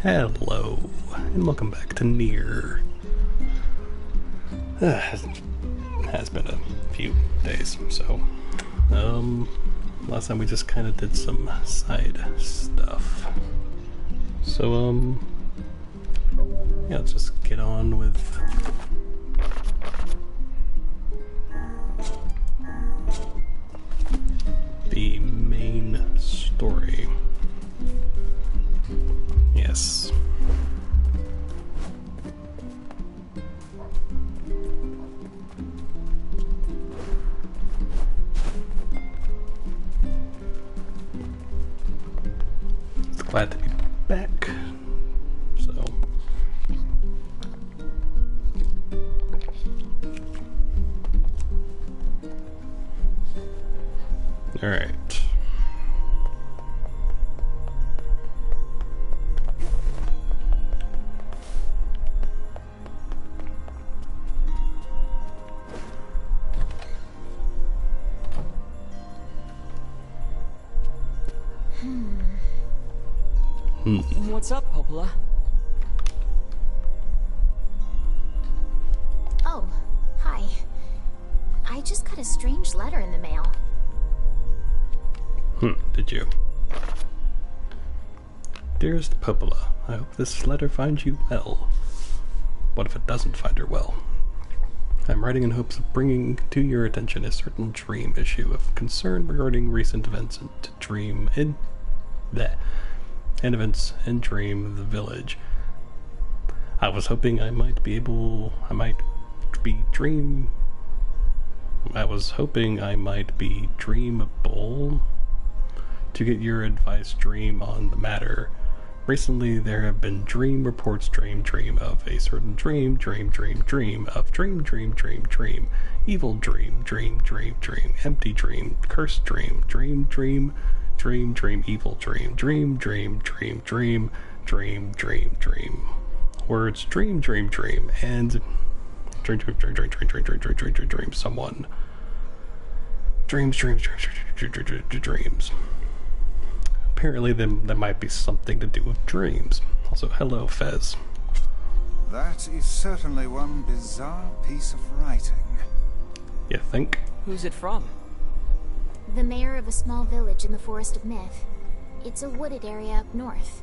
Hello, and welcome back to NieR. Has been a few days, so last time we just kind of did some side stuff. So yeah, let's just get on with the main story. Yes. Glad to be back. So all right. What's up, Popola? Oh, hi. I just got a strange letter in the mail. Did you? Dearest Popola, I hope this letter finds you well. What if it doesn't find her well? I'm writing in hopes of bringing to your attention a certain dream issue of concern regarding recent events and Dream in the village. I was hoping I might be dreamable to get your advice, Dream, on the matter. Recently there have been dream reports, dream of a certain dream of dream, evil dream, empty dream, cursed dream, evil dream, dream. Words dream, and dream, someone. Dreams. Apparently there might be something to do with dreams. Also, hello, Fez. That is certainly one bizarre piece of writing. You think? Who's it from? The mayor of a small village in the Forest of Myth. It's a wooded area up north.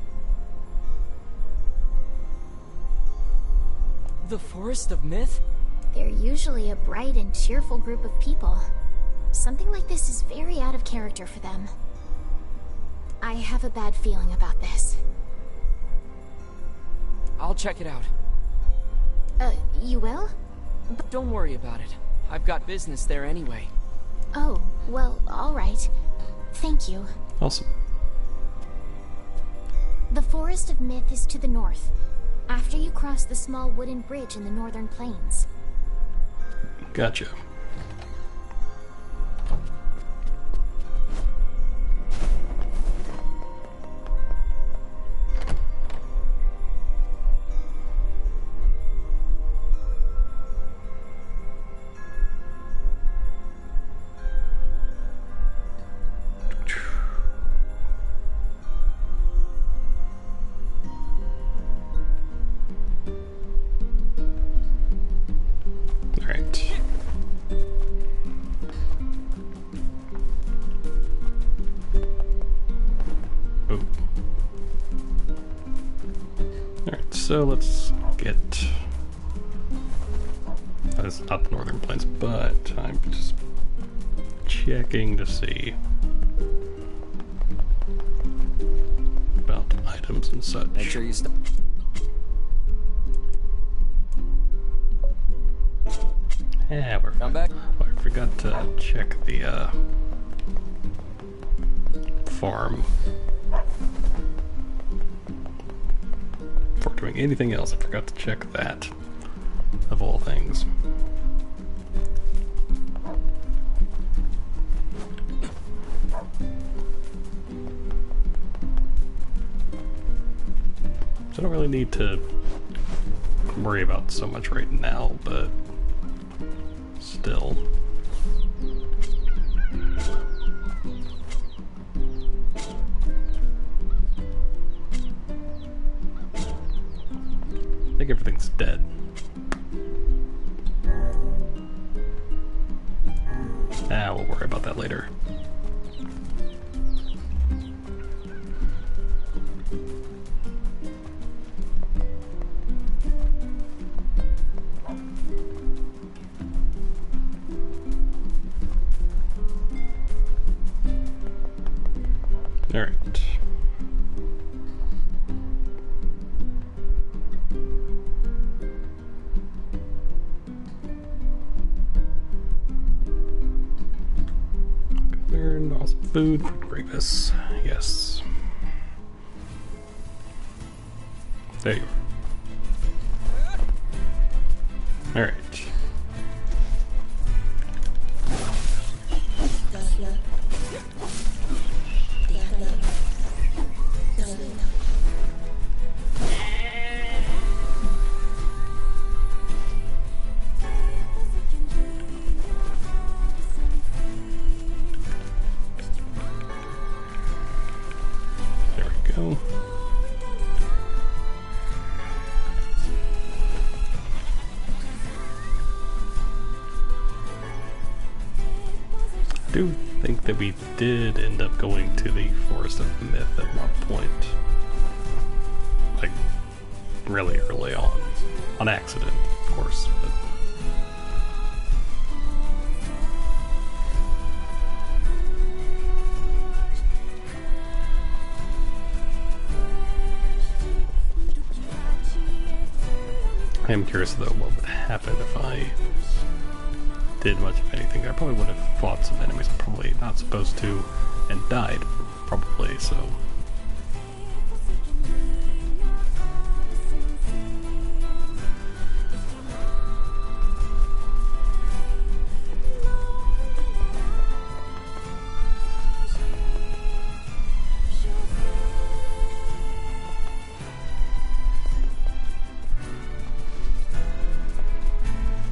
The Forest of Myth? They're usually a bright and cheerful group of people. Something like this is very out of character for them. I have a bad feeling about this. I'll check it out. You will? Don't worry about it. I've got business there anyway. Oh, well, alright. Thank you. Awesome. The Forest of Myth is to the north, after you cross the small wooden bridge in the northern plains. Gotcha. So let's get, it's not the northern plains, but I'm just checking to see about items and such. Make sure you stop. Yeah, we're Come back. Oh, I forgot to check the farm. Before doing anything else, I forgot to check that, of all things. So I don't really need to worry about so much right now, but still. think everything's dead. We'll worry about that later. Alright. Learned awesome food, Grievous. Yes. There you are. Alright. Go. I do think that we did end up going to the Forest of Myth at one point. Like, really early on. On accident, of course, but... I am curious though what would happen if I did much of anything. I probably would have fought some enemies I'm probably not supposed to and died, probably, so...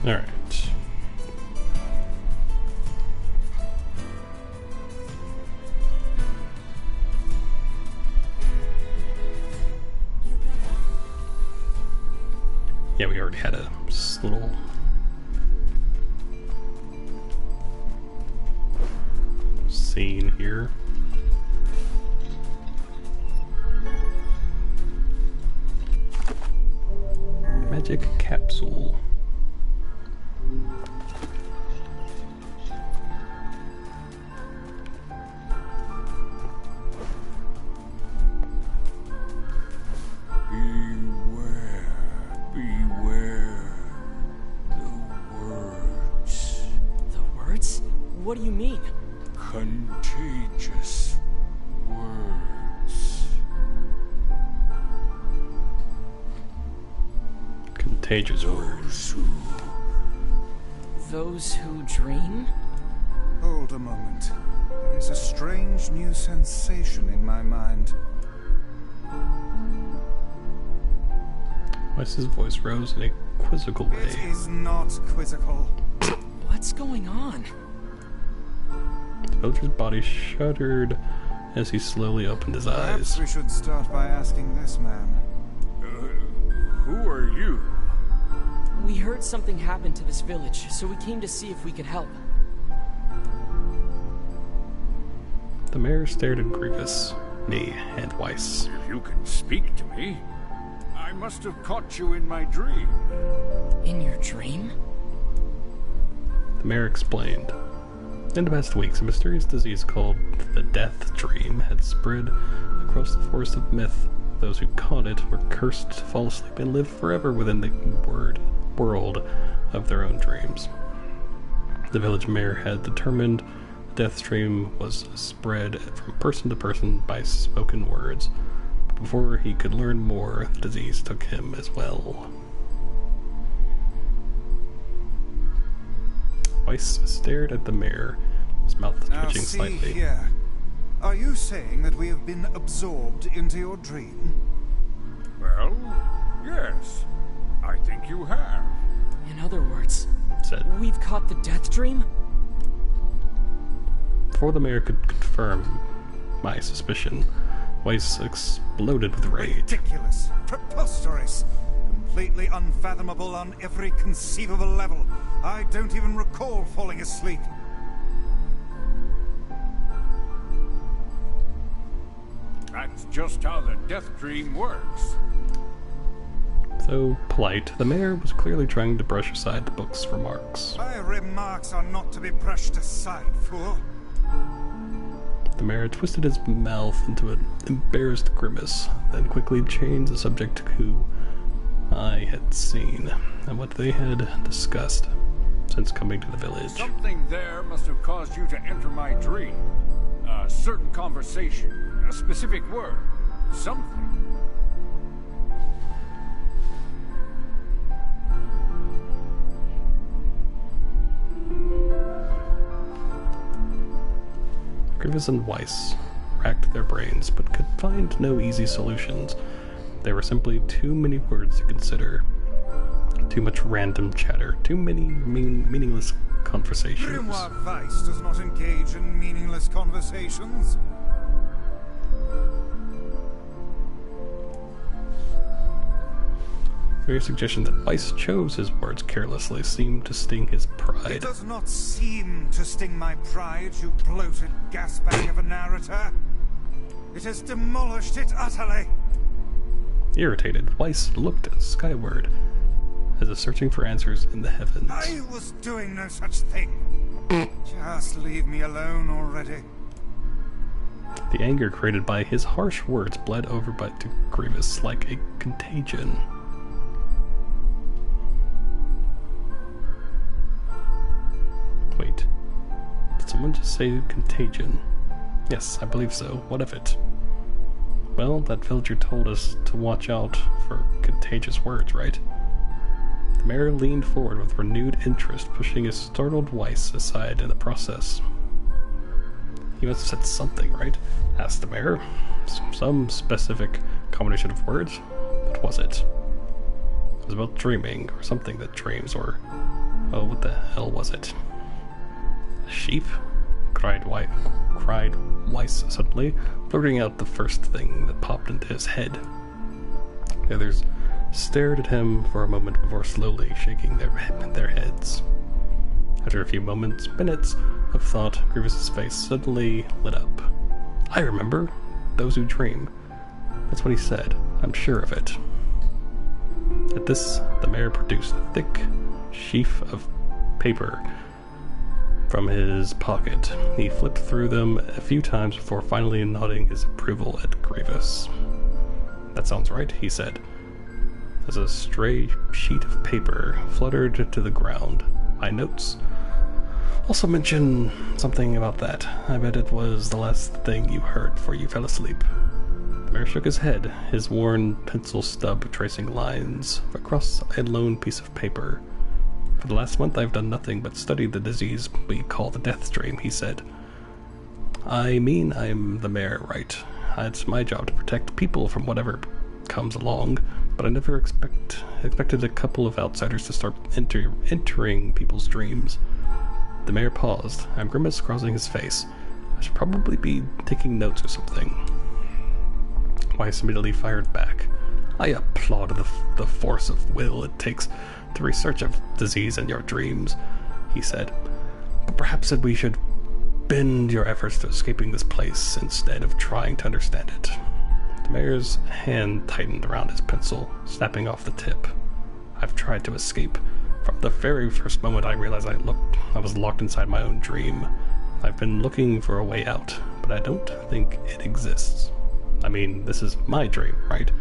Alright. Yeah, we already had a little scene here. Magic capsule. What do you mean? Contagious words. Contagious words. Those who dream? Hold a moment. There is a strange new sensation in my mind. Weiss's voice rose in a quizzical way. It is not quizzical. What's going on? The villager's body shuddered as he slowly opened his Perhaps eyes. we should start by asking this man. Who are you? We heard something happened to this village, so we came to see if we could help. The mayor stared at Grievous, me, and Weiss. If you can speak to me, I must have caught you in my dream. In your dream? The mayor explained. In the past weeks, a mysterious disease called the Death Dream had spread across the Forest of Myth. Those who caught it were cursed to fall asleep and live forever within the world of their own dreams. The village mayor had determined the Death Dream was spread from person to person by spoken words. But before he could learn more, the disease took him as well. Weiss stared at the mayor, his mouth twitching slightly. Here. Are you saying that we have been absorbed into your dream? Well, yes. I think you have. In other words, Said. we've caught the Death Dream? Before the mayor could confirm my suspicion, Weiss exploded with rage. Ridiculous. Preposterous. completely unfathomable on every conceivable level. I don't even recall falling asleep. That's just how the death dream works. So polite, the mayor was clearly trying to brush aside the book's remarks. My remarks are not to be brushed aside, fool. The mayor twisted his mouth into an embarrassed grimace, then quickly changed the subject to who I had seen and what they had discussed since coming to the village. Something there must have caused you to enter my dream. A certain conversation, a specific word, something. Grievous and Weiss racked their brains, but could find no easy solutions. There were simply too many words to consider, too much random chatter, too many meaningless conversations. Grimoire Weiss does not engage in meaningless conversations. The mere suggestion that Weiss chose his words carelessly seemed to sting his pride. It does not seem to sting my pride, you bloated gasbag of a narrator. It has demolished it utterly. Irritated, Weiss looked skyward, as if searching for answers in the heavens. I was doing no such thing. Just leave me alone already. The anger created by his harsh words bled over to Grievous like a contagion. Wait, did someone just say contagion? Yes, I believe so. What of it? Well, that villager told us to watch out for contagious words, right? The mayor leaned forward with renewed interest, pushing his startled Weiss aside in the process. He must have said something, right? Asked the mayor. Some specific combination of words? What was it? It was about dreaming, or something that dreams, or... oh, what the hell was it? A sheep? Cried Weiss suddenly, blurting out the first thing that popped into his head. The others stared at him for a moment before slowly shaking their heads. After a few minutes of thought, Grievous's face suddenly lit up. I remember. Those who dream. That's what he said. I'm sure of it. At this, the mayor produced a thick sheaf of paper from his pocket. He flipped through them a few times before finally nodding his approval at Grievous. That sounds right, he said, as a stray sheet of paper fluttered to the ground. My notes also mention something about that. I bet it was the last thing you heard before you fell asleep. The mayor shook his head, his worn pencil stub tracing lines across a lone piece of paper. For the last month I've done nothing but study the disease we call the death dream, he said. I mean, I'm the mayor, right? It's my job to protect people from whatever comes along, but I never expected a couple of outsiders to start entering people's dreams. The mayor paused, a grimace crossing his face. I should probably be taking notes or something. Weiss immediately fired back. I applaud the force of will it takes to research a disease in your dreams, he said. But perhaps we should bend your efforts to escaping this place instead of trying to understand it. The mayor's hand tightened around his pencil, snapping off the tip. I've tried to escape. From the very first moment I realized I was locked inside my own dream. I've been looking for a way out, but I don't think it exists. I mean, this is my dream, right?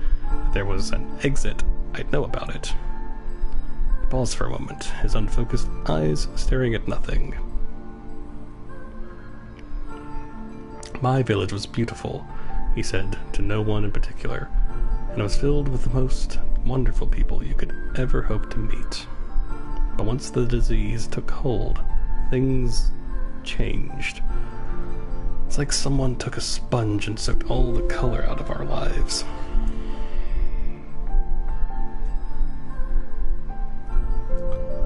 If there was an exit, I'd know about it. He paused for a moment, his unfocused eyes staring at nothing. My village was beautiful, he said to no one in particular, and it was filled with the most wonderful people you could ever hope to meet. But once the disease took hold, things changed. It's like someone took a sponge and sucked all the color out of our lives.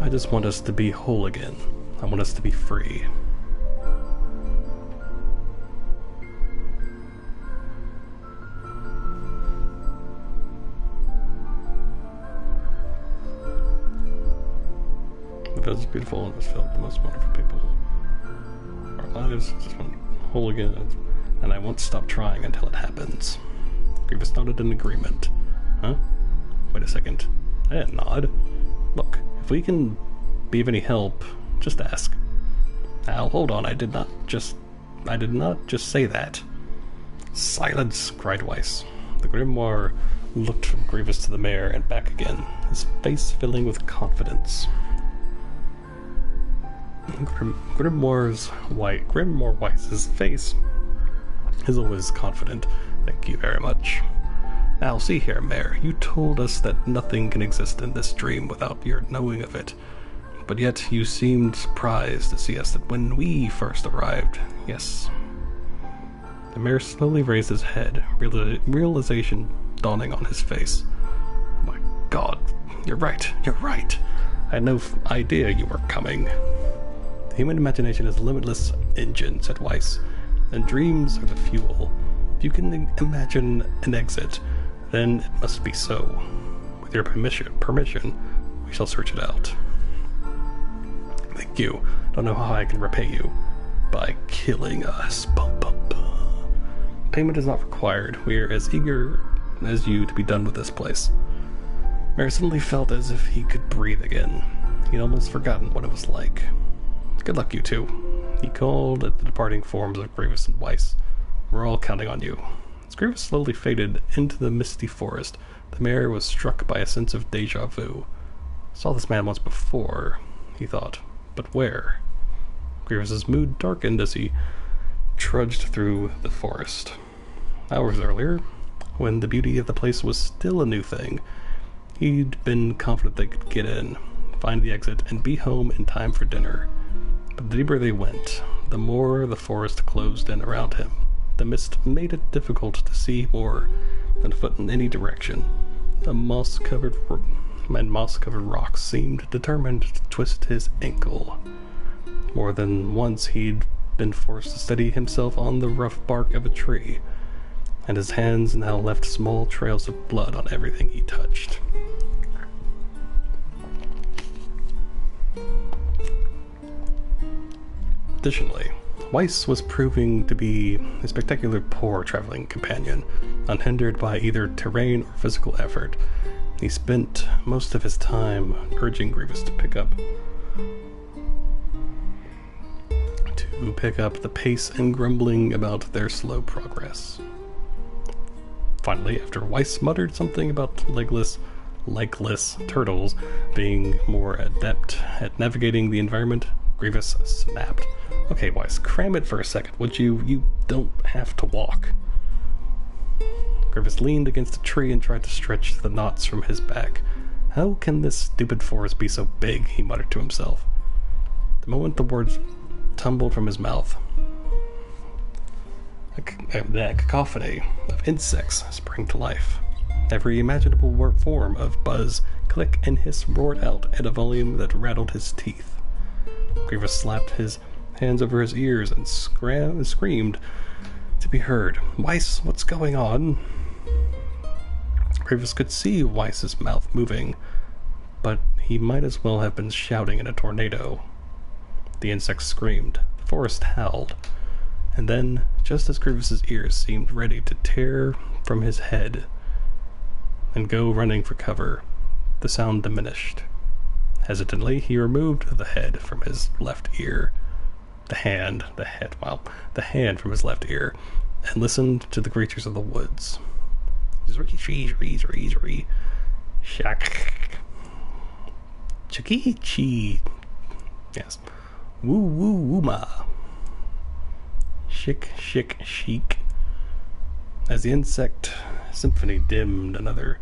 I just want us to be whole again. I want us to be free. was beautiful and was filled with the most wonderful people. Our lives just went whole again, and I won't stop trying until it happens. Grievous nodded in agreement. Huh? Wait a second. I didn't nod. Look, if we can be of any help, just ask. Al, hold on, I did not just say that. Silence, cried Weiss. The Grimoire looked from Grievous to the mayor and back again, his face filling with confidence. Grimoire Weiss's face is always confident. Thank you very much. Now, see here, Mayor, you told us that nothing can exist in this dream without your knowing of it. But yet you seemed surprised to see us that when we first arrived. Yes. The mayor slowly raised his head, realization dawning on his face. Oh my god, you're right. I had no idea you were coming. The human imagination is a limitless engine, said Weiss, and dreams are the fuel. If you can imagine an exit, then it must be so. With your permission, we shall search it out. Thank you. Don't know how I can repay you. By killing us. Bum, bum, bum. Payment is not required. We are as eager as you to be done with this place. Mayor suddenly felt as if he could breathe again. He'd almost forgotten what it was like. Good luck, you two. He called at the departing forms of Grievous and Weiss. We're all counting on you. As Grievous slowly faded into the misty forest, the mayor was struck by a sense of deja vu. Saw this man once before, he thought, but where? Grievous's mood darkened as he trudged through the forest. Hours earlier, when the beauty of the place was still a new thing, he'd been confident they could get in, find the exit, and be home in time for dinner. But the deeper they went, the more the forest closed in around him. The mist made it difficult to see more than a foot in any direction. The moss-covered rocks seemed determined to twist his ankle. More than once he'd been forced to steady himself on the rough bark of a tree, and his hands now left small trails of blood on everything he touched. Additionally, Weiss was proving to be a spectacularly poor traveling companion, unhindered by either terrain or physical effort. He spent most of his time urging Grievous to pick up the pace and grumbling about their slow progress. Finally, after Weiss muttered something about legless turtles being more adept at navigating the environment, Grievous snapped. Okay, Weiss, cram it for a second, would you? You don't have to walk. Grievous leaned against a tree and tried to stretch the knots from his back. How can this stupid forest be so big? He muttered to himself. The moment the words tumbled from his mouth, a cacophony of insects sprang to life. Every imaginable form of buzz, click, and hiss roared out at a volume that rattled his teeth. Grievous slapped his hands over his ears and screamed to be heard. Weiss, what's going on? Grievous could see Weiss's mouth moving, but he might as well have been shouting in a tornado. The insects screamed, the forest howled, and then, just as Grievous's ears seemed ready to tear from his head and go running for cover, the sound diminished. Hesitantly, he removed the head from his left ear, the hand from his left ear, and listened to the creatures of the woods. Shack. Chiki-chi. Yes. Woo-woo-woo-ma. Shick, shick, chic. As the insect symphony dimmed another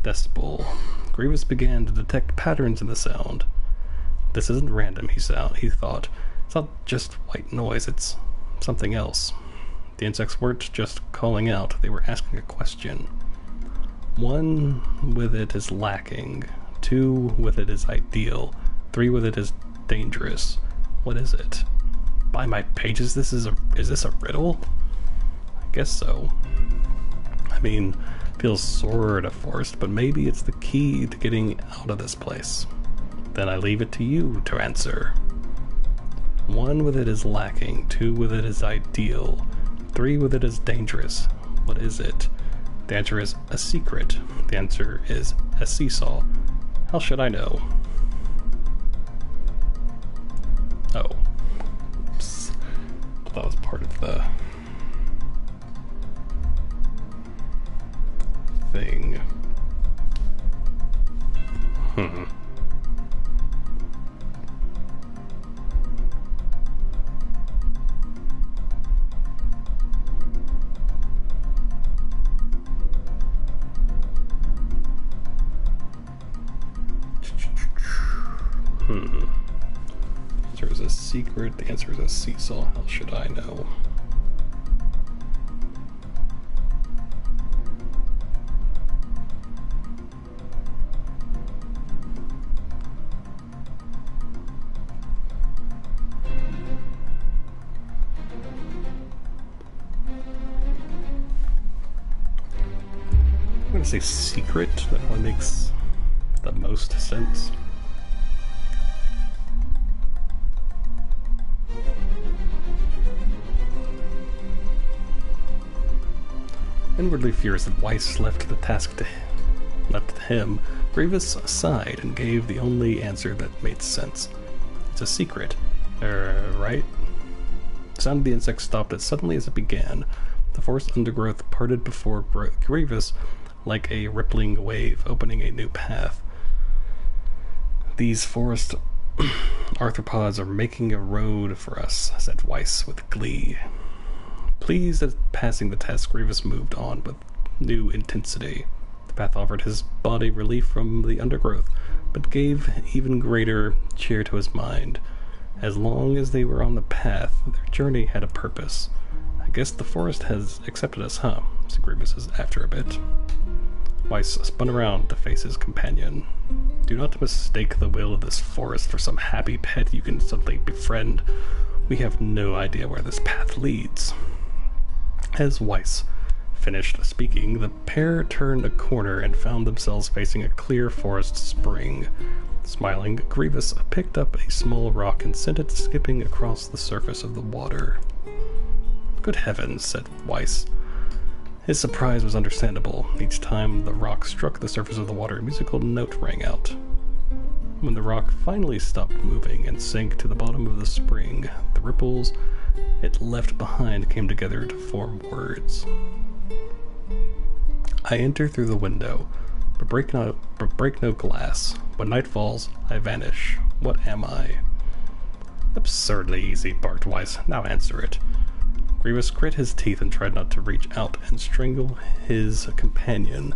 decibel, Grievous began to detect patterns in the sound. This isn't random, he thought. It's not just white noise, it's something else. The insects weren't just calling out, they were asking a question. 1, with it is lacking. 2, with it is ideal. 3, with it is dangerous. What is it? By my pages, is this a riddle? I guess so. I mean, feels sort of forced, but maybe it's the key to getting out of this place. Then I leave it to you to answer. 1 with it is lacking, 2 with it is ideal, 3 with it is dangerous. What is it? The answer is a secret. The answer is a seesaw. How should I know? Oh. Oops. That was part of the thing. The answer is a secret. The answer is a seesaw. How should I know? I'm gonna say secret. That probably makes the most sense. Inwardly furious that Weiss left the task to him, Grievous sighed and gave the only answer that made sense. It's a secret. Right? The sound of the insect stopped as suddenly as it began. The forest undergrowth parted before Grievous like a rippling wave, opening a new path. These forest arthropods are making a road for us, said Weiss with glee. Pleased at passing the test, Grievous moved on with new intensity. The path offered his body relief from the undergrowth, but gave even greater cheer to his mind. As long as they were on the path, their journey had a purpose. I guess the forest has accepted us, huh? said Grievous after a bit. Weiss spun around to face his companion. Do not mistake the will of this forest for some happy pet you can suddenly befriend. We have no idea where this path leads. As Weiss finished speaking, the pair turned a corner and found themselves facing a clear forest spring. Smiling, Grievous picked up a small rock and sent it skipping across the surface of the water. Good heavens, said Weiss. His surprise was understandable. Each time the rock struck the surface of the water, a musical note rang out. When the rock finally stopped moving and sank to the bottom of the spring, the ripples it left behind came together to form words. I enter through the window, but break no glass. When night falls, I vanish. What am I? Absurdly easy, barked Weiss. Now answer it. Grievous grit his teeth and tried not to reach out and strangle his companion.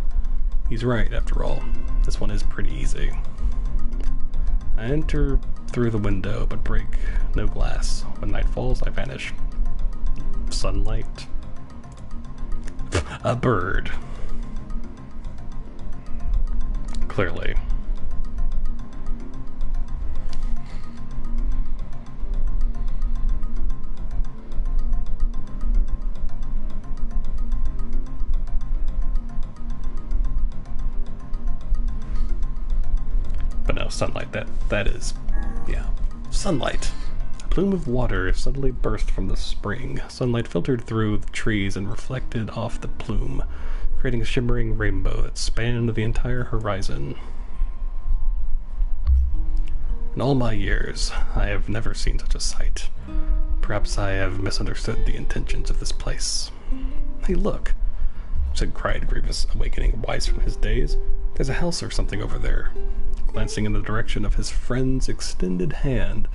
He's right, after all. This one is pretty easy. I enter through the window, but break no glass. When night falls, I vanish. Sunlight. A bird. Clearly. But no, sunlight, that is, yeah, sunlight. A plume of water suddenly burst from the spring. Sunlight filtered through the trees and reflected off the plume, creating a shimmering rainbow that spanned the entire horizon. In all my years, I have never seen such a sight. Perhaps I have misunderstood the intentions of this place. Hey, look, cried Grievous, awakening Weiss from his daze. There's a house or something over there. Glancing in the direction of his friend's extended hand,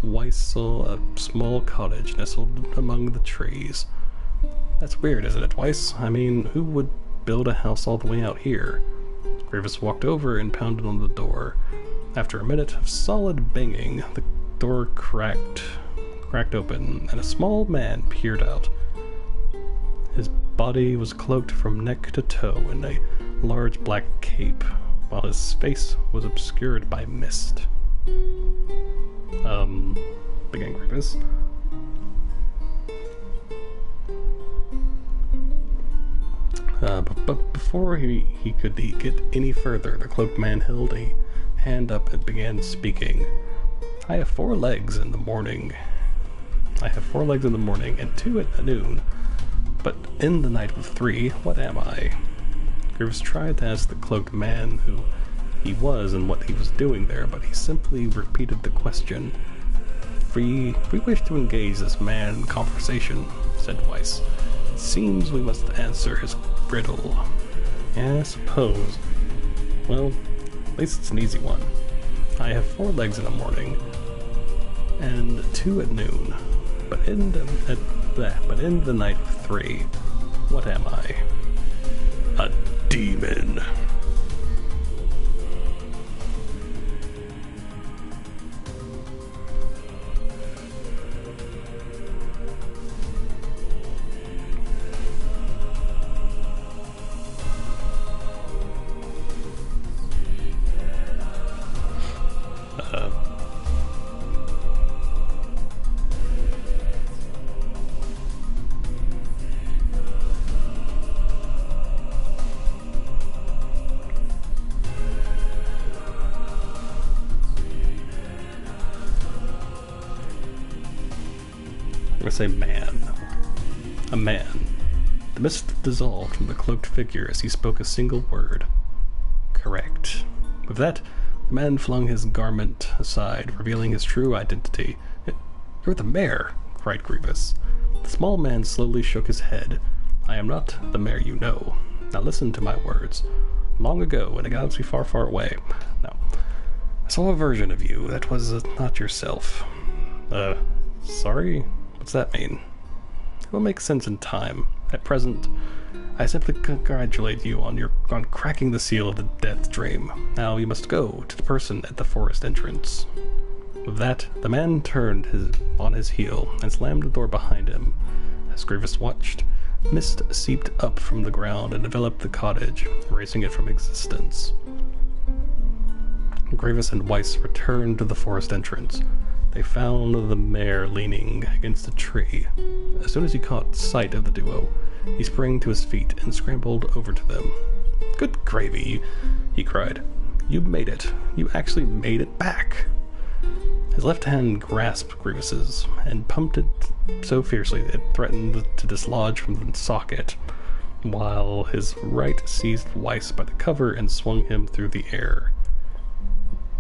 Weiss saw a small cottage nestled among the trees. That's weird, isn't it, Weiss? I mean, who would build a house all the way out here? Grievous walked over and pounded on the door. After a minute of solid banging, the door cracked open, and a small man peered out. His body was cloaked from neck to toe in a large black cape, while his face was obscured by mist. Began Grievous. But before he could get any further, the cloaked man held a hand up and began speaking. I have 4 legs in the morning. I have 4 legs in the morning and 2 at noon. But in the night of 3, what am I? Grievous tried to ask the cloaked man who he was and what he was doing there, but he simply repeated the question. We wish to engage this man in conversation, said Weiss. It seems we must answer his riddle. Yeah, I suppose. Well, at least it's an easy one. I have 4 legs in the morning, and 2 at noon. But in the night of 3, what am I? A demon. I'm gonna say man. A man. The mist dissolved from the cloaked figure as he spoke a single word. Correct. With that, the man flung his garment aside, revealing his true identity. You're the mayor, cried Grievous. The small man slowly shook his head. I am not the mayor you know. Now listen to my words. Long ago, in a galaxy far, far away. No. I saw a version of you that was not yourself. Sorry? What's that mean? It will make sense in time. At present, I simply congratulate you on cracking the seal of the death dream. Now you must go to the person at the forest entrance. With that, the man turned on his heel and slammed the door behind him. As Grievous watched, mist seeped up from the ground and enveloped the cottage, erasing it from existence. Grievous and Weiss returned to the forest entrance. They found the mayor leaning against a tree. As soon as he caught sight of the duo, he sprang to his feet and scrambled over to them. Good gravy, he cried. You made it. You actually made it back. His left hand grasped Grievous's and pumped it so fiercely it threatened to dislodge from the socket, while his right seized Weiss by the cover and swung him through the air.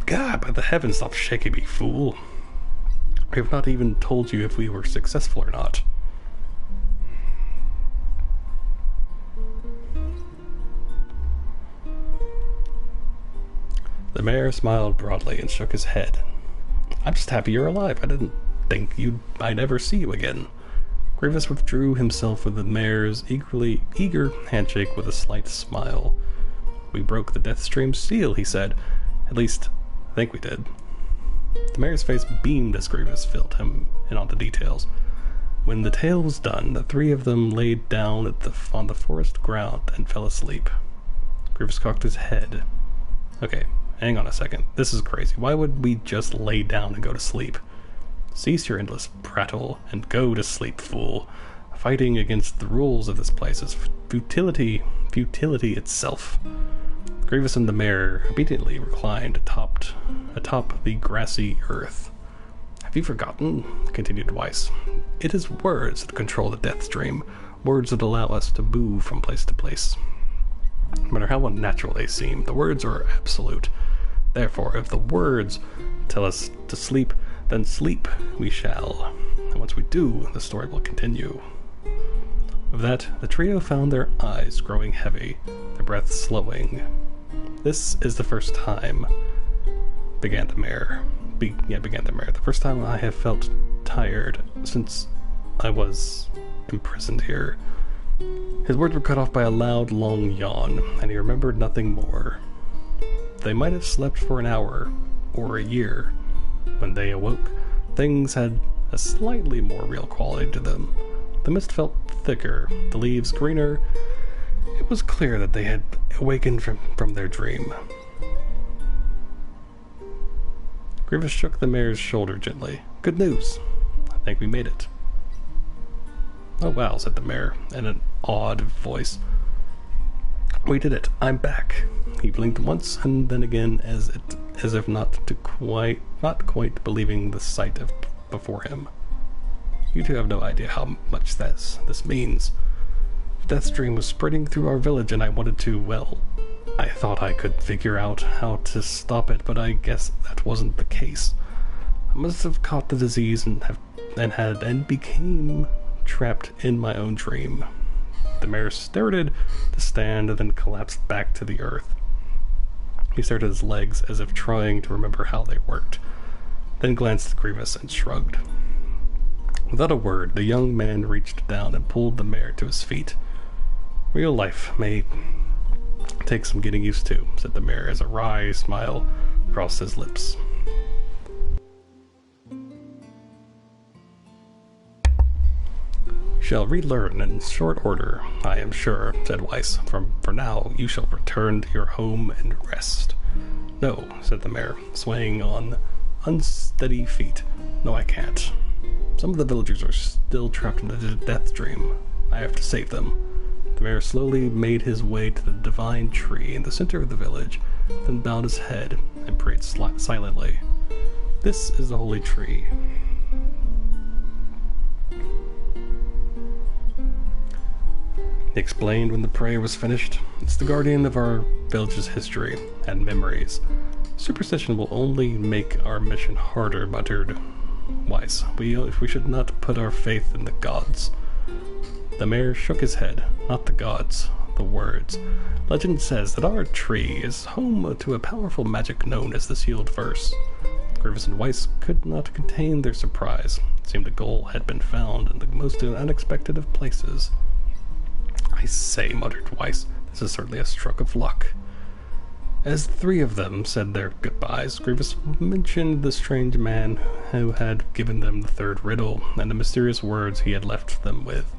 God, by the heavens, stop shaking me, fool. We have not even told you if we were successful or not. The mayor smiled broadly and shook his head. I'm just happy you're alive. I didn't think I'd ever see you again. Grievous withdrew himself with the mayor's eager handshake with a slight smile. We broke the Deathstream seal, he said. At least, I think we did. The mayor's face beamed as Grievous filled him in on the details. When the tale was done, the 3 of them laid down on the forest ground and fell asleep. Grievous cocked his head. Okay, hang on a second. This is crazy. Why would we just lay down and go to sleep? Cease your endless prattle and go to sleep, fool. Fighting against the rules of this place is futility itself. Grievous and the mayor immediately reclined atop the grassy earth. Have you forgotten? Continued Weiss. It is words that control the death stream, words that allow us to move from place to place. No matter how unnatural they seem, the words are absolute. Therefore, if the words tell us to sleep, then sleep we shall. And once we do, the story will continue. With that, the trio found their eyes growing heavy, their breath slowing. This is the first time, began the mayor. The first time I have felt tired since I was imprisoned here. His words were cut off by a loud, long yawn, and he remembered nothing more. They might have slept for an hour, or a year. When they awoke, things had a slightly more real quality to them. The mist felt thicker, the leaves greener. It was clear that they had awakened from their dream. Grievous shook the mayor's shoulder gently. Good news. I think we made it. Oh wow, said the mayor in an awed voice. We did it. I'm back. He blinked once and then again as as if not quite believing the sight before him. You two have no idea how much this means. The death stream was spreading through our village and I wanted to, well, I thought I could figure out how to stop it, but I guess that wasn't the case. I must have caught the disease and became trapped in my own dream. The mayor started to stand and then collapsed back to the earth. He stared at his legs as if trying to remember how they worked, then glanced at Grievous and shrugged. Without a word, the young man reached down and pulled the mayor to his feet. Real life may take some getting used to, said the mayor as a wry smile crossed his lips. Shall relearn in short order, I am sure, said Weiss. For now, you shall return to your home and rest. No, said the mayor, swaying on unsteady feet. No, I can't. Some of the villagers are still trapped in the death dream. I have to save them. The mayor slowly made his way to the divine tree in the center of the village, then bowed his head and prayed silently. This is the holy tree. He explained when the prayer was finished. It's the guardian of our village's history and memories. Superstition will only make our mission harder, muttered Weiss. We should not put our faith in the gods. The mayor shook his head. Not the gods, the words. Legend says that our tree is home to a powerful magic known as the Sealed Verse. Grievous and Weiss could not contain their surprise. It seemed a goal had been found in the most unexpected of places. I say, muttered Weiss, this is certainly a stroke of luck. As the three of them said their goodbyes, Grievous mentioned the strange man who had given them the third riddle and the mysterious words he had left them with.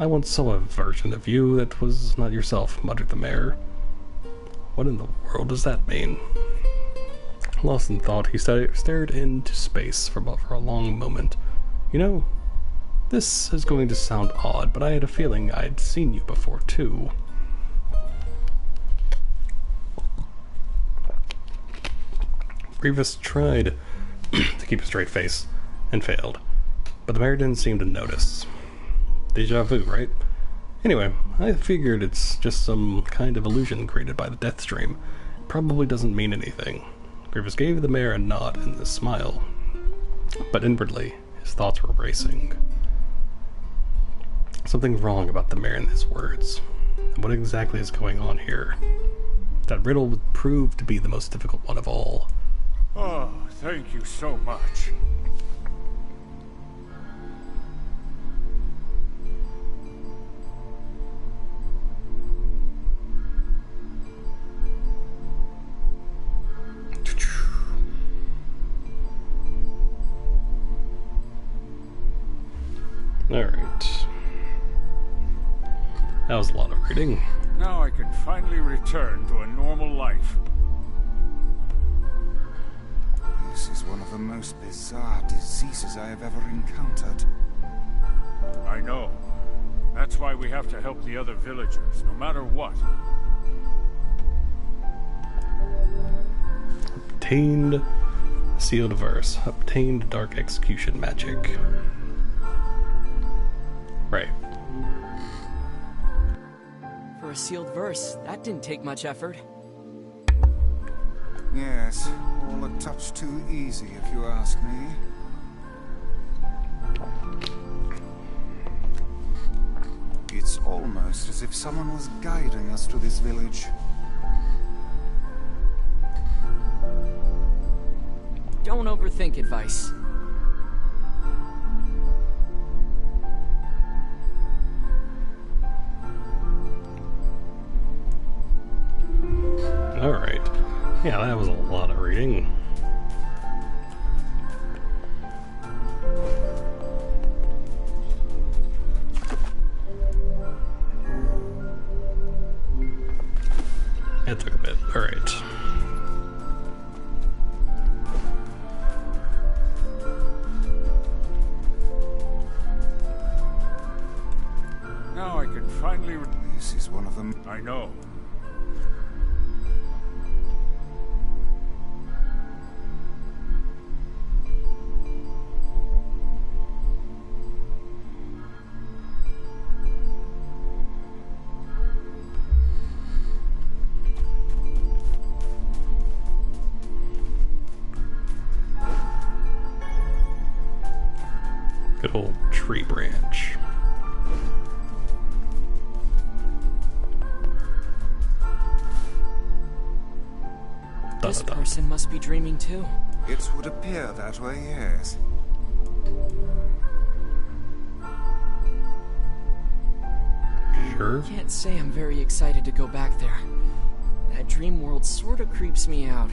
I once saw a version of you that was not yourself, muttered the mayor. What in the world does that mean? Lost in thought, he stared into space for a long moment. You know, this is going to sound odd, but I had a feeling I'd seen you before, too. Grievous tried to keep a straight face, and failed, but the mayor didn't seem to notice. Deja vu, right? Anyway, I figured it's just some kind of illusion created by the death stream. It probably doesn't mean anything. Grievous gave the mayor a nod and a smile, but inwardly, his thoughts were racing. Something wrong about the mayor and his words. What exactly is going on here? That riddle would prove to be the most difficult one of all. Oh, thank you so much. Alright. That was a lot of reading. Now I can finally return to a normal life. This is one of the most bizarre diseases I have ever encountered. I know. That's why we have to help the other villagers, no matter what. Obtained Sealed Verse. Obtained Dark Execution Magic. Right. For a sealed verse, that didn't take much effort. Yes, all a touch too easy, if you ask me. It's almost as if someone was guiding us to this village. Don't overthink advice. Alright. Yeah, that was a lot of reading. It took a bit. Alright. Now I can finally... This is one of them. I know. Good old tree branch. This person must be dreaming too. It would appear that way, yes. Sure. Can't say I'm very excited to go back there. That dream world sort of creeps me out.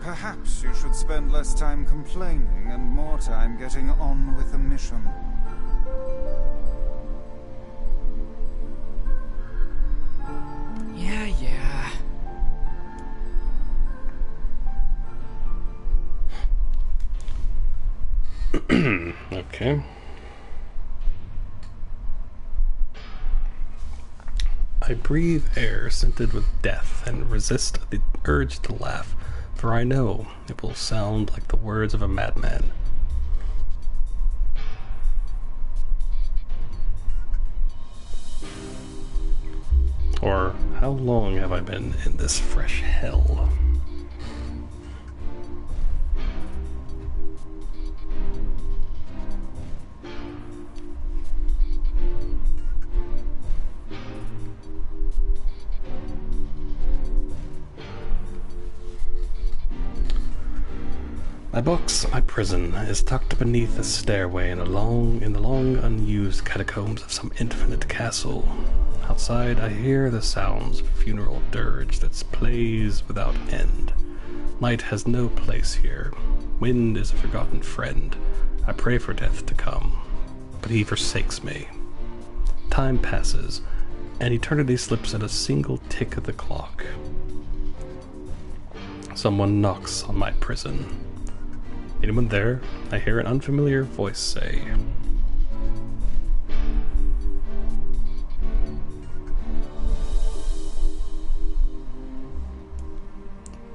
Perhaps you should spend less time complaining and more time getting on with the mission. Yeah. Okay. I breathe air scented with death and resist the urge to laugh, for I know it will sound like the words of a madman. Or how long have I been in this fresh hell? My box, my prison, is tucked beneath a stairway in the long unused catacombs of some infinite castle. Outside, I hear the sounds of a funeral dirge that plays without end. Light has no place here. Wind is a forgotten friend. I pray for death to come, but he forsakes me. Time passes, and eternity slips at a single tick of the clock. Someone knocks on my prison. Anyone there? I hear an unfamiliar voice say.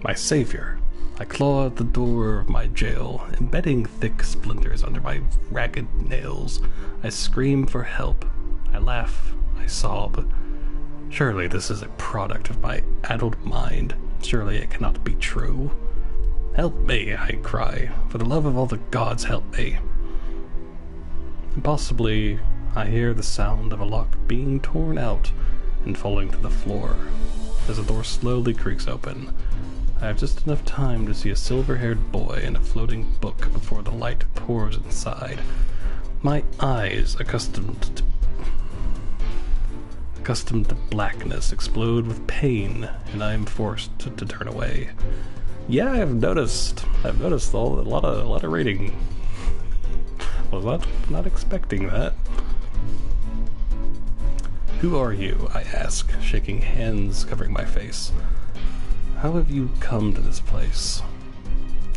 My savior. I claw at the door of my jail, embedding thick splinters under my ragged nails. I scream for help. I laugh. I sob. Surely this is a product of my addled mind. Surely it cannot be true. Help me, I cry. For the love of all the gods, help me. And possibly I hear the sound of a lock being torn out and falling to the floor. As the door slowly creaks open, I have just enough time to see a silver-haired boy and a floating book before the light pours inside. My eyes, accustomed to blackness, explode with pain, and I am forced to turn away. Yeah, I've noticed a lot of rating. Was not expecting that. Who are you? I ask, shaking hands, covering my face. How have you come to this place?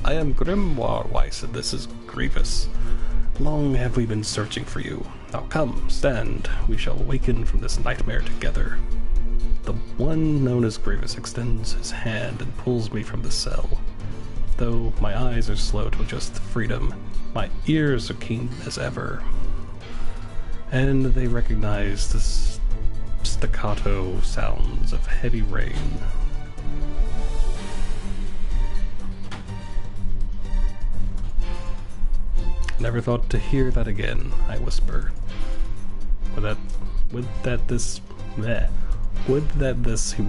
I am Grimoire Weiss, and this is Grievous. Long have we been searching for you. Now come, stand. We shall awaken from this nightmare together. The one known as Grievous extends his hand and pulls me from the cell. Though my eyes are slow to adjust to freedom, my ears are keen as ever. And they recognize the staccato sounds of heavy rain. Never thought to hear that again, I whisper. Would that this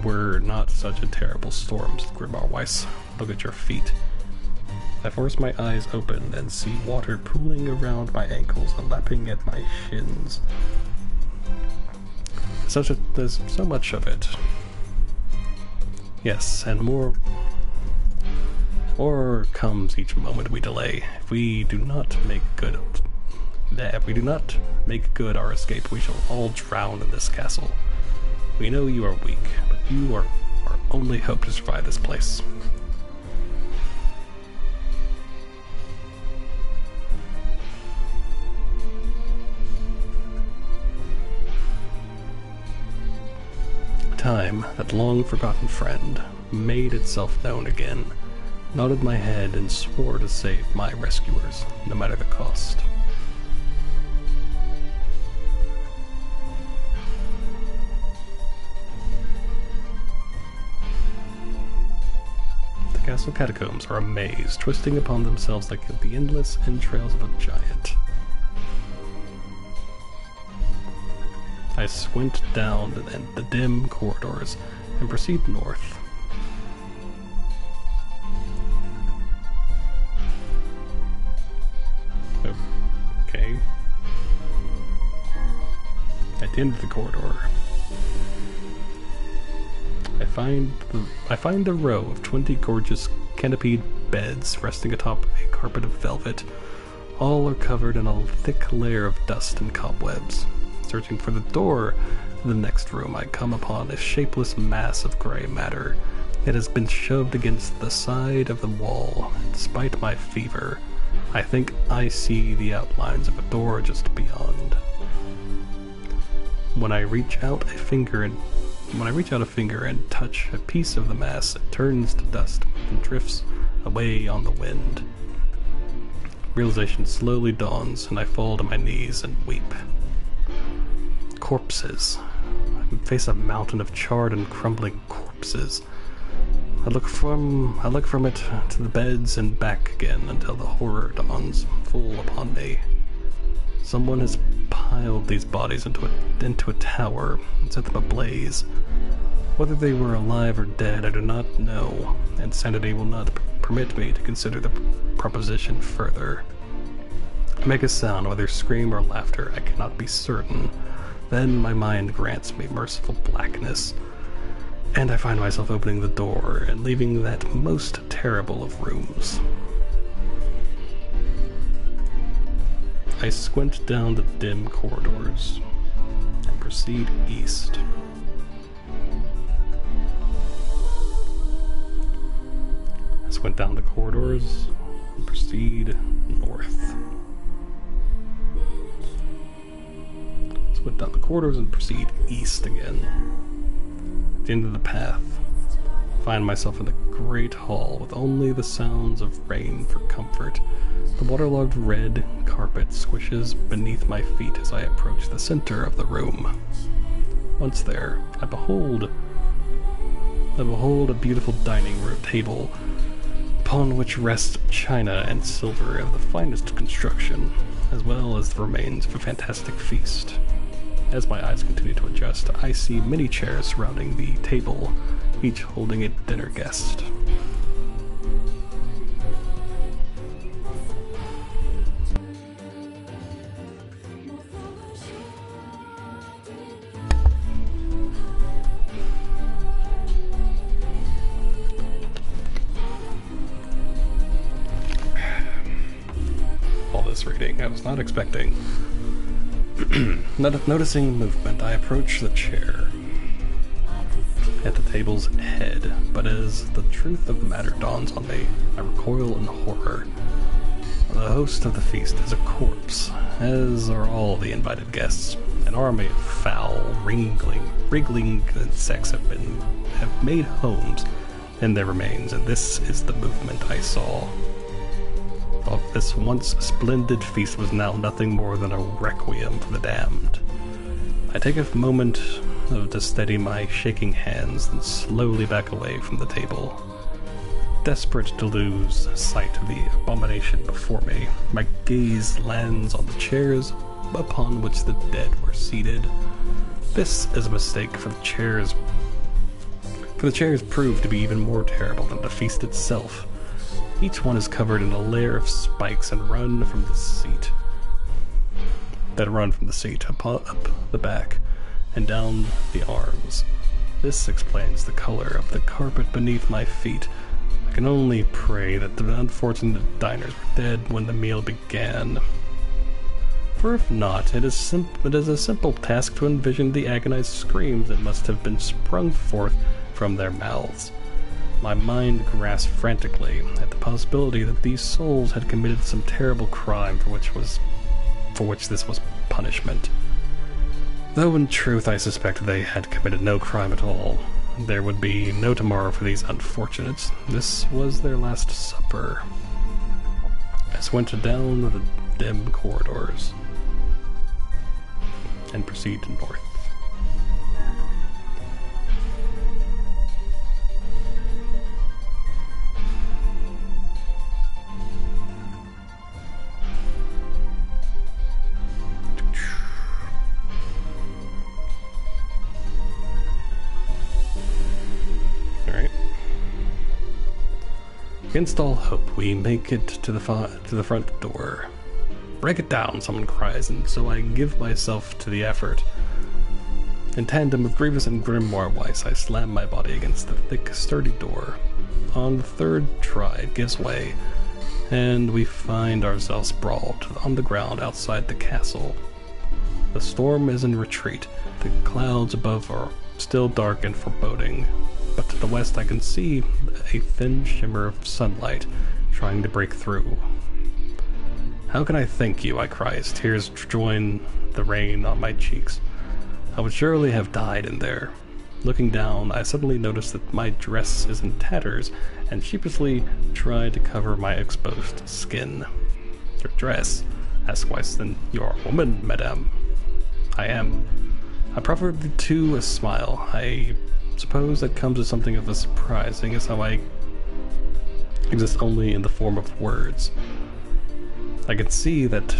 were not such a terrible storm, said Grimoire Weiss. Look at your feet. I force my eyes open and see water pooling around my ankles and lapping at my shins. There's so much of it. Yes, and more comes each moment we delay. If we do not make good our escape, we shall all drown in this castle. We know you are weak, but you are our only hope to survive this place. Time, that long-forgotten friend, made itself known again, nodded my head and swore to save my rescuers, no matter the cost. The castle catacombs are a maze, twisting upon themselves like the endless entrails of a giant. I squint down the dim corridors and proceed north. Okay. At the end of the corridor, I find a row of 20 gorgeous canopied beds resting atop a carpet of velvet. All are covered in a thick layer of dust and cobwebs. Searching for the door to the next room, I come upon a shapeless mass of gray matter. It has been shoved against the side of the wall. Despite my fever, I think I see the outlines of a door just beyond. When I reach out a finger and touch a piece of the mass, it turns to dust and drifts away on the wind. Realization slowly dawns, and I fall to my knees and weep. Corpses. I face a mountain of charred and crumbling corpses. I look from it to the beds and back again until the horror dawns full upon me. Someone has piled these bodies into a tower and set them ablaze. Whether they were alive or dead, I do not know, and sanity will not permit me to consider the proposition further. I make a sound, whether scream or laughter, I cannot be certain. Then my mind grants me merciful blackness, and I find myself opening the door and leaving that most terrible of rooms. I squint down the dim corridors and proceed east. I squint down the corridors and proceed north. Squint down the corridors and proceed east again. At the end of the path, I find myself in a great hall with only the sounds of rain for comfort. The waterlogged red carpet squishes beneath my feet as I approach the center of the room. Once there, I behold a beautiful dining room table upon which rest china and silver of the finest construction, as well as the remains of a fantastic feast. As my eyes continue to adjust, I see many chairs surrounding the table, each holding a dinner guest. All this reading I was not expecting. Noticing movement, I approach the chair at the table's head, but as the truth of the matter dawns on me, I recoil in horror. The host of the feast is a corpse, as are all the invited guests. An army of foul, wriggling insects have made homes in their remains, and this is the movement I saw. Of this once splendid feast was now nothing more than a requiem for the damned. I take a moment to steady my shaking hands, then slowly back away from the table. Desperate to lose sight of the abomination before me, my gaze lands on the chairs upon which the dead were seated. This is a mistake, for the chairs proved to be even more terrible than the feast itself. Each one is covered in a layer of spikes and run from the seat up the back and down the arms. This explains the color of the carpet beneath my feet. I can only pray that the unfortunate diners were dead when the meal began. For if not, it is a simple task to envision the agonized screams that must have been sprung forth from their mouths. My mind grasped frantically at the possibility that these souls had committed some terrible crime for which this was punishment. Though in truth I suspect they had committed no crime at all. There would be no tomorrow for these unfortunates. This was their last supper. I went down the dim corridors and proceed north. Against all hope, we make it to the front door. Break it down, someone cries, and so I give myself to the effort. In tandem with Grievous and Grimoire-Weiss, I slam my body against the thick, sturdy door. On the third try, it gives way, and we find ourselves sprawled on the ground outside the castle. The storm is in retreat. The clouds above are still dark and foreboding, but to the west I can see a thin shimmer of sunlight trying to break through. How can I thank you? I cry as tears join the rain on my cheeks. I would surely have died in there. Looking down, I suddenly notice that my dress is in tatters and sheepishly try to cover my exposed skin. Your dress? Ask Weiss. Then you're a woman, madame. I am. I proffer the two a smile. I suppose that comes as something of a surprise, seeing as how I exist only in the form of words. I can see that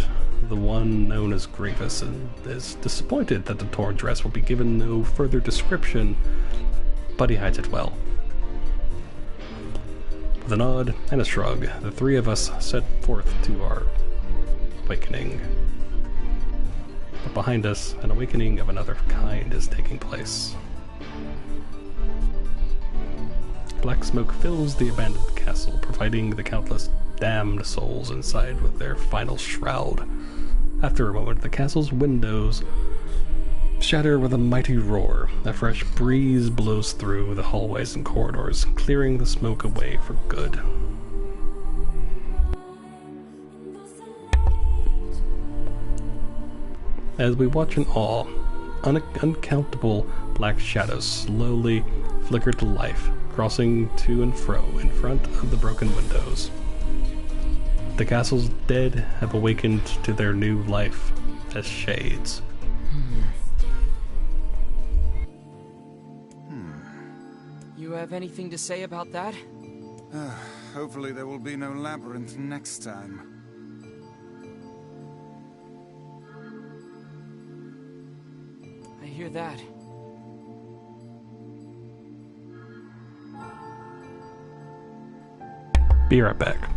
the one known as Grievous is disappointed that the torn dress will be given no further description, but he hides it well. With a nod and a shrug, the three of us set forth to our awakening. But behind us, an awakening of another kind is taking place. Black smoke fills the abandoned castle, providing the countless damned souls inside with their final shroud. After a moment, the castle's windows shatter with a mighty roar. A fresh breeze blows through the hallways and corridors, clearing the smoke away for good. As we watch in awe, uncountable black shadows slowly flicker to life, crossing to and fro in front of the broken windows. The castle's dead have awakened to their new life as shades. You have anything to say about that? Hopefully there will be no labyrinth next time. I hear that. Be right back.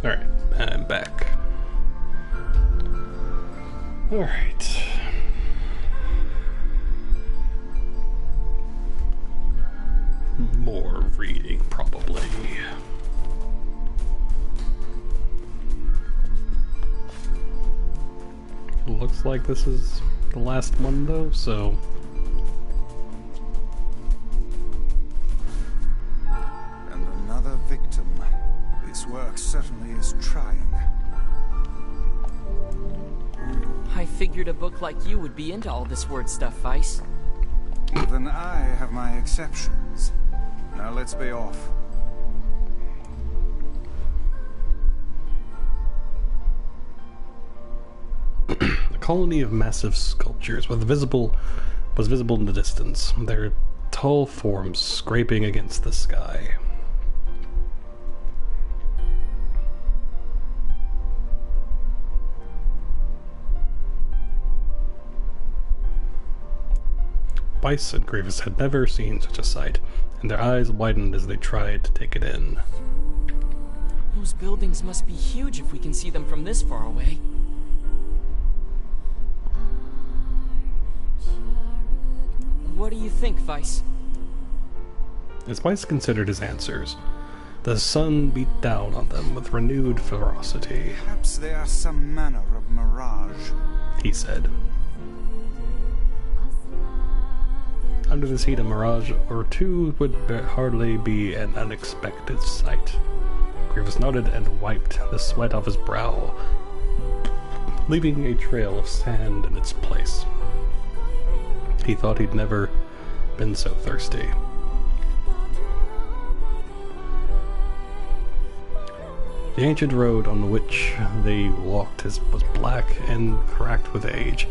Alright, I'm back. Alright. More reading, probably. Looks like this is the last one, though, so... And another victim. This work certainly is trying. I figured a book like you would be into all this word stuff, Weiss. Then I have my exceptions. Now let's be off. A colony of massive sculptures was visible in the distance, their tall forms scraping against the sky. Weiss and Grievous had never seen such a sight, and their eyes widened as they tried to take it in. Those buildings must be huge if we can see them from this far away. What do you think, Weiss? As Weiss considered his answers, the sun beat down on them with renewed ferocity. Perhaps they are some manner of mirage. He said. Under this heat, a mirage or two would hardly be an unexpected sight. Grievous nodded and wiped the sweat off his brow, leaving a trail of sand in its place. He thought he'd never been so thirsty. The ancient road on which they walked was black and cracked with age.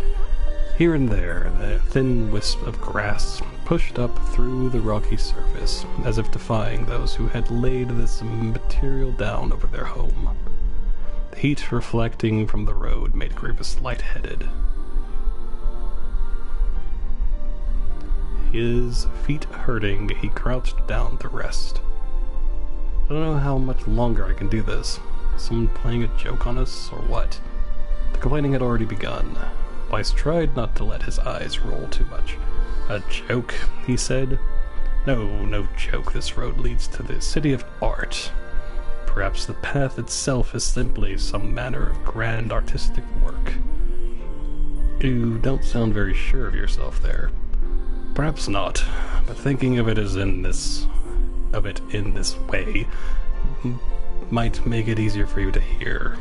Here and there, a thin wisp of grass pushed up through the rocky surface, as if defying those who had laid this material down over their home. The heat reflecting from the road made Grievous lightheaded. His feet hurting, he crouched down to rest. I don't know how much longer I can do this. Is someone playing a joke on us, or what? The complaining had already begun. Weiss tried not to let his eyes roll too much. A joke, he said. No joke. This road leads to the city of art. Perhaps the path itself is simply some manner of grand artistic work. You don't sound very sure of yourself there. Perhaps not, but thinking of it in this way might make it easier for you to hear.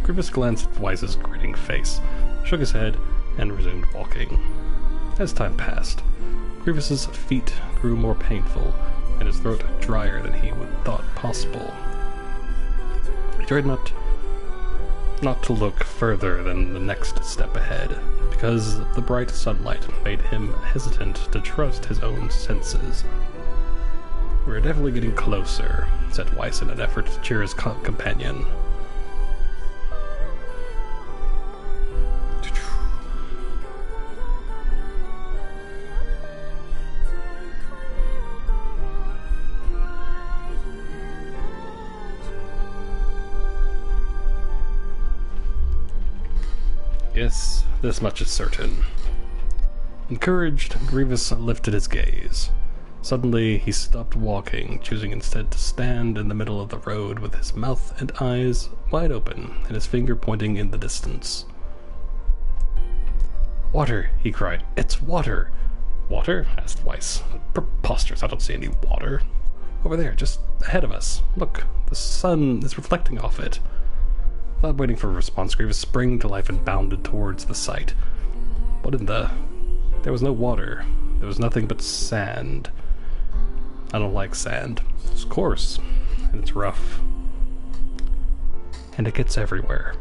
Grievous glanced at Weiss's grinning face, shook his head, and resumed walking. As time passed, Grievous's feet grew more painful, and his throat drier than he would thought possible. He tried not to look further than the next step ahead, because the bright sunlight made him hesitant to trust his own senses. "We're definitely getting closer," said Weiss in an effort to cheer his companion. Yes, this much is certain. Encouraged, Grievous lifted his gaze. Suddenly, he stopped walking, choosing instead to stand in the middle of the road with his mouth and eyes wide open and his finger pointing in the distance. "Water!" he cried. "It's water!" "Water?" asked Weiss. "Preposterous, I don't see any water. Over there, just ahead of us. Look, the sun is reflecting off it." Without waiting for a response, Grievous sprang to life and bounded towards the site. What in the... There was no water. There was nothing but sand. I don't like sand. It's coarse, and it's rough. And it gets everywhere.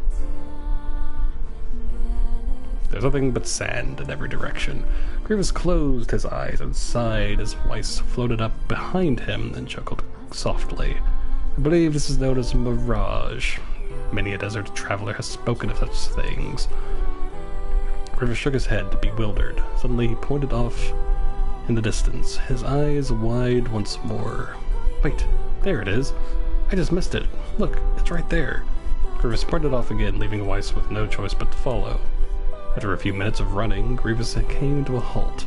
There's nothing but sand in every direction. Grievous closed his eyes and sighed as Weiss floated up behind him and chuckled softly. "I believe this is known as a mirage. Many a desert traveler has spoken of such things." Grievous shook his head, bewildered. Suddenly he pointed off in the distance, his eyes wide once more. "Wait, there it is. I just missed it. Look, it's right there." Grievous pointed off again, leaving Weiss with no choice but to follow. After a few minutes of running, Grievous came to a halt.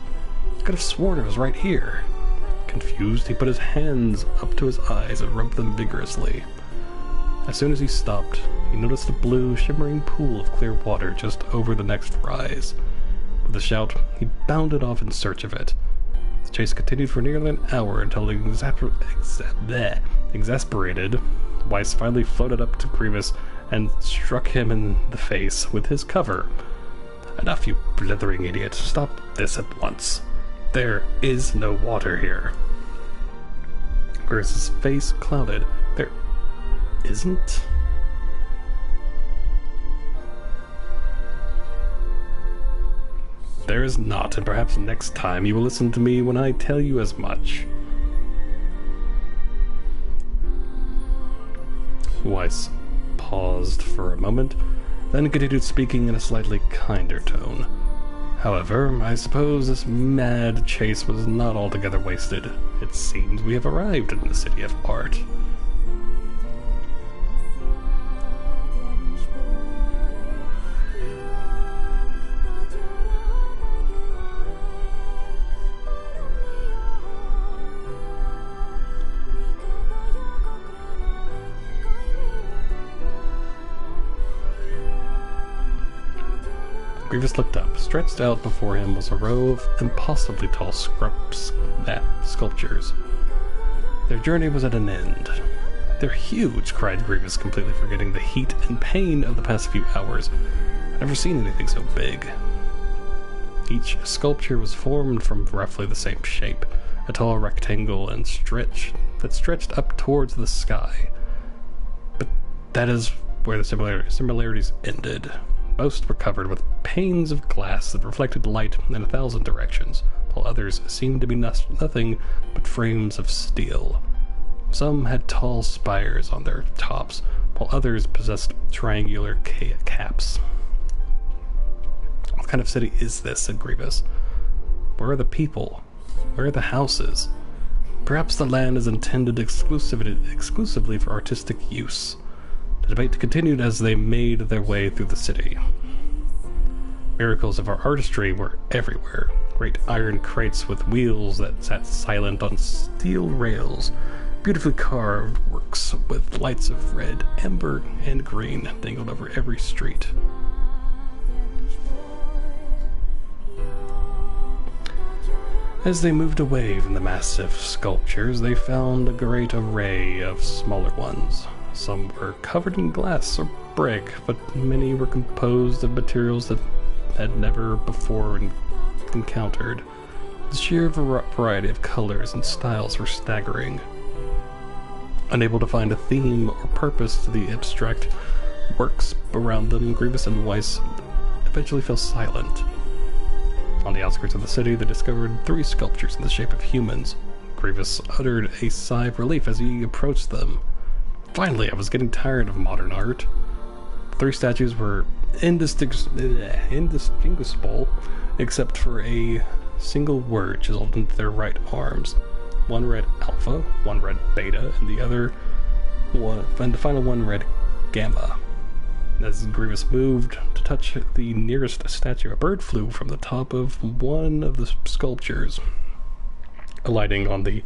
He could have sworn it was right here. Confused, he put his hands up to his eyes and rubbed them vigorously. As soon as he stopped, he noticed a blue, shimmering pool of clear water just over the next rise. With a shout, he bounded off in search of it. The chase continued for nearly an hour until exasperated, Weiss finally floated up to Grievous and struck him in the face with his cover. "Enough, you blithering idiot. Stop this at once. There is no water here." Grievous's face clouded. "There isn't?" "There is not, and perhaps next time you will listen to me when I tell you as much." Weiss paused for a moment, then continued speaking in a slightly kinder tone. However, I suppose this mad chase was not altogether wasted. It seems we have arrived in the City of Art. Grievous looked up. Stretched out before him was a row of impossibly tall sculptures. Their journey was at an end. "They're huge," cried Grievous, completely forgetting the heat and pain of the past few hours. "I've never seen anything so big." Each sculpture was formed from roughly the same shape, a tall rectangle and stretched up towards the sky. But that is where the similarities ended. Most were covered with panes of glass that reflected light in 1,000 directions, while others seemed to be nothing but frames of steel. Some had tall spires on their tops, while others possessed triangular caps. "What kind of city is this?" said Grievous. "Where are the people? Where are the houses? Perhaps the land is intended exclusively for artistic use." The debate continued as they made their way through the city. Miracles of our artistry were everywhere. Great iron crates with wheels that sat silent on steel rails. Beautifully carved works with lights of red, amber, and green dangled over every street. As they moved away from the massive sculptures, they found a great array of smaller ones. Some were covered in glass or brick, but many were composed of materials that had never before encountered. The sheer variety of colors and styles were staggering. Unable to find a theme or purpose to the abstract works around them, Grievous and Weiss eventually fell silent. On the outskirts of the city, they discovered 3 sculptures in the shape of humans. Grievous uttered a sigh of relief as he approached them. Finally, I was getting tired of modern art. 3 statues were indistinguishable, except for a single word chiseled into their right arms. One read Alpha, one read Beta, and the final one read Gamma. As Grievous moved to touch the nearest statue, a bird flew from the top of one of the sculptures. Alighting on the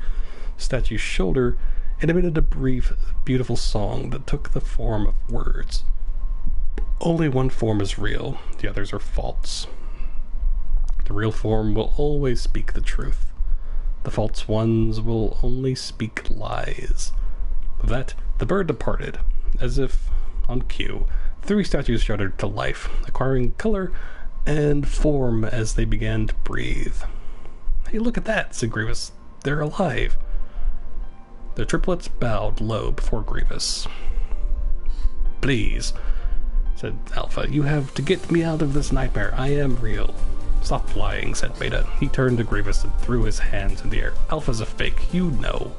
statue's shoulder, it emitted a brief, beautiful song that took the form of words. Only one form is real, the others are false. The real form will always speak the truth. The false ones will only speak lies. With that, the bird departed, as if on cue. 3 statues shuddered to life, acquiring color and form as they began to breathe. "Hey, look at that," said Grievous. "They're alive." The triplets bowed low before Grievous. "Please," said Alpha, "you have to get me out of this nightmare. I am real." "Stop lying," said Beta. He turned to Grievous and threw his hands in the air. "Alpha's a fake, you know.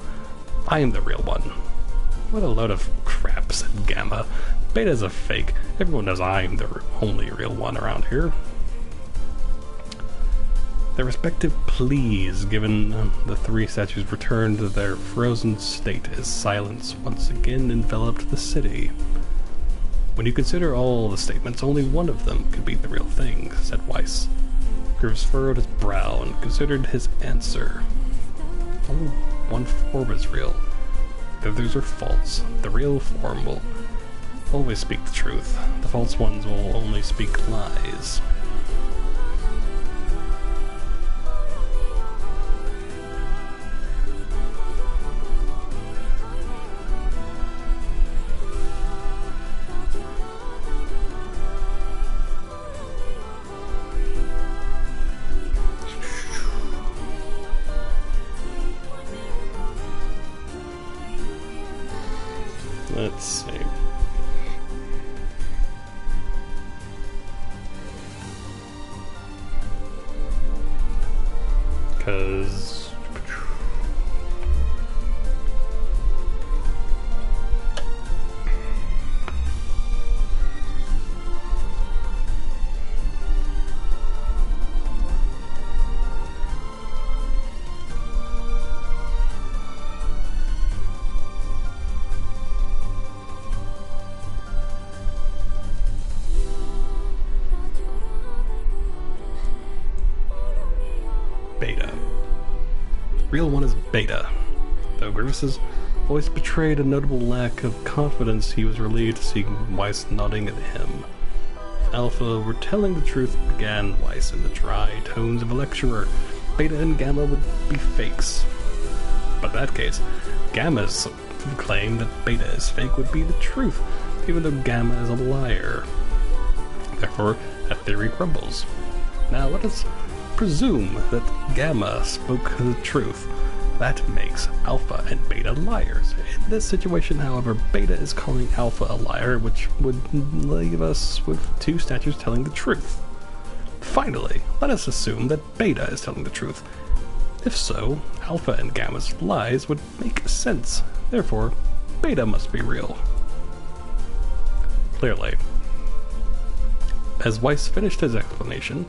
I am the real one." "What a load of crap," said Gamma. "Beta's a fake. Everyone knows I'm the only real one around here." Their respective pleas given, the 3 statues returned to their frozen state as silence once again enveloped the city. "When you consider all the statements, only one of them could be the real thing," said Weiss. Grievous furrowed his brow and considered his answer. Only one form is real. The others are false. The real form will always speak the truth. The false ones will only speak lies. Let's see. Because real one is Beta. Though Grievous's voice betrayed a notable lack of confidence, he was relieved to see Weiss nodding at him. If Alpha were telling the truth, began Weiss in the dry tones of a lecturer, Beta and Gamma would be fakes. But in that case, Gamma's claim that Beta is fake would be the truth, even though Gamma is a liar. Therefore, that theory crumbles. Now let us presume that Gamma spoke the truth. That makes Alpha and Beta liars. In this situation, however, Beta is calling Alpha a liar, which would leave us with two statues telling the truth. Finally, let us assume that Beta is telling the truth. If so, Alpha and Gamma's lies would make sense. Therefore, Beta must be real. Clearly. As Weiss finished his explanation,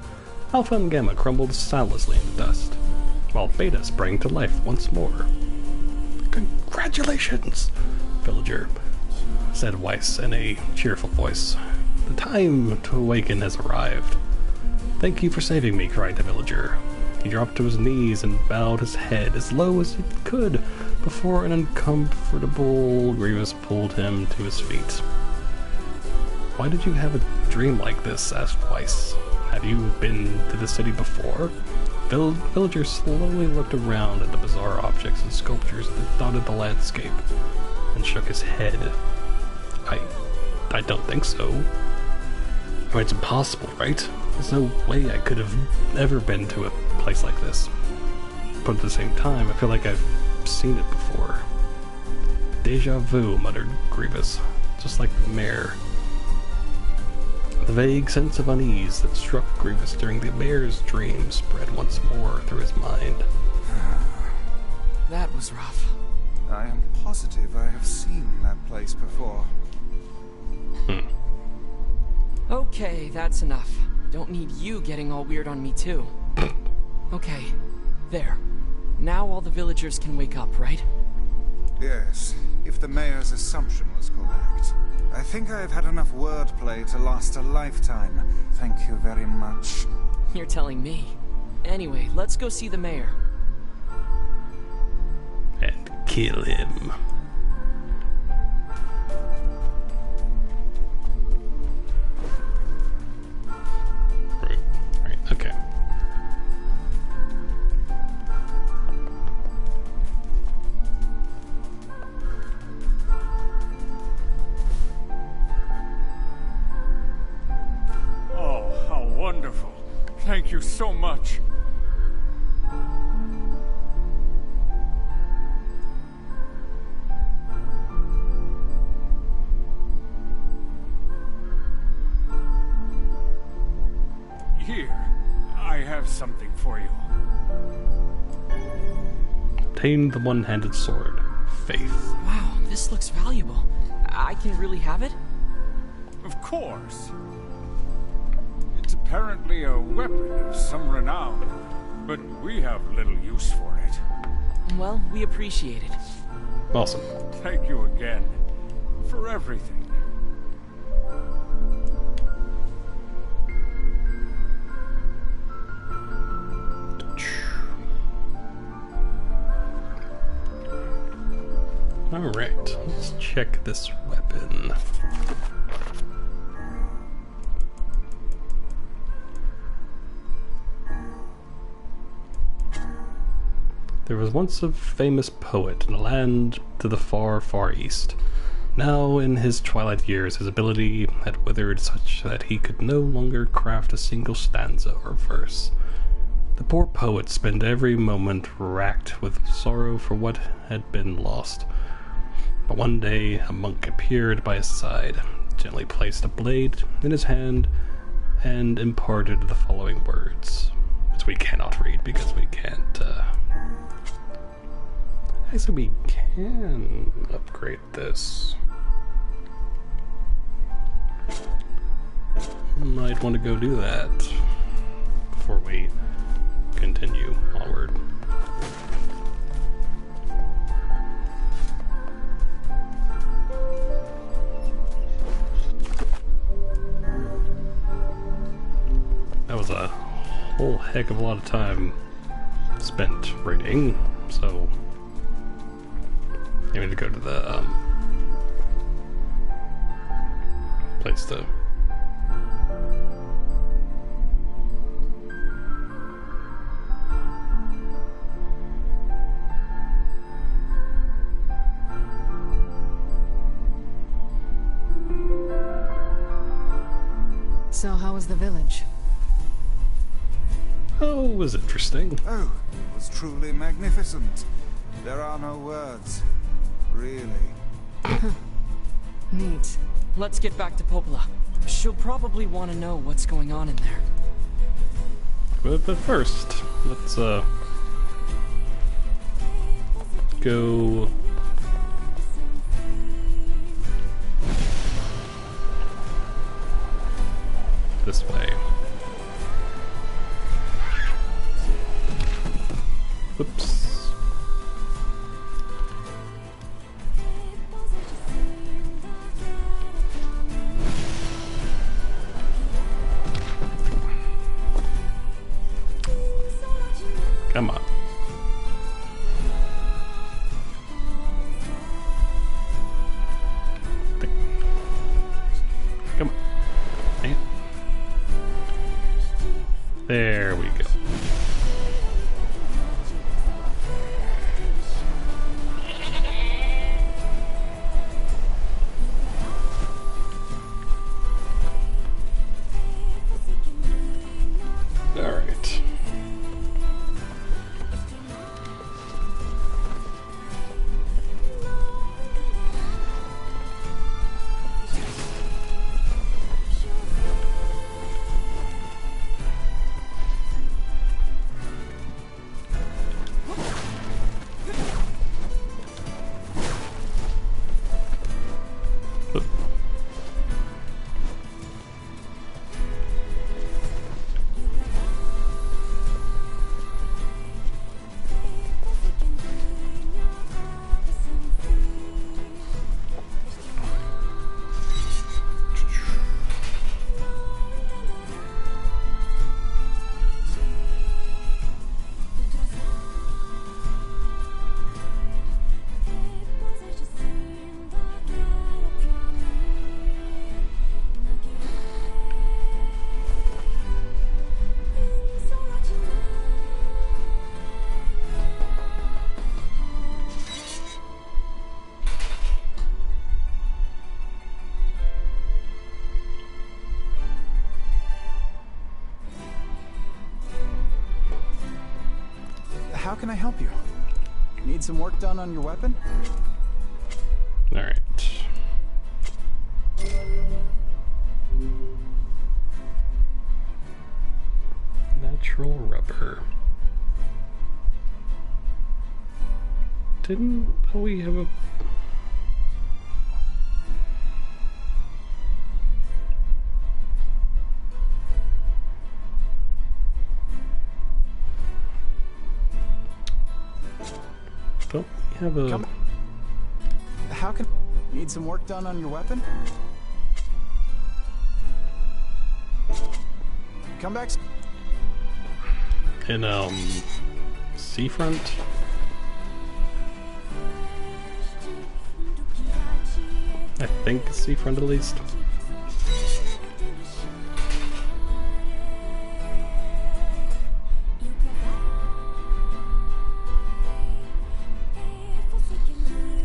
Alpha and Gamma crumbled soundlessly in the dust, while Beta sprang to life once more. "Congratulations, Villager," said Weiss in a cheerful voice. "The time to awaken has arrived." "Thank you for saving me," cried the Villager. He dropped to his knees and bowed his head as low as he could before an uncomfortable Grievous pulled him to his feet. "Why did you have a dream like this?" asked Weiss. "Have you been to the city before?" Villager slowly looked around at the bizarre objects and sculptures that dotted the landscape, and shook his head. I don't think so. Or it's impossible, right? There's no way I could have ever been to a place like this. But at the same time, I feel like I've seen it before. "Deja vu," muttered Grievous, just like the mayor. The vague sense of unease that struck Grievous during the mayor's dream spread once more through his mind. That was rough. I am positive I have seen that place before. Okay, that's enough. Don't need you getting all weird on me too. Okay, there. Now all the villagers can wake up, right? Yes, if the mayor's assumption was correct. I think I have had enough wordplay to last a lifetime. Thank you very much. You're telling me. Anyway, let's go see the mayor. And kill him. Right, okay. Oh, how wonderful. Thank you so much. Here, I have something for you. Obtain the one-handed sword, Faith. Wow, this looks valuable. I can really have it? Of course. It's apparently a weapon of some renown, but we have little use for it. Well, we appreciate it. Awesome. Thank you again for everything. Alright, let's check this weapon. There was once a famous poet in a land to the far, far east. Now, in his twilight years, his ability had withered such that he could no longer craft a single stanza or verse. The poor poet spent every moment racked with sorrow for what had been lost. But one day, a monk appeared by his side, gently placed a blade in his hand, and imparted the following words, which we cannot read because we can't, Actually, we can upgrade this. Might want to go do that before we continue onward. That was a whole heck of a lot of time spent reading. so I need to go to the place to. So how was the village? Oh, it was interesting. Oh, it was truly magnificent. There are no words. Really. Neat. Let's get back to Popola. She'll probably want to know what's going on in there. But first, let's go this way. Oops. Come on. Come on. Dang it. There we go. All right. How can I help you? Need some work done on your weapon? All right. Natural rubber. Didn't we have a... Don't we have a... How can... Need some work done on your weapon? Come back. In, Seafront? I think Seafront at least.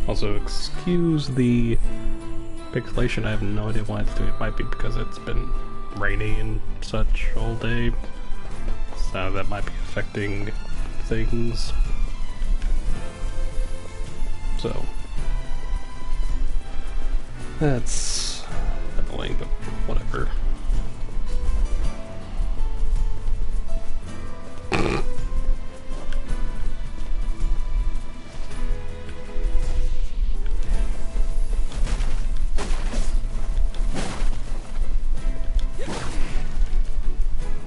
Also, excuse the pixelation, I have no idea why it's doing it. It might be because it's been rainy and such all day. So that might be affecting things. So that's annoying, but whatever.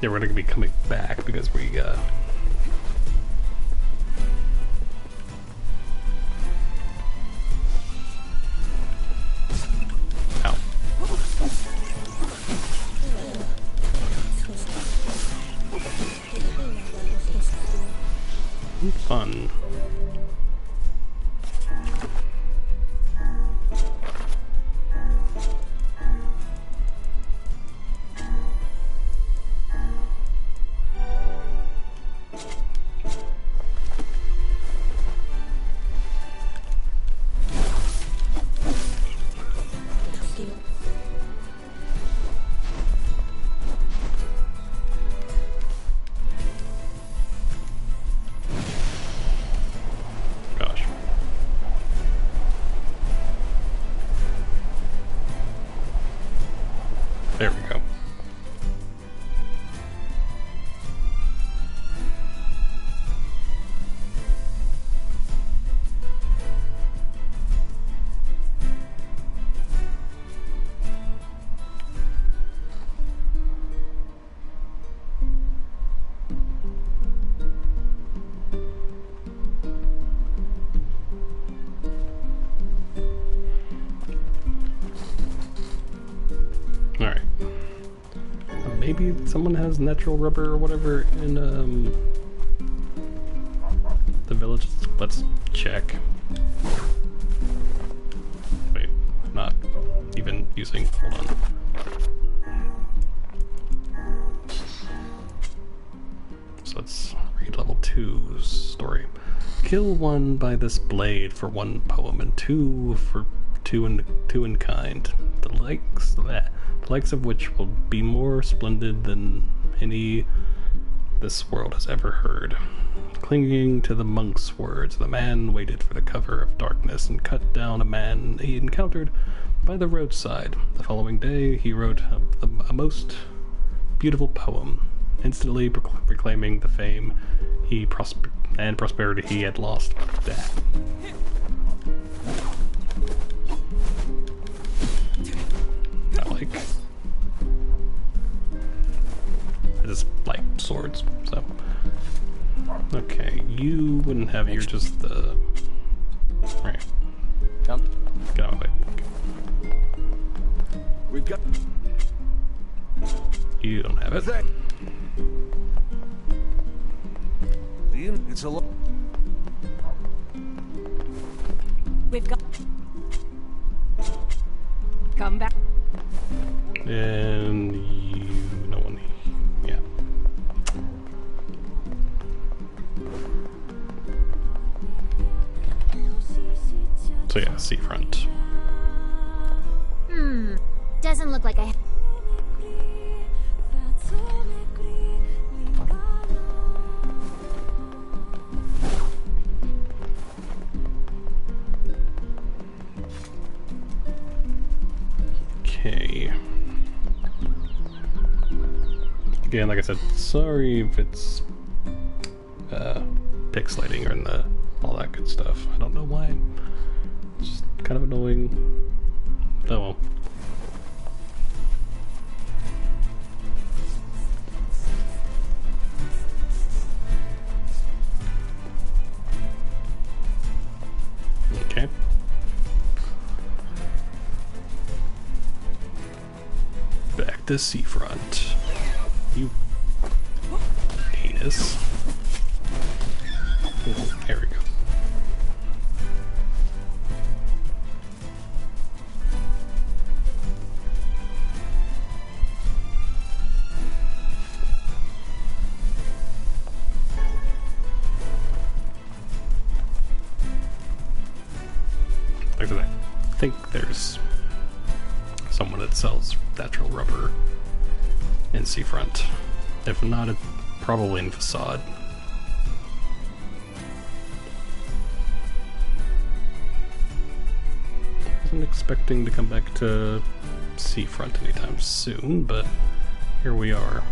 Yeah, we're gonna be coming back because we Ow. Fun. Gosh. There we go. Alright. Maybe someone has natural rubber or whatever in the village. Let's check. Wait, I'm not even using. Hold on. So let's read level 2's story. Kill one by this blade for 1 poem, and 2 for two in kind. The likes of which will be more splendid than any this world has ever heard. Clinging to the monk's words, the man waited for the cover of darkness and cut down a man he encountered by the roadside. The following day, he wrote a most beautiful poem, instantly proclaiming the fame and prosperity he had lost. I just like swords, so. Okay, you wouldn't have, you're just the. Right. Come. Get out of my way. We've got. You don't have it. It's a lot. We've got. Come back. And you, no one, yeah. So yeah, seafront. Doesn't look like I... Okay. Again, like I said, sorry if it's pixelating and all that good stuff. I don't know why. It's just kind of annoying. Oh well. Okay. Back to seafront. You anus. There we go. Like I said, I think there's someone that sells natural rubber in seafront. If not, it's probably in Facade. Wasn't expecting to come back to seafront anytime soon, but here we are.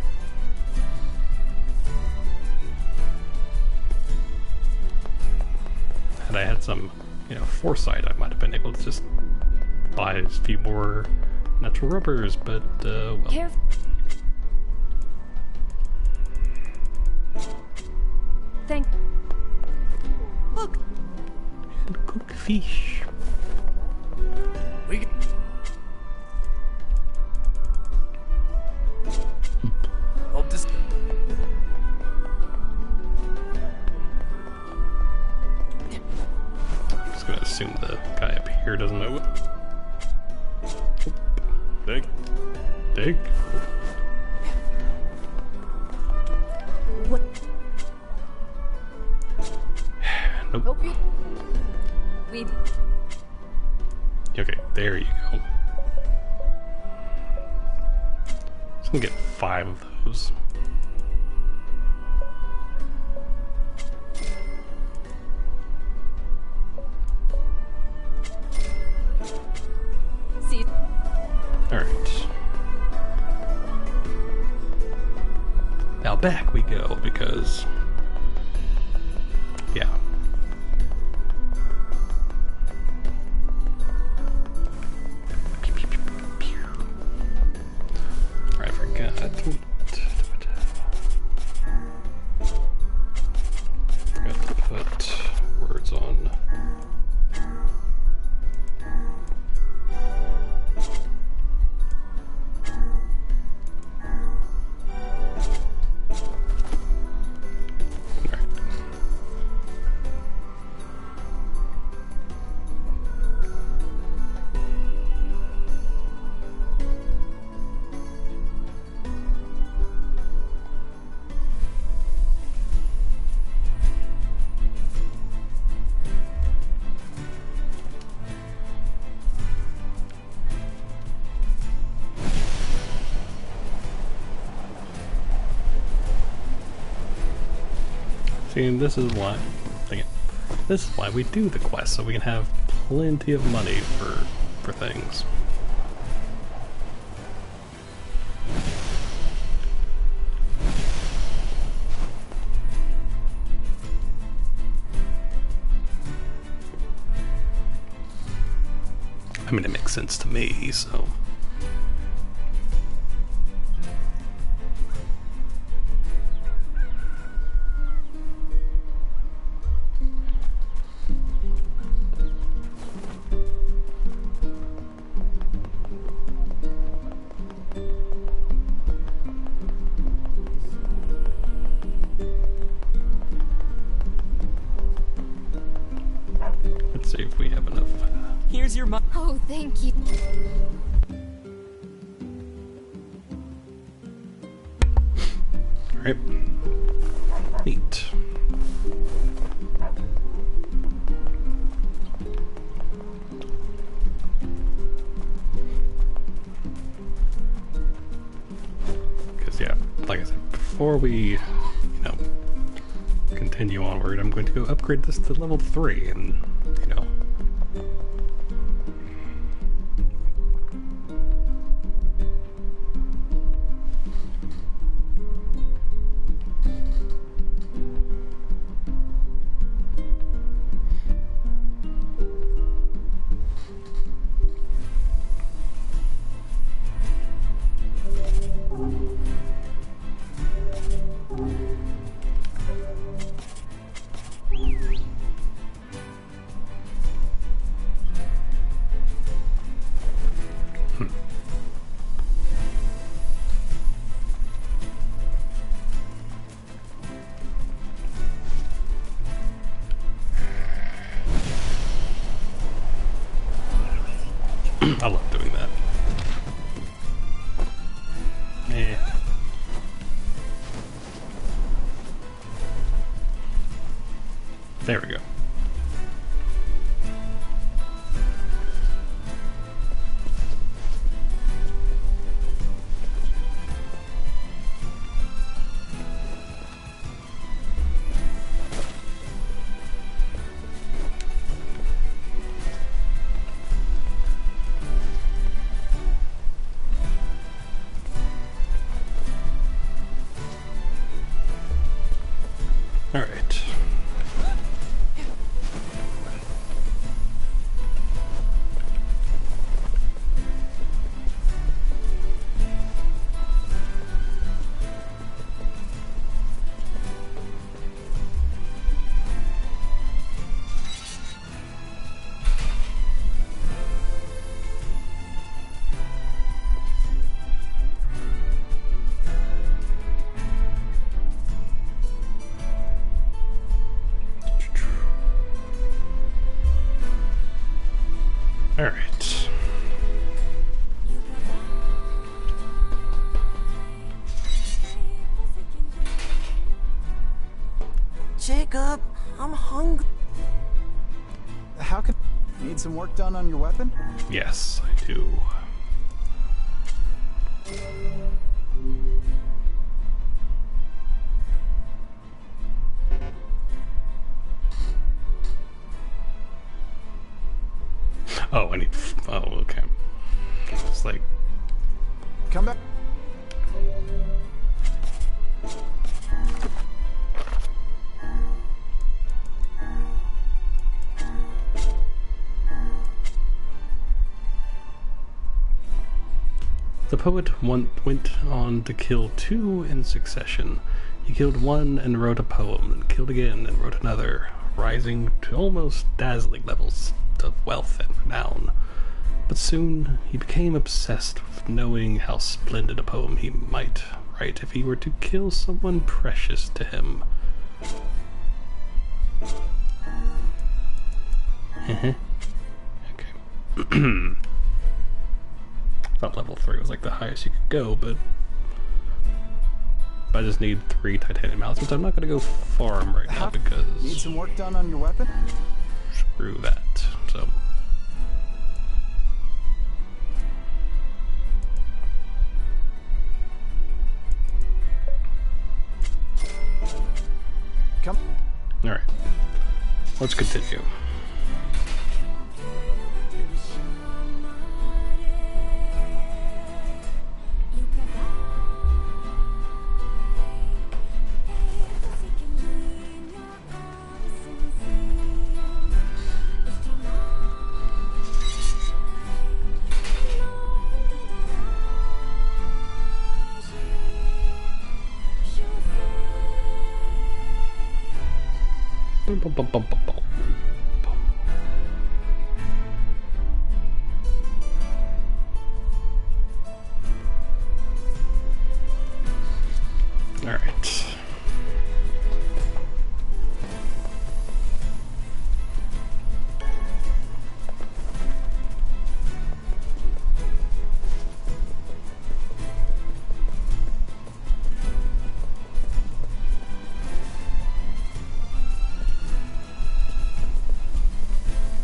Had I had some, foresight, I might have been able to just buy a few more natural rubbers, but, well. Thank. Look. And cook fish. We. Hope this. doesn't it? Dig. Dig? What? Nope. Hope you. We. Okay, there you go. Just gonna get 5 of those. See. Alright. Now back we go, because... yeah. I forgot. Forgot to put words on. See, this is why. Again, this is why we do the quest, so we can have plenty of money for things. I mean, it makes sense to me, so. Let's see if we have enough. Here's your money. Oh, thank you. Alright. Neat. Because, yeah, like I said, before we, continue onward, I'm going to go upgrade this to level 3 and, I love doing that. There we go. Alright. Alright. Jacob, I'm hungry. How can... Need some work done on your weapon? Yes, I do. Oh, I need... Oh, okay. It's like... Come back. The poet went on to kill 2 in succession. He killed 1 and wrote a poem, then killed again and wrote another, rising to almost dazzling levels of wealth and renown. But soon he became obsessed with knowing how splendid a poem he might write if he were to kill someone precious to him. Okay. Thought level 3 was like the highest you could go, but I just need 3 titanium mallets, which I'm not going to go farm right now because... Need some work done on your weapon? Screw that, so... Come. Alright. Let's continue. Alright.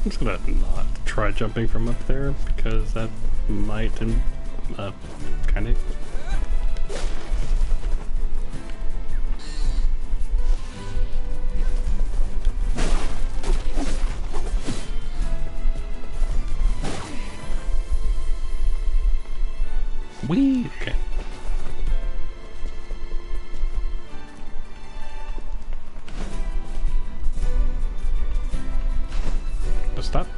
I'm just gonna not try jumping from up there because that might kind of. Wee. Okay. Stop.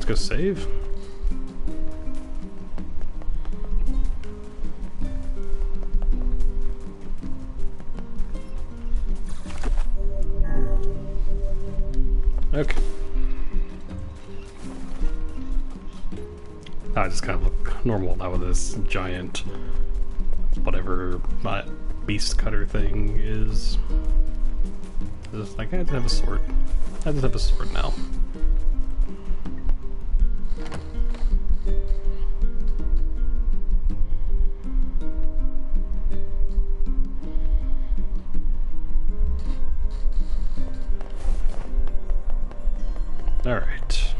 Let's go save. Okay. I just kind of look normal now with this giant, whatever that beast cutter thing is. Just like, I just have a sword. I just have a sword now. Alright.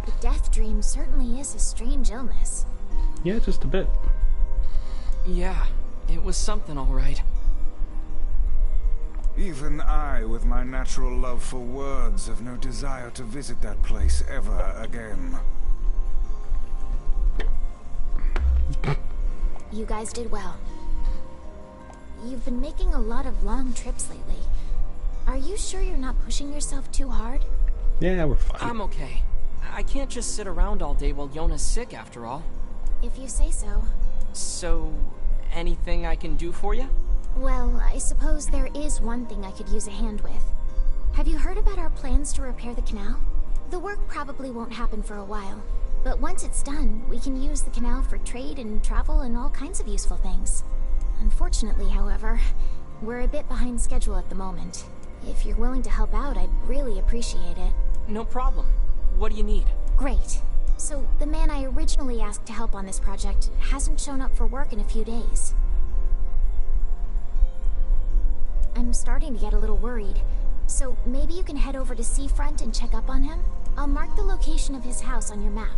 The death dream certainly is a strange illness. Yeah, just a bit. Yeah, it was something all right. Even I, with my natural love for words, have no desire to visit that place ever again. You guys did well. You've been making a lot of long trips lately. Are you sure you're not pushing yourself too hard? Yeah, we're fine. I'm okay. I can't just sit around all day while Yona's sick, after all. If you say so. So, anything I can do for you? Well, I suppose there is one thing I could use a hand with. Have you heard about our plans to repair the canal? The work probably won't happen for a while, but once it's done, we can use the canal for trade and travel and all kinds of useful things. Unfortunately, however, we're a bit behind schedule at the moment. If you're willing to help out, I'd really appreciate it. No problem. What do you need? Great. So, the man I originally asked to help on this project hasn't shown up for work in a few days. I'm starting to get a little worried. So, maybe you can head over to Seafront and check up on him? I'll mark the location of his house on your map.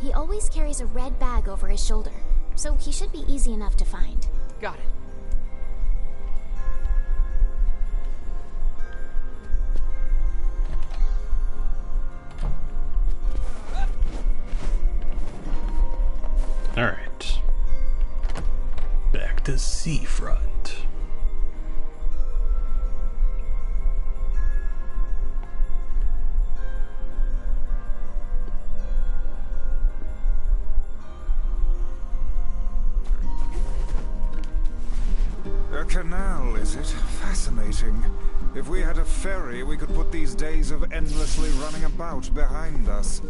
He always carries a red bag over his shoulder, so he should be easy enough to find. Got it. Alright. Back to Seafront. A canal, is it? Fascinating. If we had a ferry, we could put these days of endlessly running about behind us.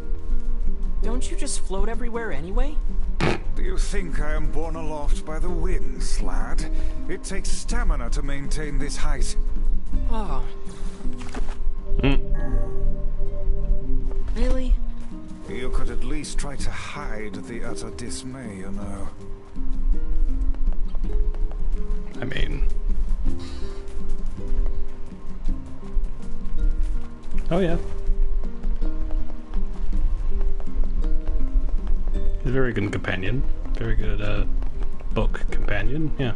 Don't you just float everywhere anyway? Do you think I am borne aloft by the winds, lad? It takes stamina to maintain this height. Oh. Really? You could at least try to hide the utter dismay, you know. I mean... Oh yeah. He's a very good companion. Very good, book companion, yeah.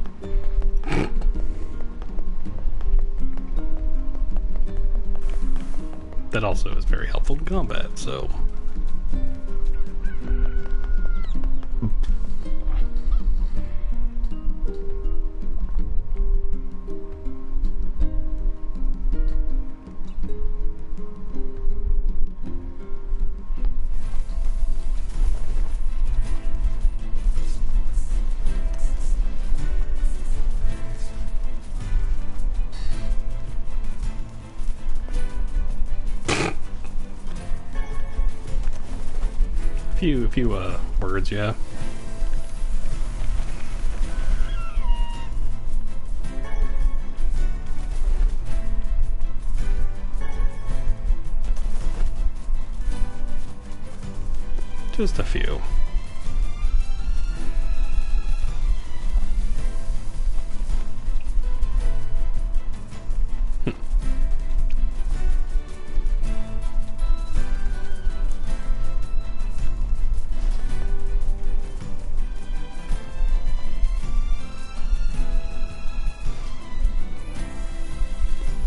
That also is very helpful in combat, so... A few words, yeah. Just a few.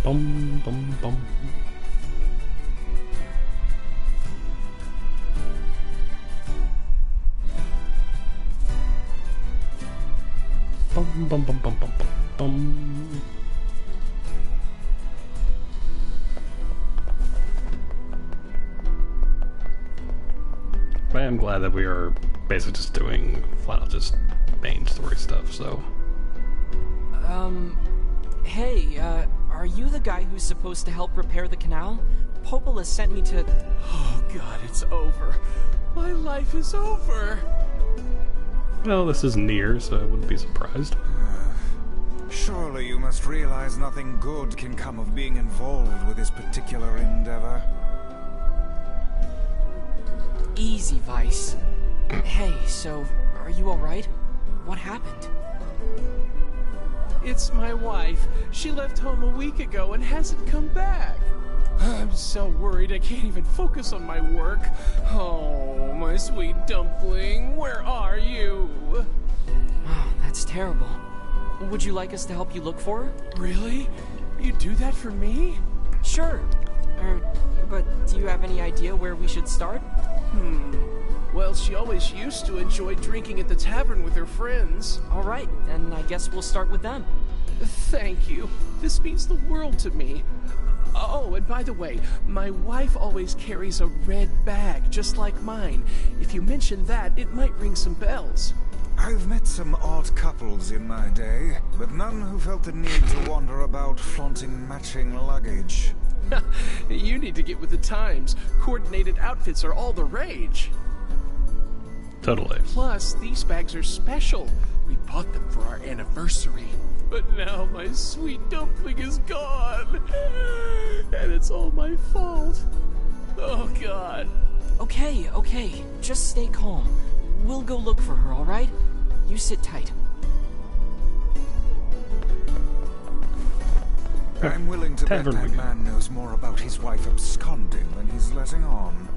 Bum, bum, bum. Bum, Bum bum bum bum bum bum. I am glad that we are basically just doing flat out just main story stuff, so. Hey, are you the guy who's supposed to help repair the canal? Popola sent me to... Oh god, it's over. My life is over. Well, this is NieR, so I wouldn't be surprised. Surely you must realize nothing good can come of being involved with this particular endeavor. Easy, Vice. Hey, so, are you alright? What happened? It's my wife. She left home a week ago and hasn't come back. I'm so worried I can't even focus on my work. Oh, my sweet dumpling, where are you? Oh, that's terrible. Would you like us to help you look for her? Really? You do that for me? Sure. But do you have any idea where we should start? Well, she always used to enjoy drinking at the tavern with her friends. Alright, then I guess we'll start with them. Thank you. This means the world to me. Oh, and by the way, my wife always carries a red bag, just like mine. If you mention that, it might ring some bells. I've met some odd couples in my day, but none who felt the need to wander about flaunting matching luggage. You need to get with the times. Coordinated outfits are all the rage. Totally. Plus, these bags are special. We bought them for our anniversary. But now my sweet dumpling is gone. And it's all my fault. Oh, God. Okay, just stay calm. We'll go look for her, alright? You sit tight. I'm willing to bet Tavern that we go. man knows more about his wife absconding than he's letting on.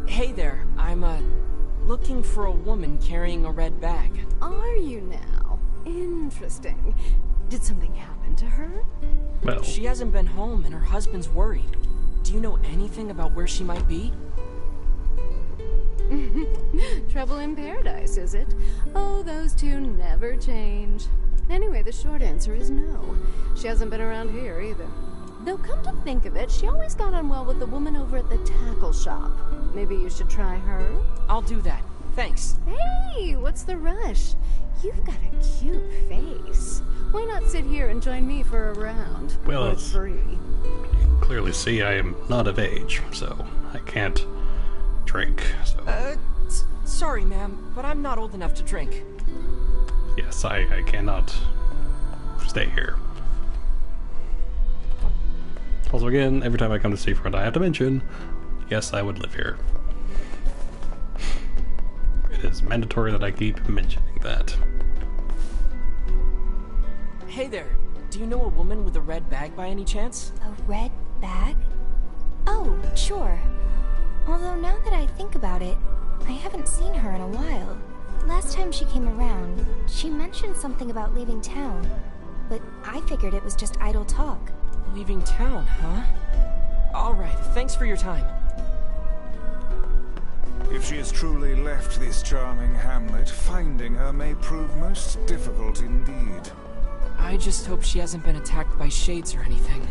Hey there, I'm, looking for a woman carrying a red bag. Are you now? Interesting. Did something happen to her? Well, She hasn't been home and her husband's worried. Do you know anything about where she might be? Trouble in paradise, is it? Oh, those two never change. Anyway, the short answer is no. She hasn't been around here either. Though come to think of it, she always got on well with the woman over at the tackle shop. Maybe you should try her? I'll do that. Thanks. Hey, what's the rush? You've got a cute face. Why not sit here and join me for a round? Well, For free. you clearly see I am not of age, so I can't drink. So Sorry, ma'am, but I'm not old enough to drink. yes, I cannot stay here. Also, again, every time I come to Seafront, I have to mention, yes, I would live here. It is mandatory that I keep mentioning that. Hey there, do you know a woman with a red bag by any chance? A red bag? Oh, sure. Although now that I think about it, I haven't seen her in a while. Last time she came around, she mentioned something about leaving town, but I figured it was just idle talk. Leaving town, huh? Alright, thanks for your time. If she has truly left this charming hamlet, finding her may prove most difficult indeed. I just hope she hasn't been attacked by shades or anything.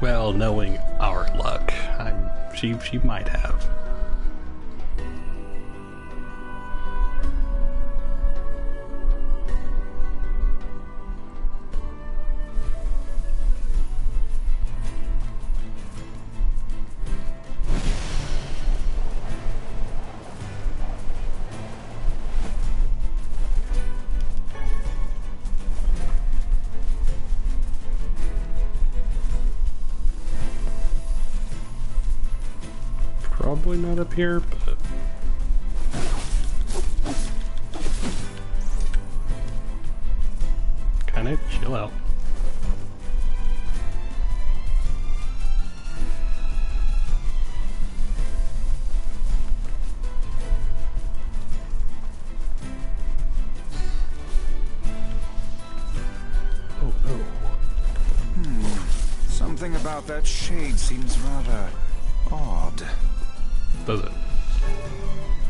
Well, knowing our luck, she might have. Probably not up here, but... kinda chill out. Oh no. Something about that shade seems rather odd. Does it?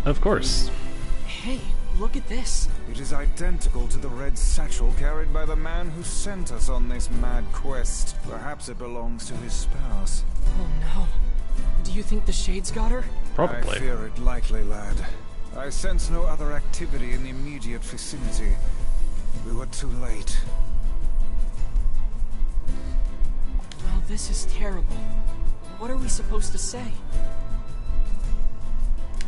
Of course. Hey, look at this. It is identical to the red satchel carried by the man who sent us on this mad quest. Perhaps it belongs to his spouse. Oh no. Do you think the Shades got her? Probably. I fear it likely, lad. I sense no other activity in the immediate vicinity. We were too late. Well, this is terrible. What are we supposed to say?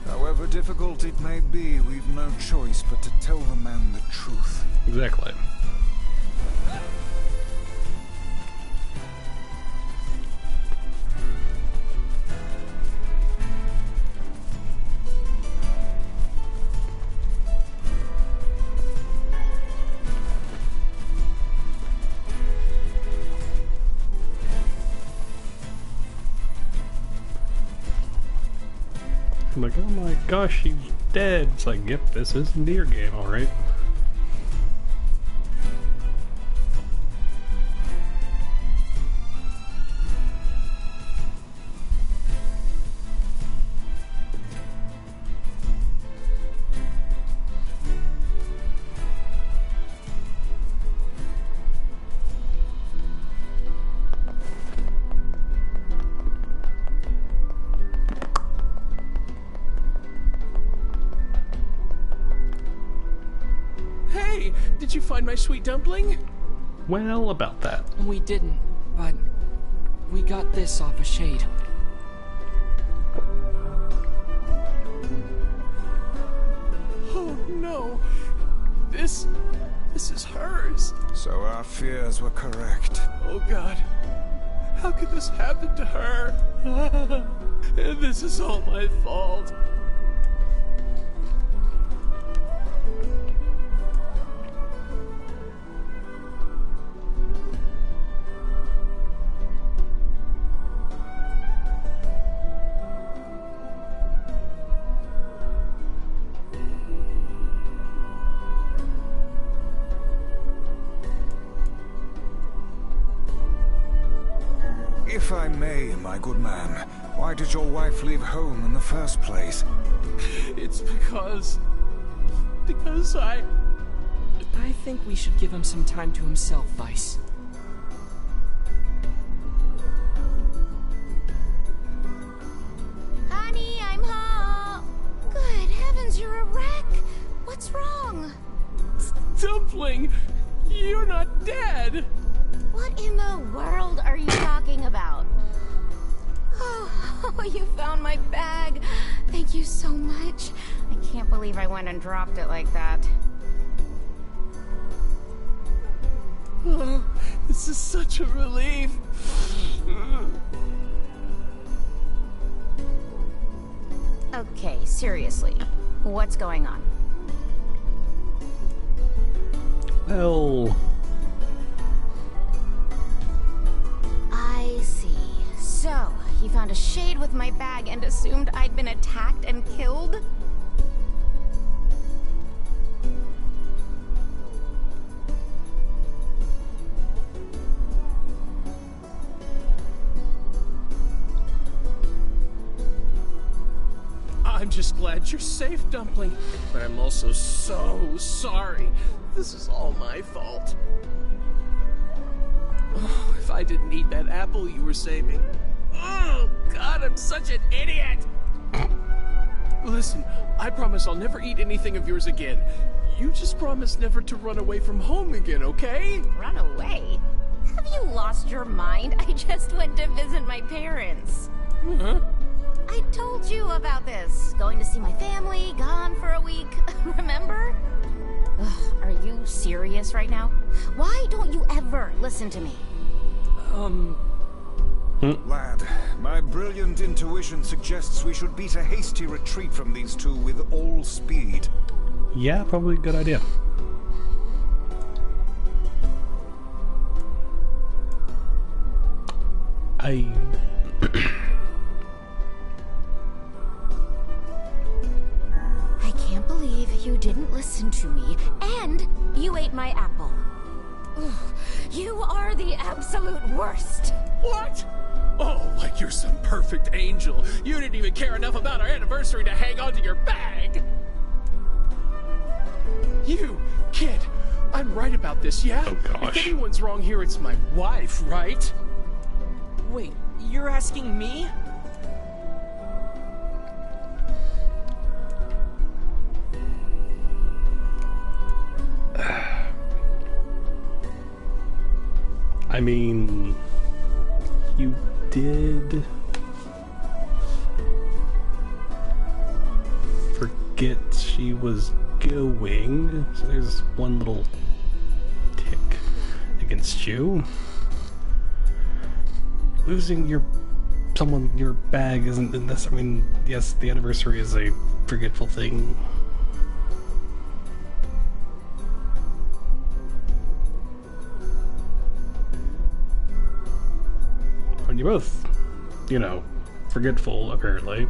However difficult it may be, we've no choice but to tell the man the truth. Exactly. I'm like, oh my gosh, she's dead. It's like, yep, this is a NieR game, alright. Hey, did you find my sweet dumpling? Well, about that. We didn't, but we got this off a Shade. Oh no, this is hers. So our fears were correct. Oh God, how could this happen to her? This is all my fault. If I may, my good man, why did your wife leave home in the first place? It's because I think we should give him some time to himself, Vice. Honey, I'm home. Good heavens, you're a wreck. What's wrong? Dumpling, you're not dead. What in the world are you talking about? Oh, you found my bag. Thank you so much. I can't believe I went and dropped it like that. Oh, this is such a relief. Okay, seriously, what's going on? Well, I see. So, you found a Shade with my bag and assumed I'd been attacked and killed? I'm just glad you're safe, Dumpling. But I'm also so sorry. This is all my fault. Oh, if I didn't eat that apple you were saving. Oh, God, I'm such an idiot! Listen, I promise I'll never eat anything of yours again. You just promise never to run away from home again, okay? Run away? Have you lost your mind? I just went to visit my parents. Huh? I told you about this. Going to see my family, gone for a week. Remember? Ugh, are you serious right now? Why don't you ever listen to me? Lad, my brilliant intuition suggests we should beat a hasty retreat from these two with all speed. yeah, probably a good idea. I can't believe you didn't listen to me, and you ate my apple. Ugh, you are the absolute worst. What? Oh, like you're some perfect angel. You didn't even care enough about our anniversary to hang on to your bag. You, kid, I'm right about this, yeah? Oh, gosh. If anyone's wrong here, it's my wife, right? Wait, you're asking me? I mean, you did forget she was going, so there's one little tick against you. Losing your bag isn't this. I mean, yes, the anniversary is a forgetful thing. And you're both, you know, forgetful, apparently.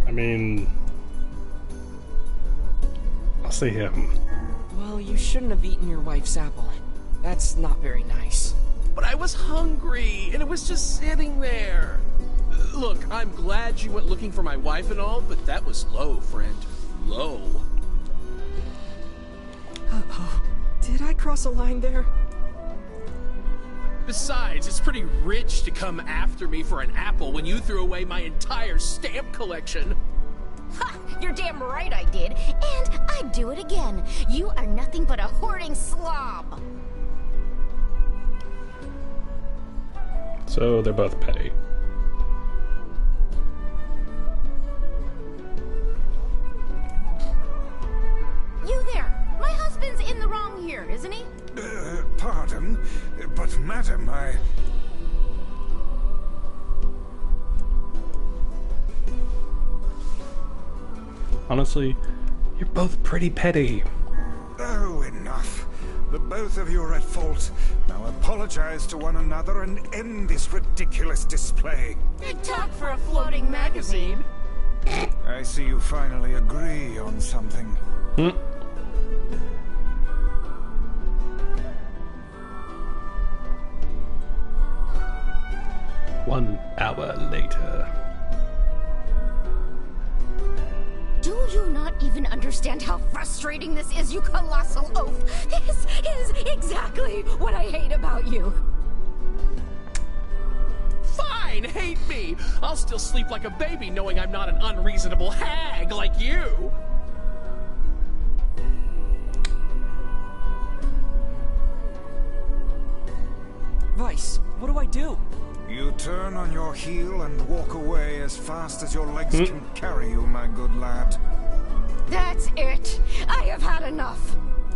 I mean, I'll say him. Well, you shouldn't have eaten your wife's apple. That's not very nice. But I was hungry, and it was just sitting there. Look, I'm glad you went looking for my wife and all, but that was low, friend. Low. Uh-oh. Did I cross a line there? Besides, it's pretty rich to come after me for an apple when you threw away my entire stamp collection. Ha! You're damn right I did. And I'd do it again. You are nothing but a hoarding slob. So they're both petty. You there. My husband's in the wrong here, isn't he? Pardon, but madam, Honestly, you're both pretty petty. Oh, enough. The both of you are at fault. Now apologize to one another and end this ridiculous display. Big talk for a floating magazine. I see you finally agree on something. Hmm. 1 hour later. Do you not even understand how frustrating this is, you colossal oaf? This is exactly what I hate about you. Fine, hate me. I'll still sleep like a baby knowing I'm not an unreasonable hag like you. Vice, what do I do? You turn on your heel and walk away as fast as your legs can carry you, my good lad. That's it. I have had enough.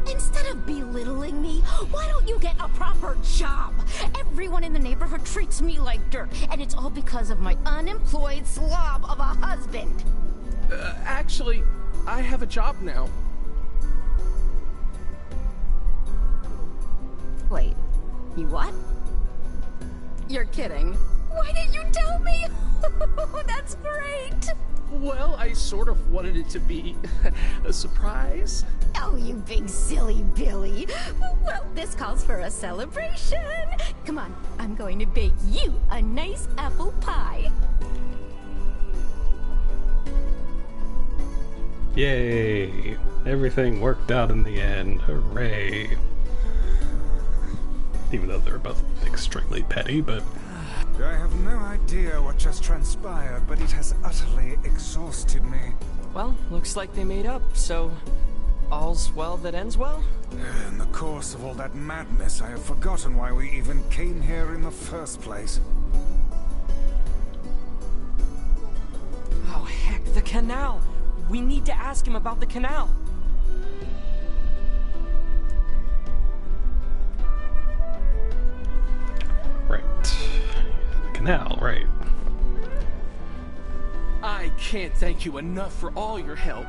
Instead of belittling me, why don't you get a proper job? Everyone in the neighborhood treats me like dirt, and it's all because of my unemployed slob of a husband. Actually, I have a job now. Wait, you what? You're kidding. Why didn't you tell me? That's great. Well, I sort of wanted it to be a surprise. Oh, you big silly Billy. Well, this calls for a celebration. Come on, I'm going to bake you a nice apple pie. Yay! Everything worked out in the end. Hooray! Even though they're both extremely petty, but... I have no idea what just transpired, but it has utterly exhausted me. Well, looks like they made up, so... all's well that ends well? In the course of all that madness, I have forgotten why we even came here in the first place. Oh, heck, the canal! We need to ask him about the canal. Right. The canal, can't thank you enough for all your help.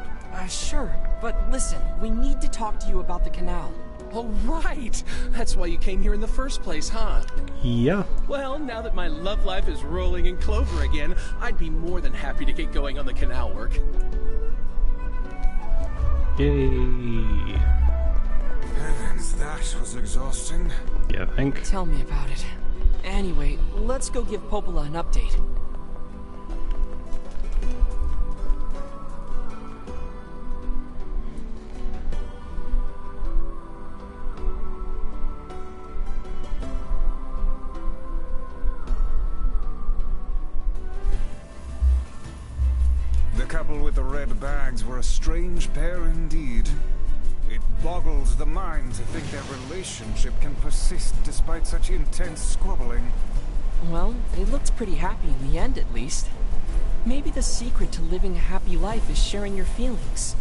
Sure, but listen, we need to talk to you about the canal. Oh, right! That's why you came here in the first place, huh? Yeah. Well, now that my love life is rolling in clover again, I'd be more than happy to get going on the canal work. Yay. Heavens, that was exhausting. Yeah, I think. Tell me about it. Anyway, let's go give Popola an update. The couple with the red bags were a strange pair indeed. It boggles the mind to think their relationship can persist despite such intense squabbling. Well, they looked pretty happy in the end, at least. Maybe the secret to living a happy life is sharing your feelings,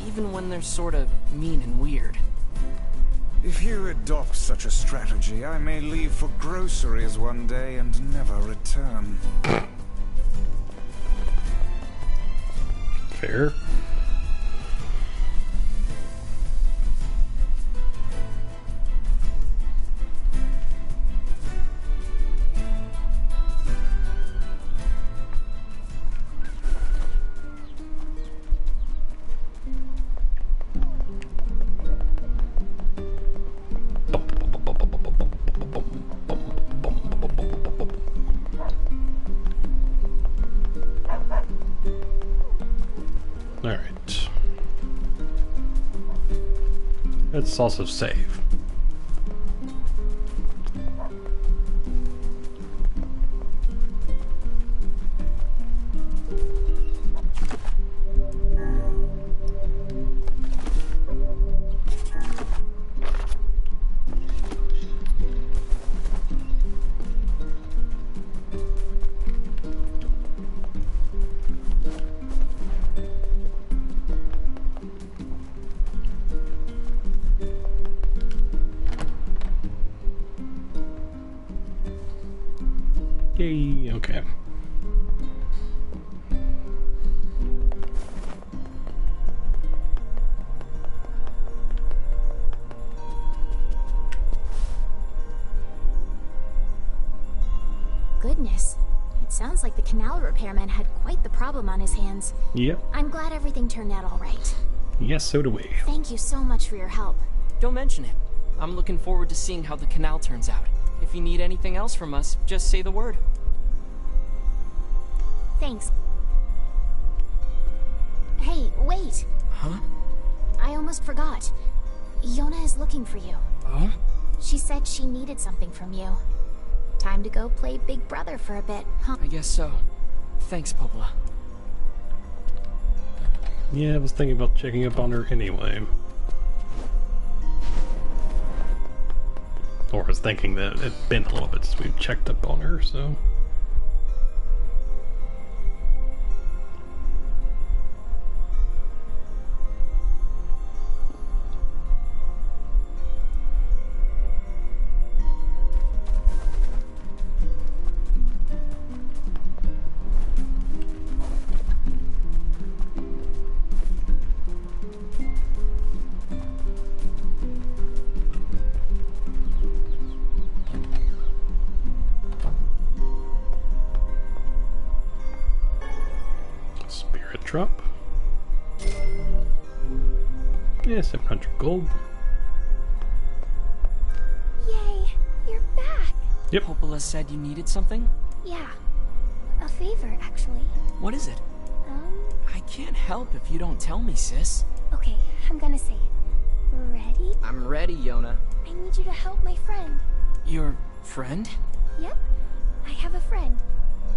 even when they're sort of mean and weird. If you adopt such a strategy, I may leave for groceries one day and never return. Fair. Alright. Let's also save. Yay, okay. Goodness. It sounds like the canal repairman had quite the problem on his hands. Yep. I'm glad everything turned out all right. Yes, so do we. Thank you so much for your help. Don't mention it. I'm looking forward to seeing how the canal turns out. If you need anything else from us, just say the word. Thanks. Hey, wait! Huh? I almost forgot. Yona is looking for you. Huh? She said she needed something from you. Time to go play Big Brother for a bit, huh? I guess so. Thanks, Popola. Yeah, I was thinking about checking up on her anyway. Or I was thinking that it'd been a little bit since we've checked up on her, so... Drop. Yeah, 700 gold. Yay, you're back. Yep. Popola said you needed something? Yeah, a favor, actually. What is it? I can't help if you don't tell me, sis. Okay, I'm gonna say it. Ready? I'm ready, Yona. I need you to help my friend. Your friend? Yep, I have a friend,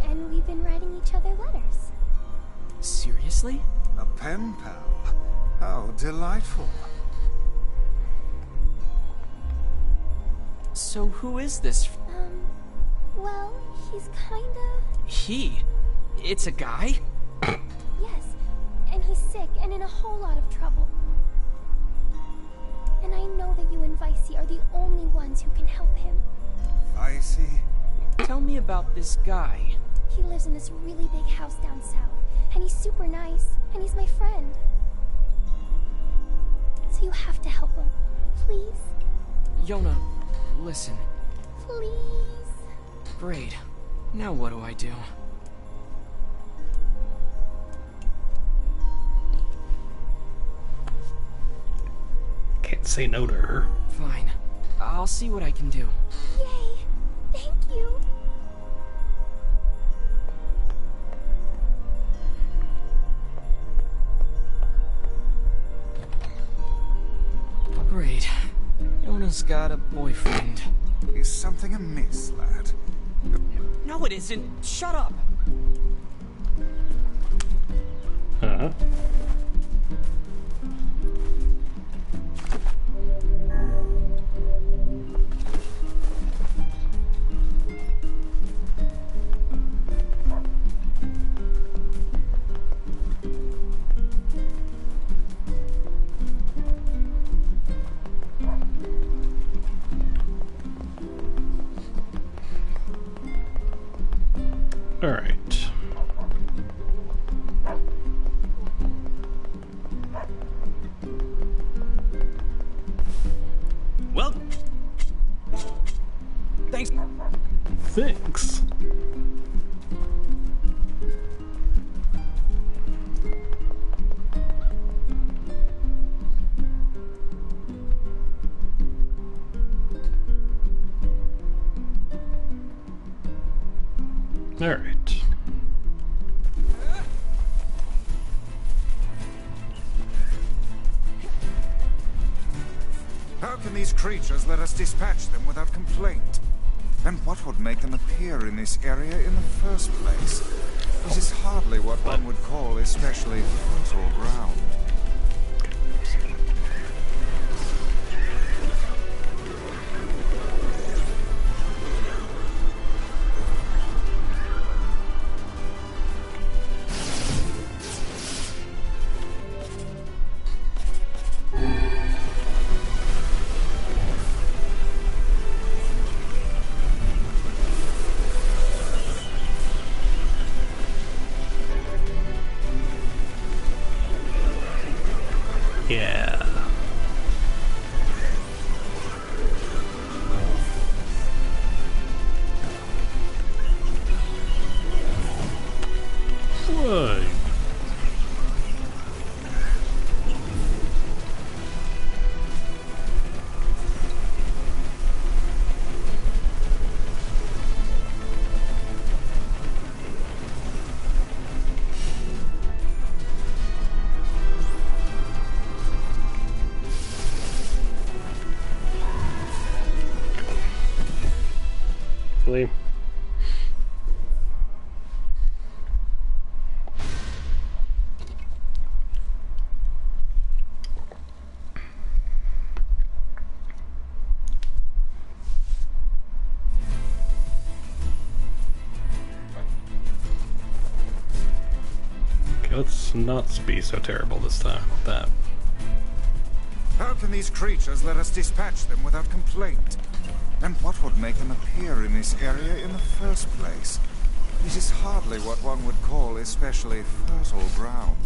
and we've been writing each other letters. Seriously? A pen pal? How delightful. So who is this? Well, he's kinda... He? It's a guy? Yes, and he's sick and in a whole lot of trouble. And I know that you and Vicey are the only ones who can help him. Vicey? Tell me about this guy. He lives in this really big house down south, and he's super nice, and he's my friend. So you have to help him, please? Yona, listen. Please? Great. Now what do I do? Can't say no to her. Fine. I'll see what I can do. Yay! Thank you! Great. Yona's got a boyfriend. Is something amiss, lad? No, it isn't. Shut up! Huh? All right. Well, thanks. Thanks. All right. How can these creatures let us dispatch them without complaint? And what would make them appear in this area in the first place? This is hardly what one would call especially fertile ground. Yeah. Why? Really? Okay, let's not be so terrible this time with that. How can these creatures let us dispatch them without complaint? And what would make them appear in this area in the first place? This is hardly what one would call especially fertile ground.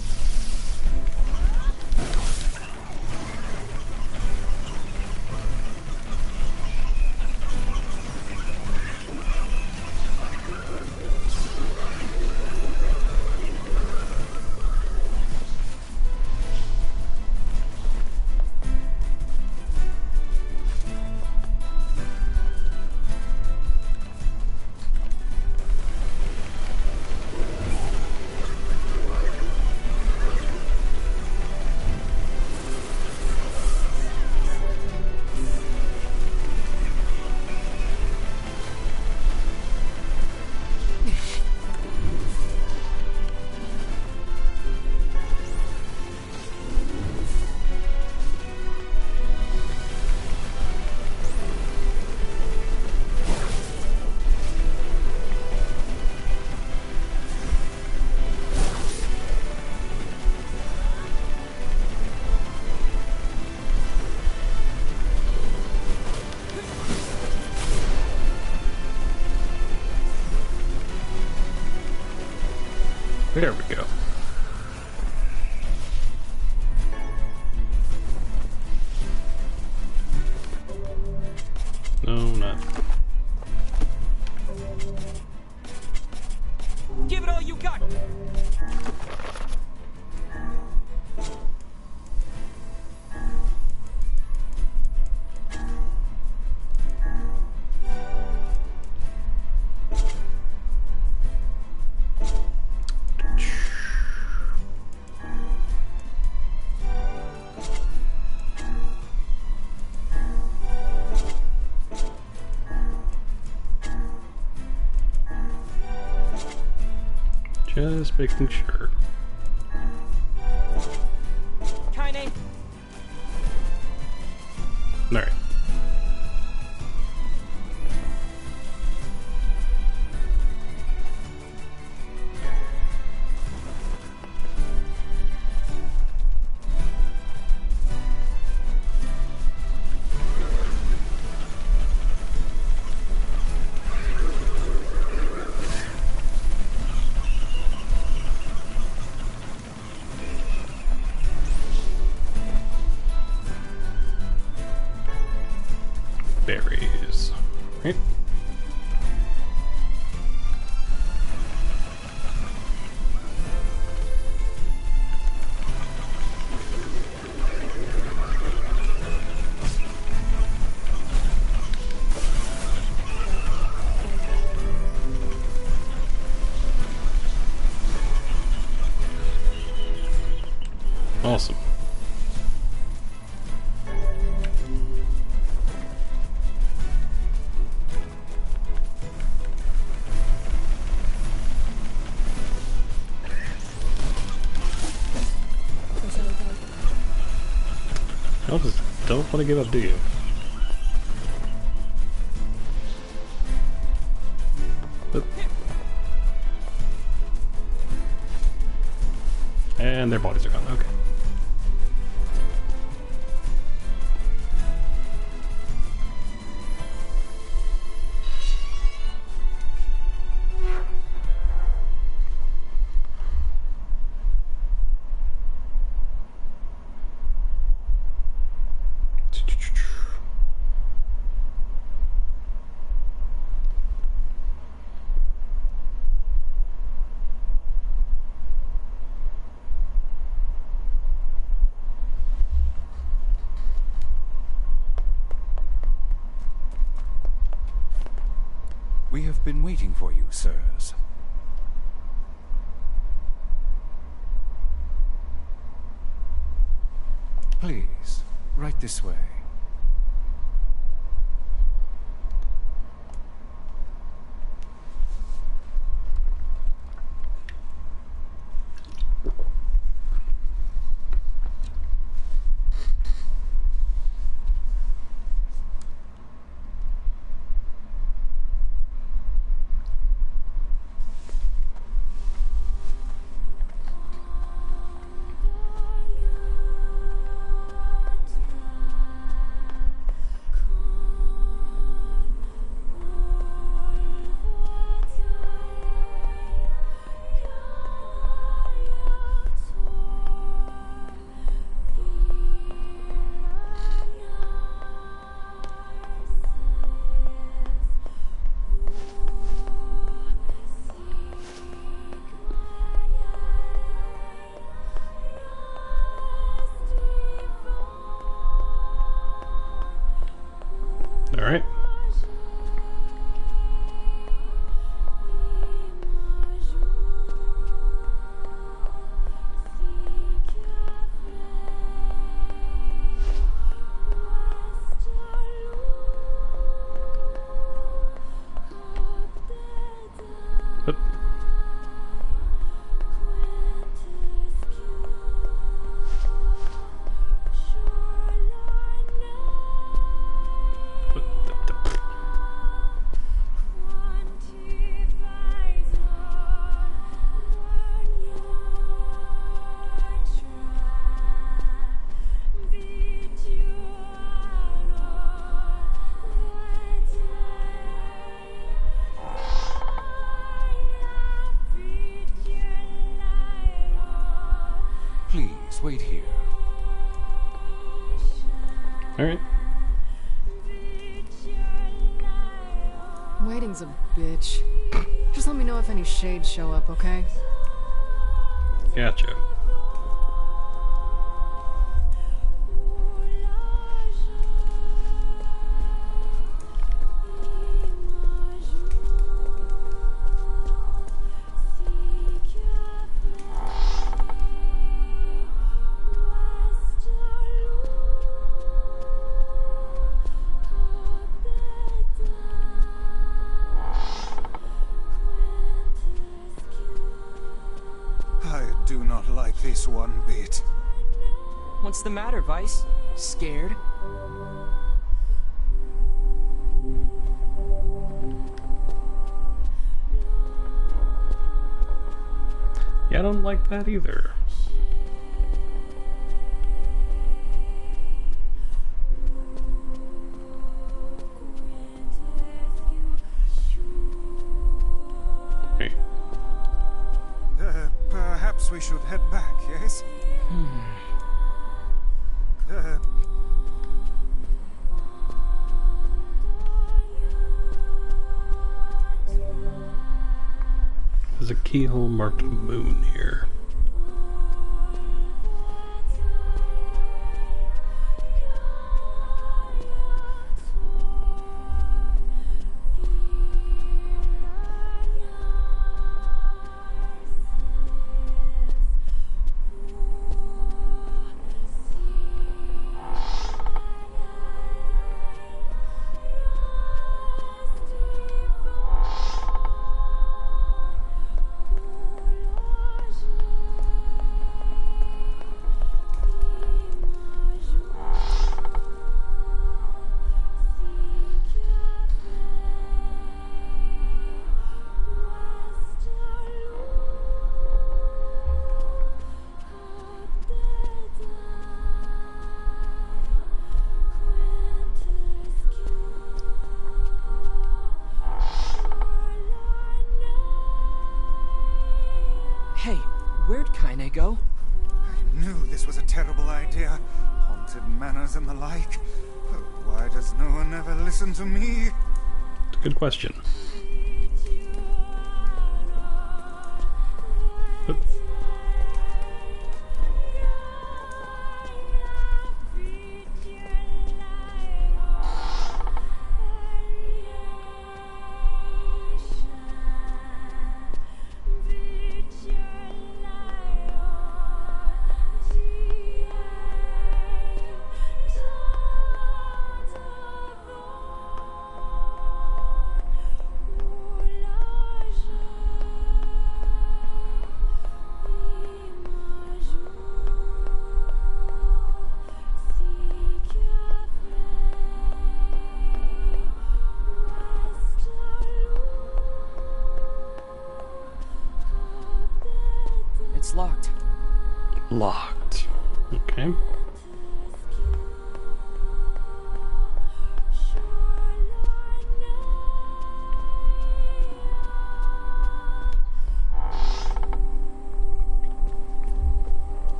There we go. No, not. Give it all you got! Just making sure. Kaine. Alright. Berries. Right. Awesome. I just don't want to give up, do you? Oop. And their bodies are gone, okay. We have been waiting for you, sirs. Please, right this way. All right. Oop. Alright. Waiting's a bitch. Just let me know if any shades show up, okay? Gotcha. I do not like this one bit. What's the matter, Vice? Scared? Yeah, I don't like that either. Hey. Perhaps we should head back, yes? There's a keyhole marked moon here. Hey, where'd Kaine go? I knew this was a terrible idea. Haunted manors and the like. Why does no one ever listen to me? It's a good question. Oop. It's locked. Locked. Okay.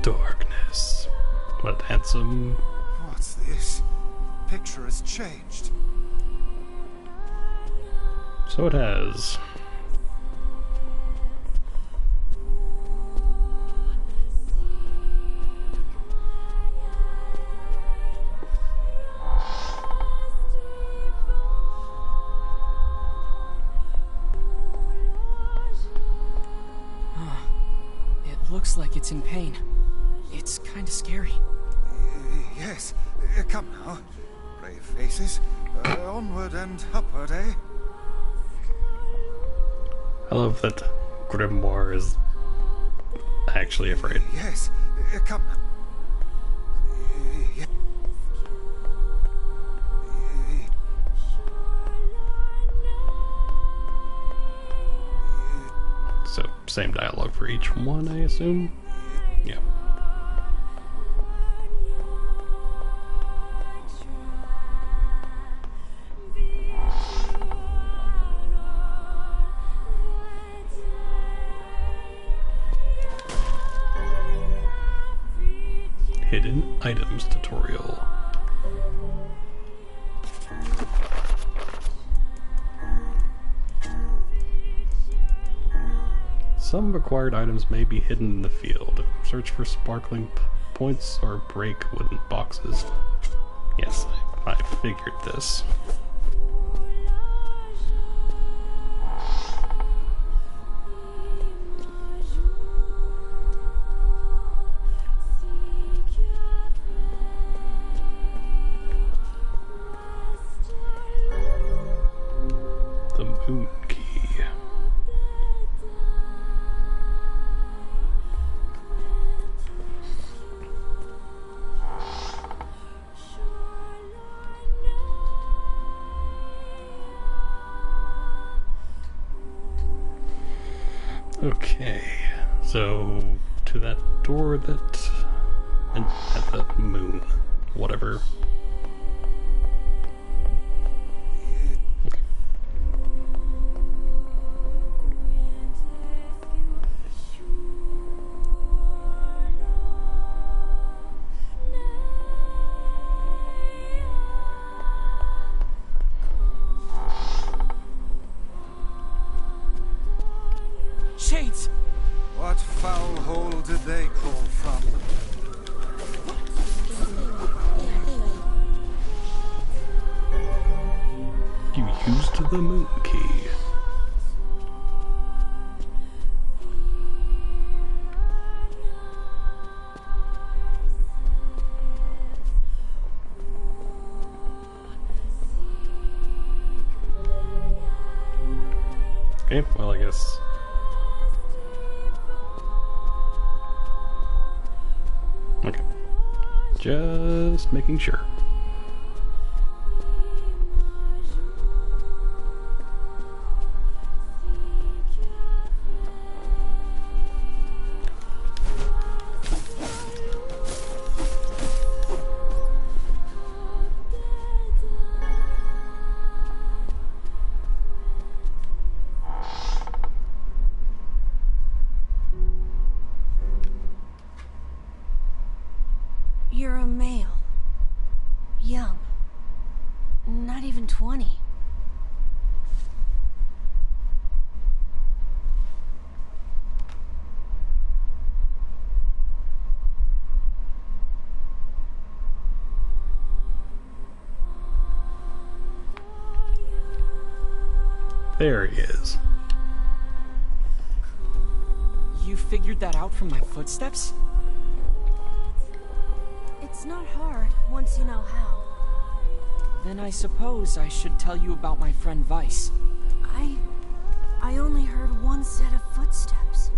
Darkness. What handsome. What's this? Picture has changed. So it has. It looks like it's in pain. It's kinda scary. Yes. Come now. Brave faces. Onward and upward, eh? I love that Grimoire is actually afraid. Yes, come. So, same dialogue for each one, I assume? Yeah. Hidden items tutorial. Some required items may be hidden in the field. Search for sparkling points or break wooden boxes. Yes, I figured this. The moon key. Okay, so to that door that and at the moon, whatever. Okay. Shades! What foul hole did they crawl from? You used the moon key. Okay, well, I guess. Okay. Just making sure. You're a male. Young. Not even 20. There he is. You figured that out from my footsteps? It's not hard once you know how. Then I suppose I should tell you about my friend Vice. I only heard one set of footsteps.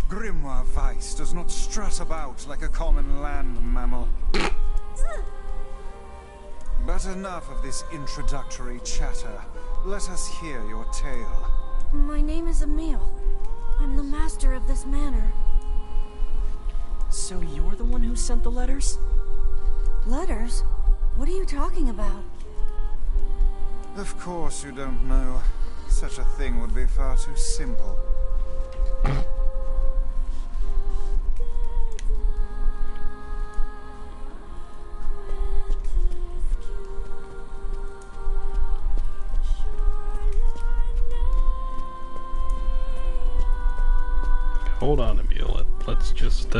Grimoire Vice does not strut about like a common land mammal. But enough of this introductory chatter. Let us hear your tale. My name is Emile. I'm the master of this manor. So you're the one who sent the letters? Letters? What are you talking about? Of course you don't know. Such a thing would be far too simple. Hold on, Emile. Let's just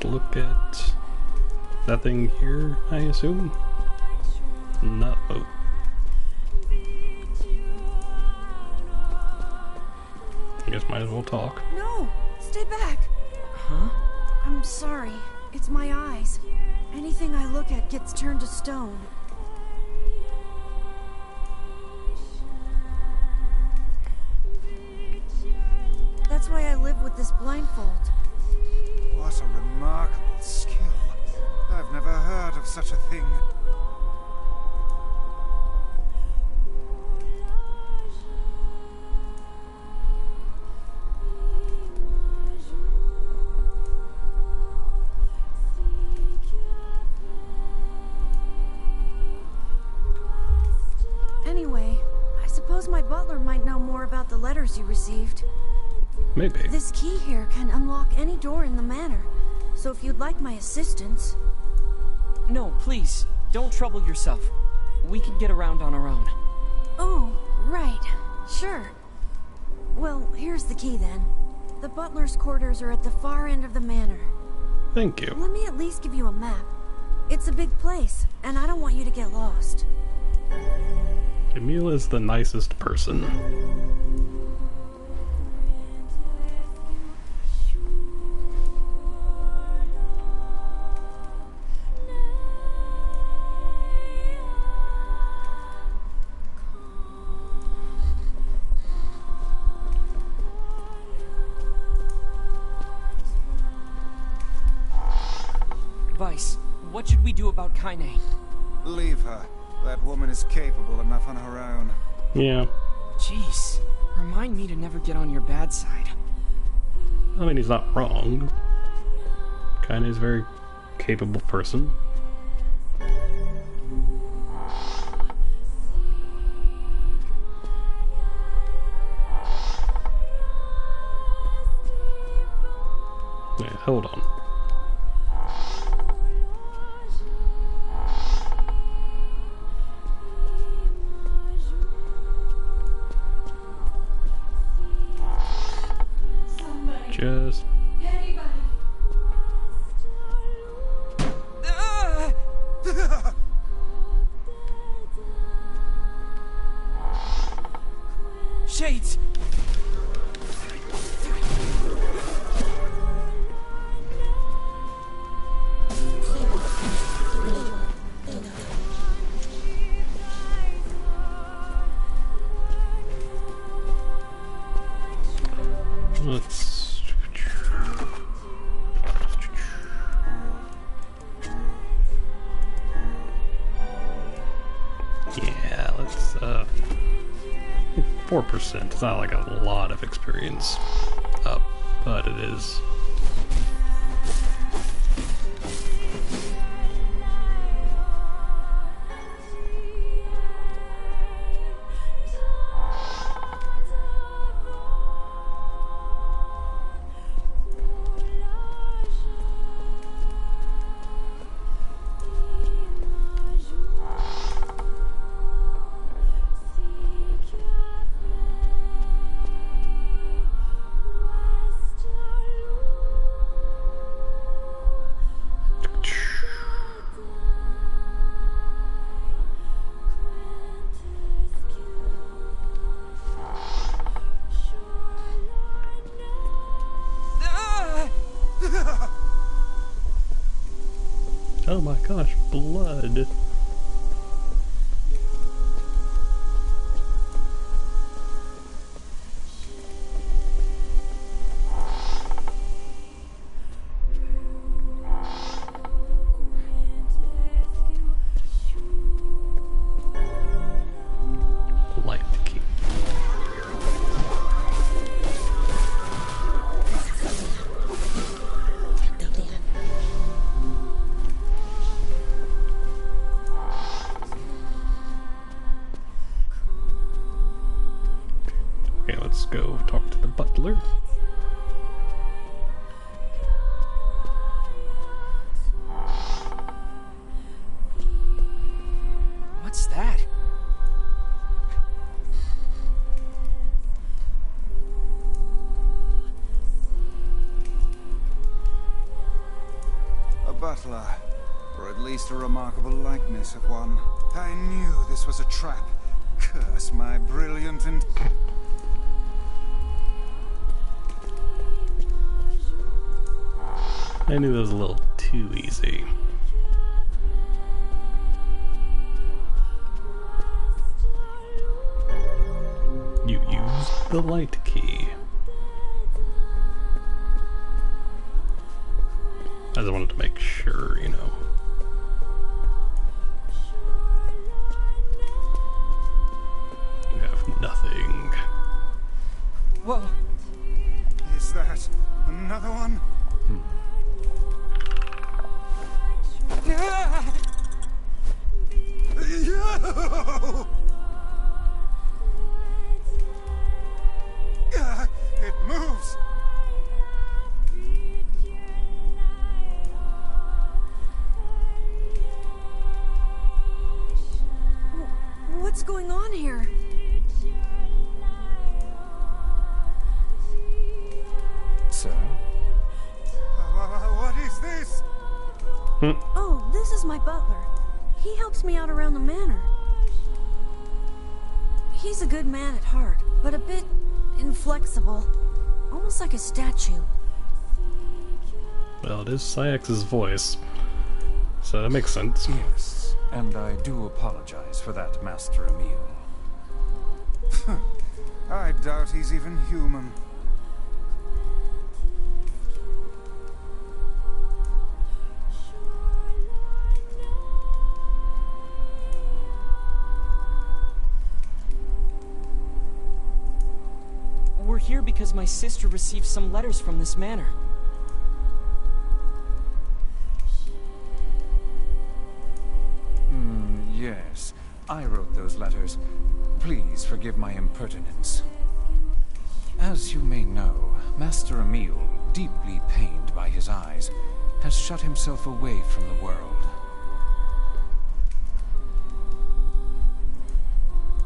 look at nothing here, I assume? No. Oh. I guess might as well talk. No! Stay back! Huh? I'm sorry. It's my eyes. Anything I look at gets turned to stone. with this blindfold. What a remarkable skill. I've never heard of such a thing. Anyway, I suppose my butler might know more about the letters you received. Maybe. This key here can unlock any door in the manor, so if you'd like my assistance... No, please, don't trouble yourself. We can get around on our own. Oh, right. Sure. Well, here's the key then. The butler's quarters are at the far end of the manor. Thank you. Let me at least give you a map. It's a big place, and I don't want you to get lost. Emil is the nicest person. Vice, what should we do about Kaine? Leave her. That woman is capable enough on her own. Yeah. Jeez, remind me to never get on your bad side. I mean, he's not wrong. Kaine is a very capable person. Wait, hold on. Just... Shades! Let's... Yeah, let's, 4%. It's not like a lot of experience up, but it is. Oh my gosh, blood. Light key. Okay, let's go talk to the butler. What's that? A butler, or at least a remarkable likeness of one. I knew this was a trap. Curse my brilliant and... I knew that was a little too easy. You used the light key. I just wanted to make sure, you know. You have nothing. Whoa! Is that another one? It moves! What's going on here? Sir? What is this? Oh, this is my butler. He helps me out around the manor. He's a good man at heart, but a bit inflexible. Almost like a statue. Well, it is Syx's voice, so that makes sense. Yes, and I do apologize for that, Master Emil. I doubt he's even human. We're here because my sister received some letters from this manor. Yes, I wrote those letters. Please forgive my impertinence. As you may know, Master Emil, deeply pained by his eyes, has shut himself away from the world.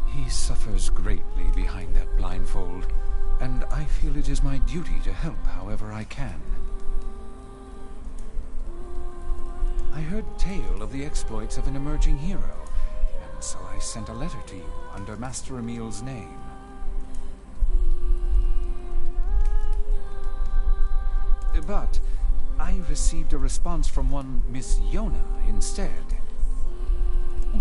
He suffers greatly behind that blindfold, and I feel it is my duty to help however I can. I heard tale of the exploits of an emerging hero, and so I sent a letter to you under Master Emil's name. But I received a response from one Miss Yona instead.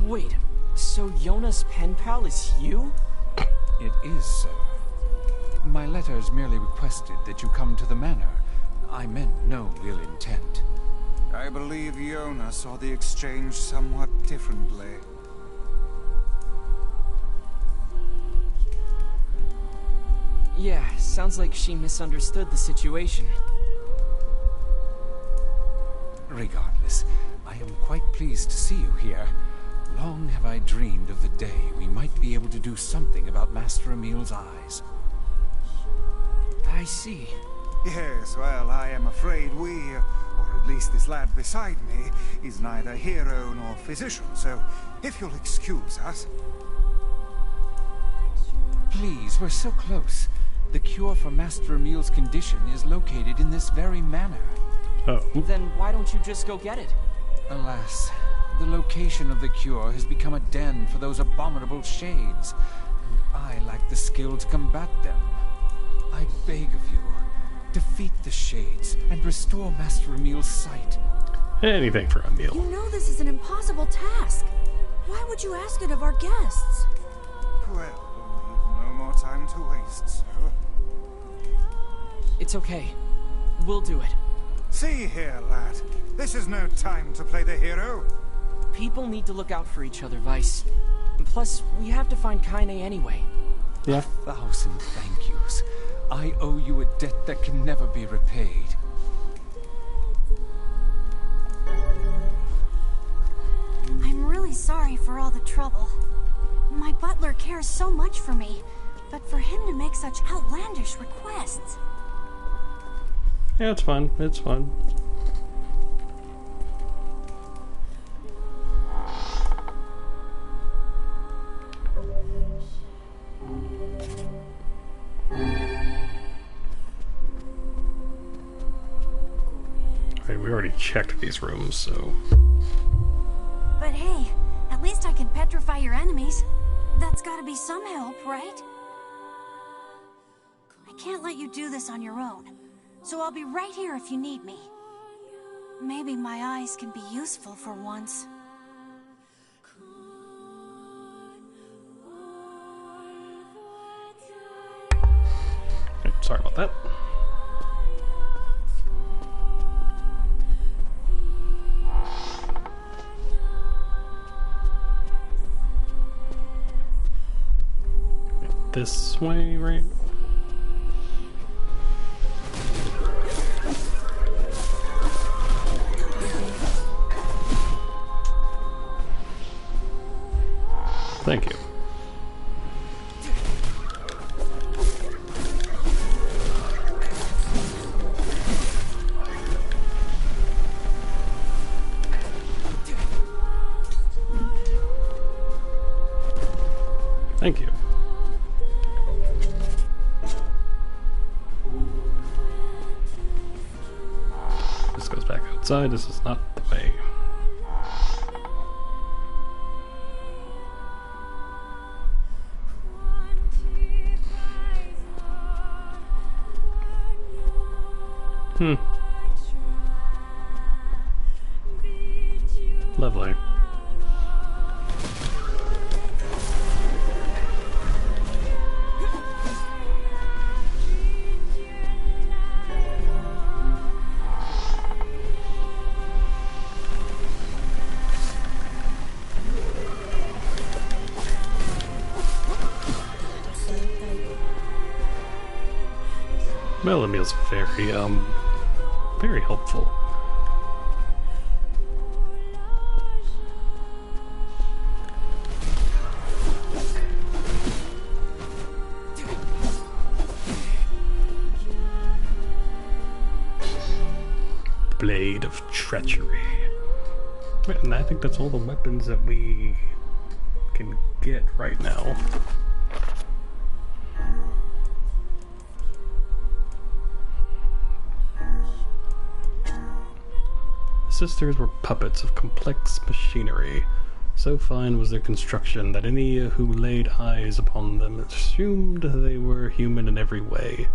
Wait, so Yona's pen pal is you? It is, sir. My letters merely requested that you come to the manor. I meant no ill intent. I believe Yona saw the exchange somewhat differently. Yeah, sounds like she misunderstood the situation. Regardless, I am quite pleased to see you here. Long have I dreamed of the day we might be able to do something about Master Emil's eyes. I see. Yes, well, I am afraid we, or at least this lad beside me, is neither hero nor physician, so if you'll excuse us. Please, we're so close. The cure for Master Emil's condition is located in this very manor. Oh. Then why don't you just go get it? Alas, the location of the cure has become a den for those abominable shades, and I lack the skill to combat them. I beg of you, defeat the shades and restore Master Emil's sight. Anything for Emil. You know this is an impossible task. Why would you ask it of our guests? Well, we've no more time to waste, sir. It's okay. We'll do it. See here, lad. This is no time to play the hero. People need to look out for each other, Vice. Plus, we have to find Kaine anyway. Yeah. 1,000 thank yous. I owe you a debt that can never be repaid. I'm really sorry for all the trouble. My butler cares so much for me, but for him to make such outlandish requests... Yeah, it's fun. It's fun. Alright, we already checked these rooms, so... But hey, at least I can petrify your enemies. That's gotta be some help, right? I can't let you do this on your own, so I'll be right here if you need me. Maybe my eyes can be useful for once. Sorry about that. this way, right? Thank you. Thank you. This goes back outside. This is not the way. Lovely. Melamille's very helpful. Blade of Treachery. And I think that's all the weapons that we can get right now. The sisters were puppets of complex machinery. So fine was their construction that any who laid eyes upon them assumed they were human in every way.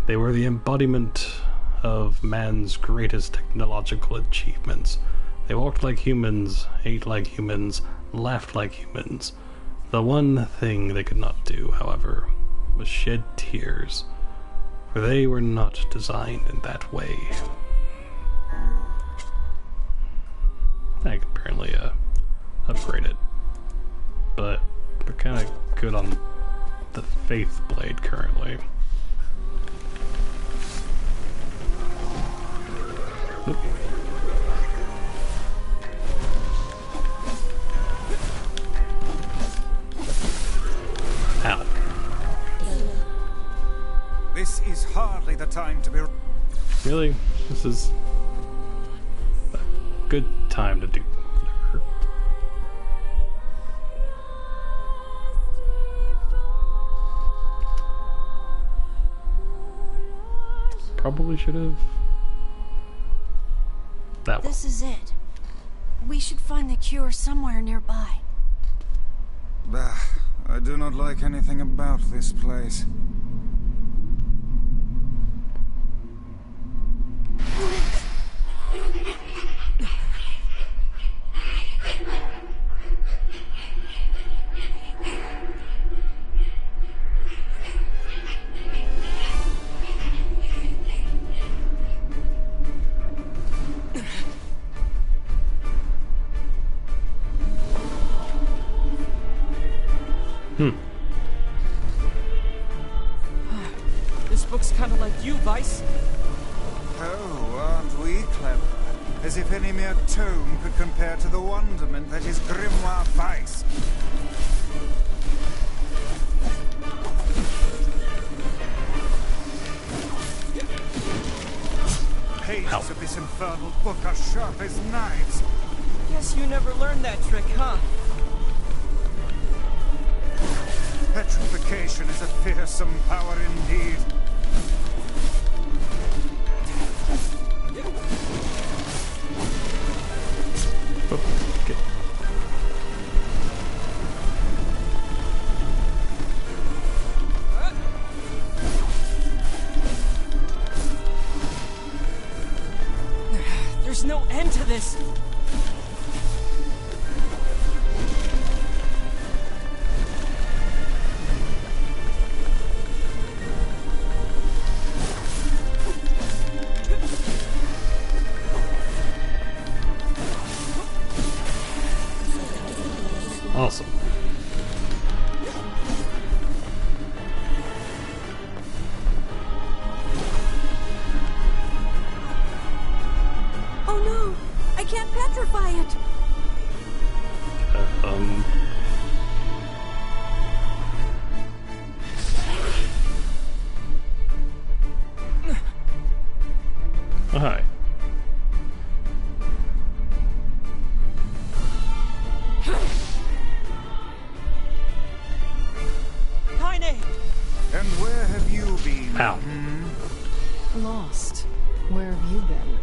They were the embodiment of man's greatest technological achievements. They walked like humans, ate like humans, laughed like humans. The one thing they could not do, however, was shed tears, for they were not designed in that way. I can apparently upgrade it, but we're kind of good on the Faith Blade currently. Oop. Ow. This is hardly the time to be... Really? This is a good time to do whatever. Probably should have... That one. This is it. We should find the cure somewhere nearby. Bah, I do not like anything about this place. This book's kind of like you, Vice. Oh, aren't we clever? As if any mere tome could compare to the wonderment that is Grimoire Vice. Pages of this infernal book are sharp as knives. Guess you never learned that trick, huh? Petrification is a fearsome power indeed. Okay. There's no end to this. Awesome. Oh, hi. Kaine! And where have you been? Ow. Lost. Where have you been?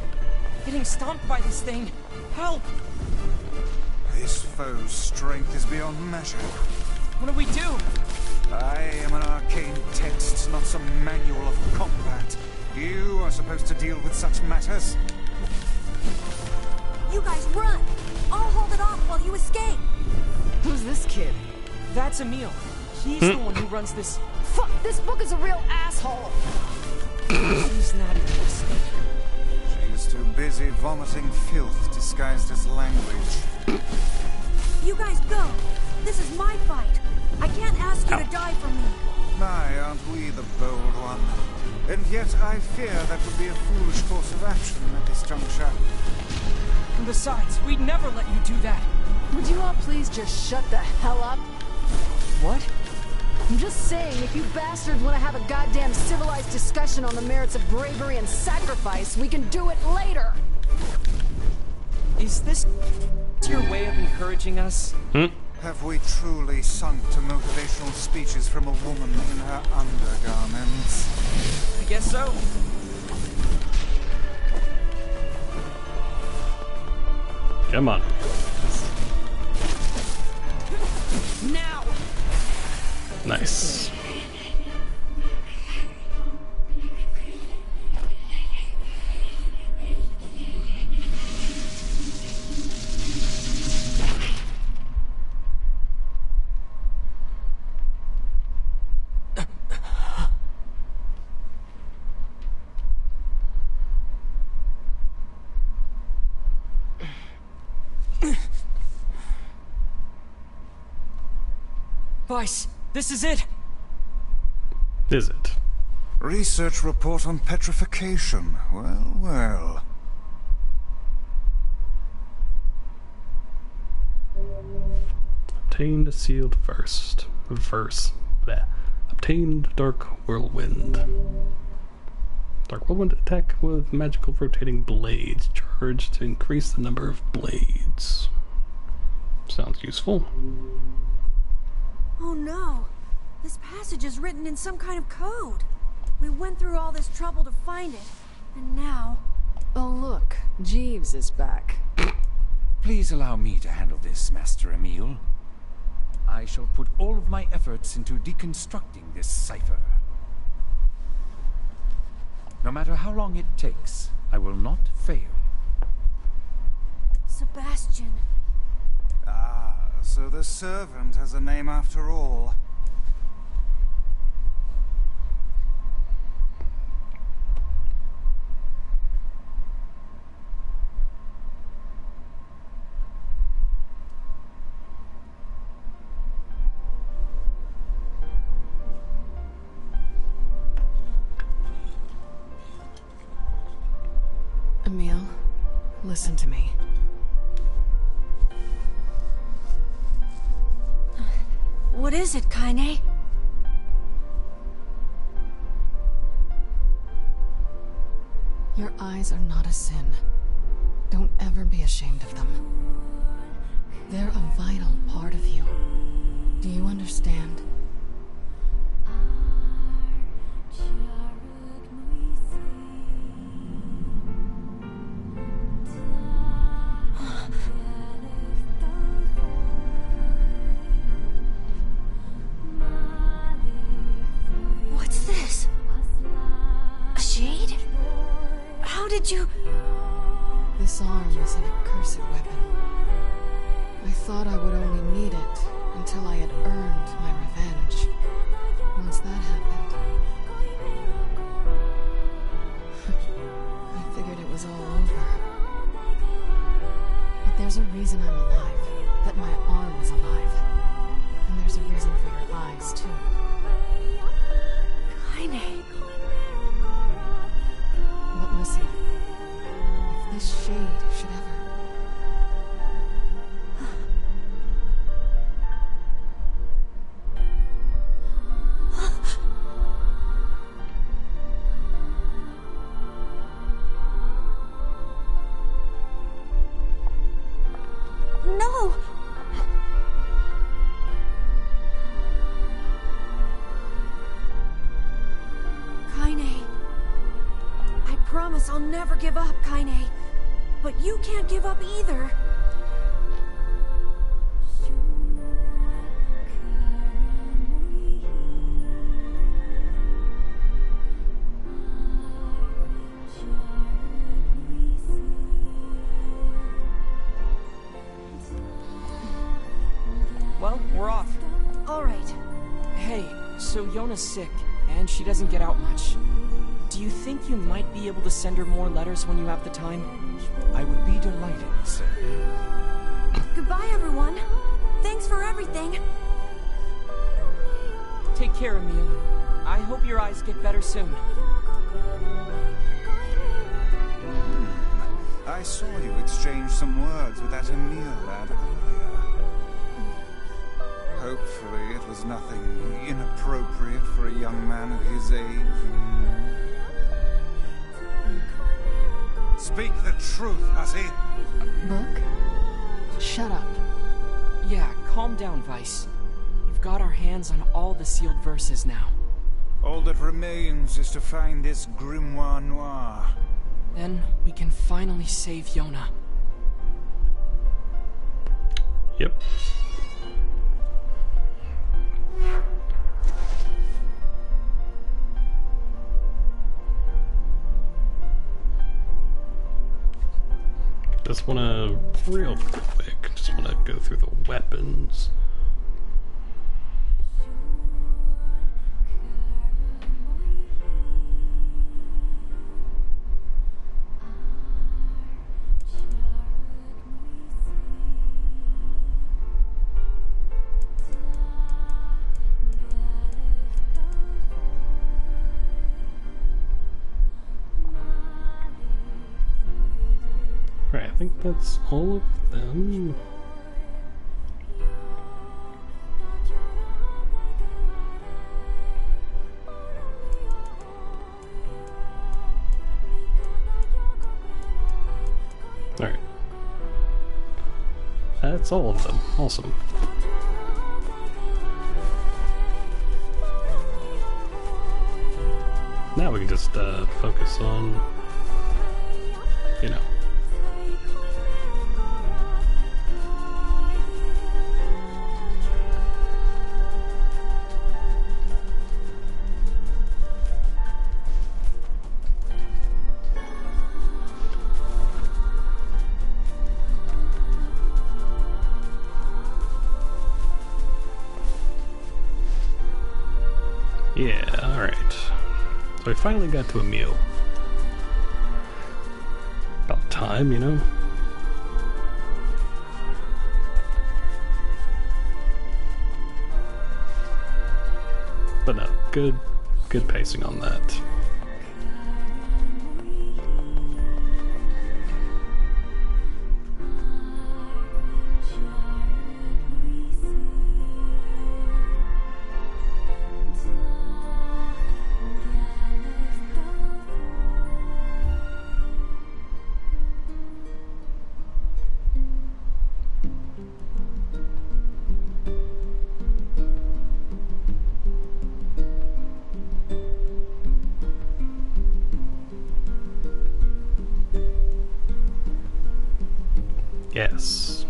Getting stomped by this thing. Help! This foe's strength is beyond measure. What do we do? I am an arcane text, not some manual of combat. You are supposed to deal with such matters. You guys run! I'll hold it off while you escape! Who's this kid? That's Emil. He's the one who runs this. Fuck, this book is a real asshole! He's not even listening. She's too busy vomiting filth disguised as language. You guys go! This is my fight! I can't ask you to die for me! My, aren't we the bold one? And yet I fear that would be a foolish course of action at this juncture. And besides, we'd never let you do that. Would you all please just shut the hell up? What? I'm just saying, if you bastards want to have a goddamn civilized discussion on the merits of bravery and sacrifice, we can do it later! Is this your way of encouraging us? Have we truly sunk to motivational speeches from a woman in her undergarments? I guess so. Come on. Now! Nice. Vice, this is it! Is it? Research report on petrification. Well, well. Obtained sealed verse. Bleh. Obtained dark whirlwind. Dark whirlwind attack with magical rotating blades. Charged to increase the number of blades. Sounds useful. Oh no! This passage is written in some kind of code. We went through all this trouble to find it, and now... Oh look, Jeeves is back. Please allow me to handle this, Master Emil. I shall put all of my efforts into deconstructing this cipher. No matter how long it takes, I will not fail. Sebastian. Ah, so the servant has a name after all. Emil, listen to me. What is it, Kaine? Your eyes are not a sin. Don't ever be ashamed of them. They're a vital part of you. Do you understand? What's this? A shade? How did you... This arm is an accursed weapon. I thought I would only need it until I had earned my revenge. Once that happened, I figured it was all over. But there's a reason I'm alive, that my arm is alive. And there's a reason for your eyes, too. Kaine. But listen, if this shade should ever... promise I'll never give up, Kaine. But you can't give up either. Well, we're off. All right. Hey, so Yona's sick, and she doesn't get out much. Do you think you might be able to send her more letters when you have the time? I would be delighted, sir. Goodbye, everyone. Thanks for everything. Take care, Emil. I hope your eyes get better soon. I saw you exchange some words with that Emil lad earlier. Hopefully it was nothing inappropriate for a young man of his age. Speak the truth, hussy. Book? Shut up. Yeah, calm down, Vice. We've got our hands on all the sealed verses now. All that remains is to find this grimoire noir. Then we can finally save Yona. Yep. Just wanna, real quick, just wanna go through the weapons. Right, I think that's all of them. Alright. That's all of them. Awesome. Now we can just focus on, you know. Yeah, alright. So I finally got to a meal. About time, you know? But no, good pacing on that. Yes.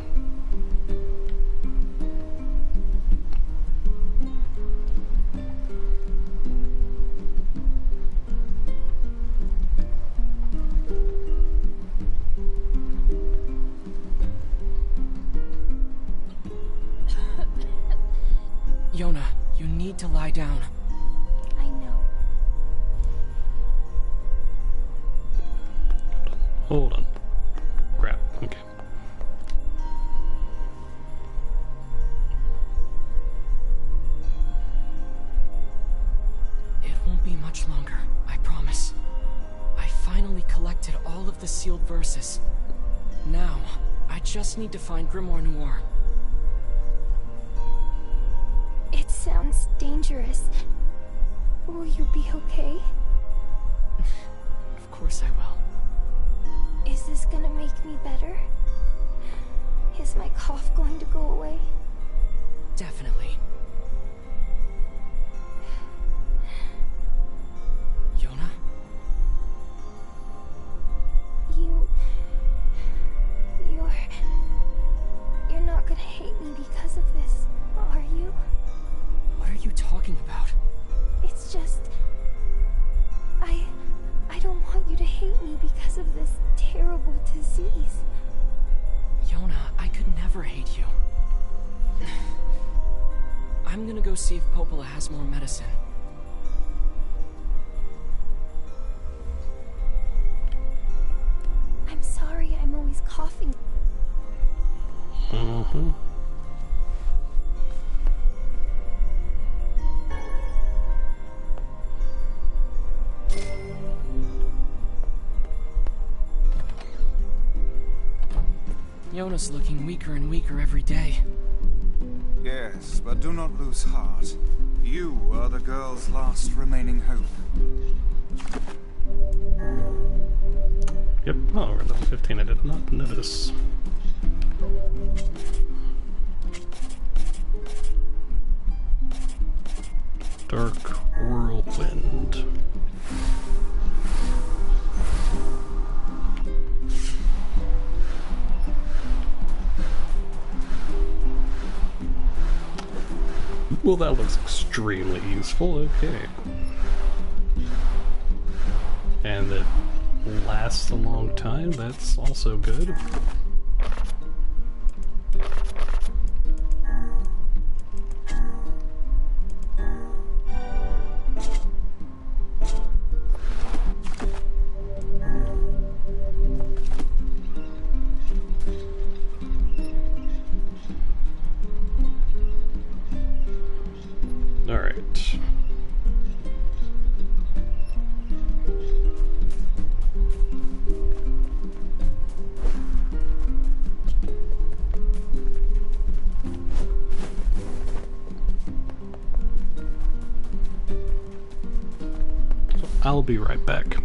Yona, you need to lie down. I know. Hold on. Crap. Okay. It won't be much longer, I promise. I finally collected all of the sealed verses. Now, I just need to find Grimoire Noir. It sounds dangerous. Will you be okay? Of course I will. Is this gonna make me better? Is my cough going to go away? Definitely. Yona? disease. Yona, I could never hate you. I'm gonna go see if Popola has more medicine. I'm sorry I'm always coughing. Mm-hmm. Yona's looking weaker and weaker every day. Yes, but do not lose heart. You are the girl's last remaining hope. Yep, oh, we're level 15, I did not notice. Dark Whirlwind. Well, that looks extremely useful, okay. And it lasts a long time, that's also good. Alright. So I'll be right back.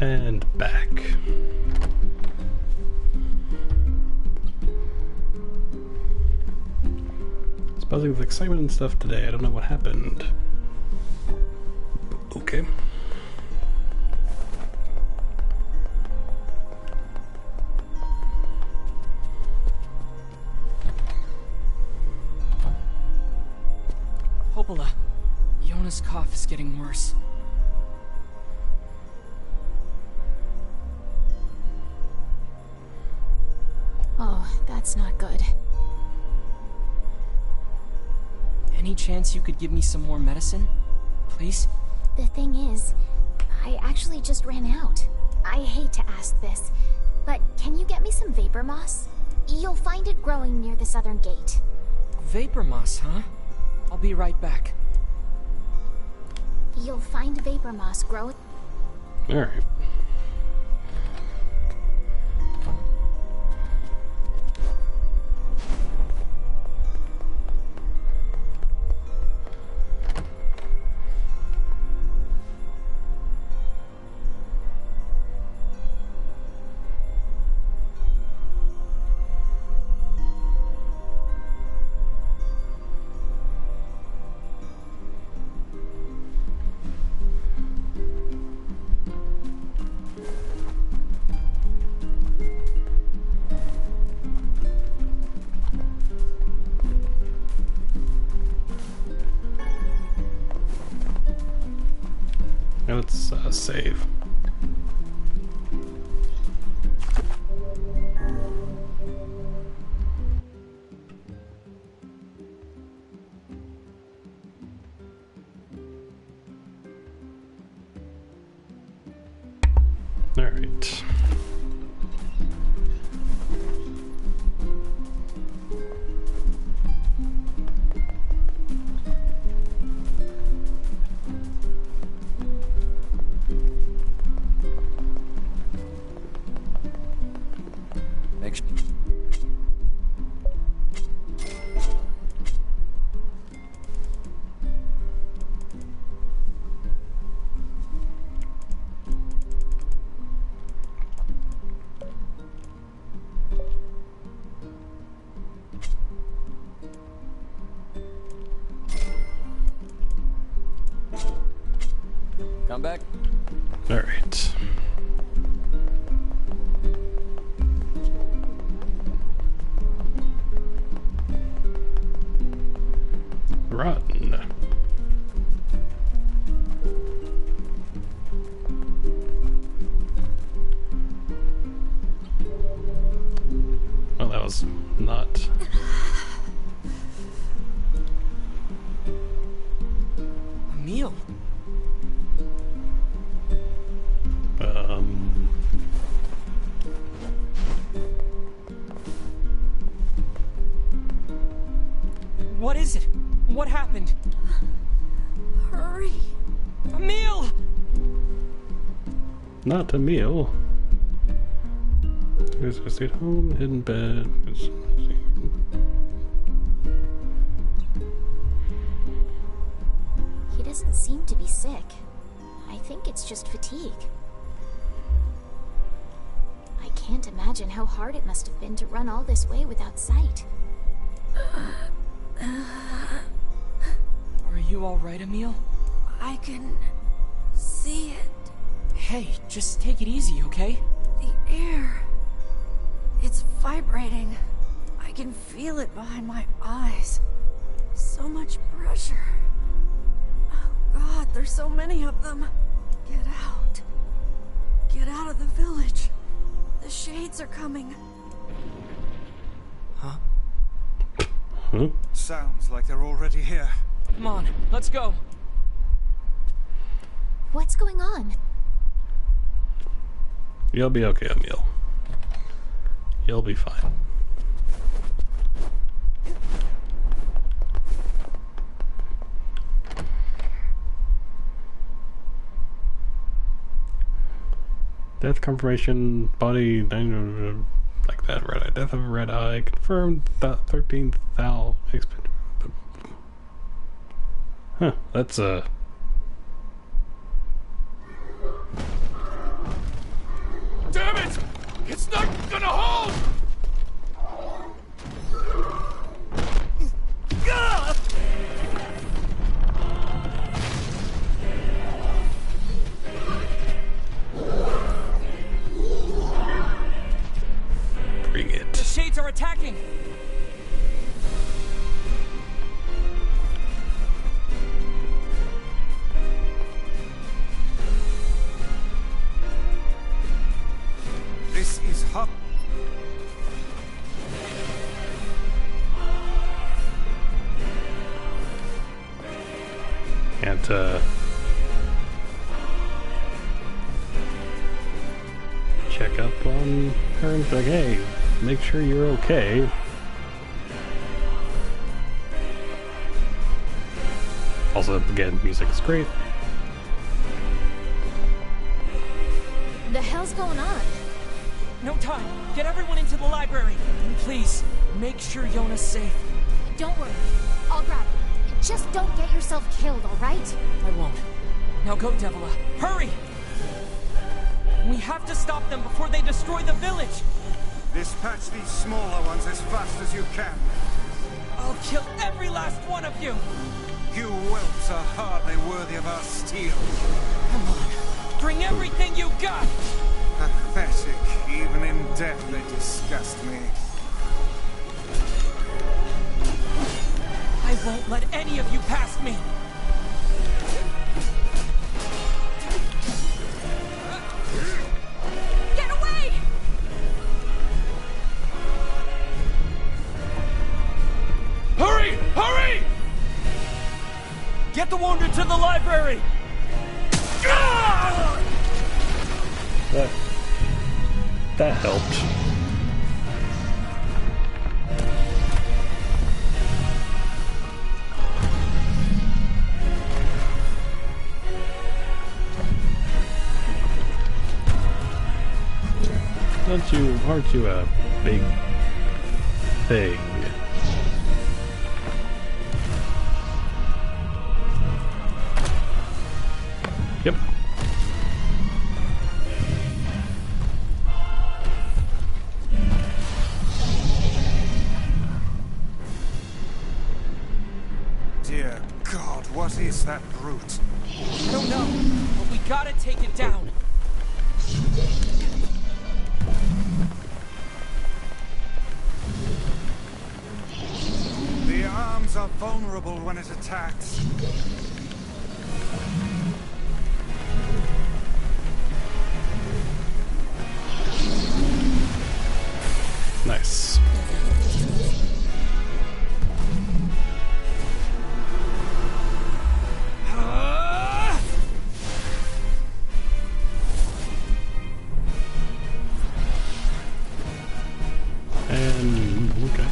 And back. It's buzzing with excitement and stuff today. I don't know what happened. Okay. Hopola, Yona's cough is getting worse. Oh, that's not good. Any chance you could give me some more medicine? Please? The thing is, I actually just ran out. I hate to ask this, but can you get me some vapor moss? You'll find it growing near the southern gate. Vapor moss, huh? I'll be right back. You'll find vapor moss growing. Alright. Now let's save. All right. Come back. All right. Rotten. Well, that was not. Emil. What is it? What happened? Hurry. Emil! Not Emil. There's a stayed home, hidden bed. He doesn't seem to be sick. I think it's just fatigue. I can't imagine how hard it must have been to run all this way without sight. Are you alright, Emil? I can see it. Hey, just take it easy, okay? The air. It's vibrating. I can feel it behind my eyes. So much pressure. Oh God, there's so many of them. Get out. Get out of the village. The shades are coming. Huh? Huh? Sounds like they're already here. Come on, let's go. What's going on? You'll be okay, Emil. You'll be fine. Death confirmation, body, like that, red eye. Death of a red eye, confirmed, 13,000. Huh, that's Damn it! It's not gonna hold! Bring it. The shades are attacking! This is hot. Can't, check up on her and be like, hey, make sure you're okay. Also, again, music's great. The hell's going on? No time! Get everyone into the library! And please, make sure Yona's safe. Don't worry. I'll grab her. Just don't get yourself killed, alright? I won't. Now go, Devila. Hurry! We have to stop them before they destroy the village! Dispatch these smaller ones as fast as you can. I'll kill every last one of you! You whelps are hardly worthy of our steel. Come on, bring everything you got! Pathetic. Even in death they disgust me. I won't let any of you past me! Get away! Hurry! Hurry! Get the wounded to the library! That helped. Aren't you a big thing? Yep. Dear God, what is that brute? I don't know, but we gotta take it down. The arms are vulnerable when it attacks. Nice. And okay.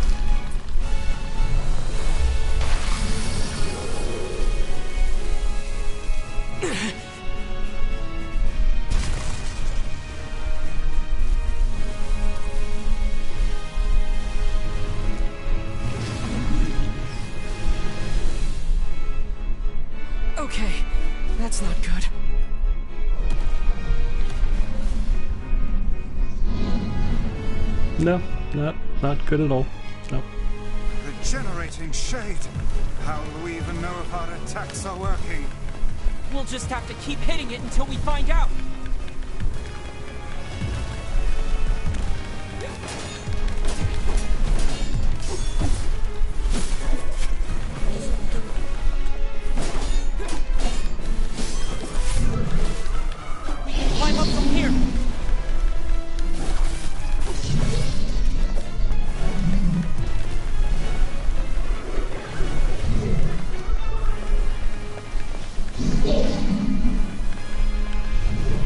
Okay, that's not good. No, not good at all. No. The generating shade. How will we even know if our attacks are working? We'll just have to keep hitting it until we find out. We can climb up from here.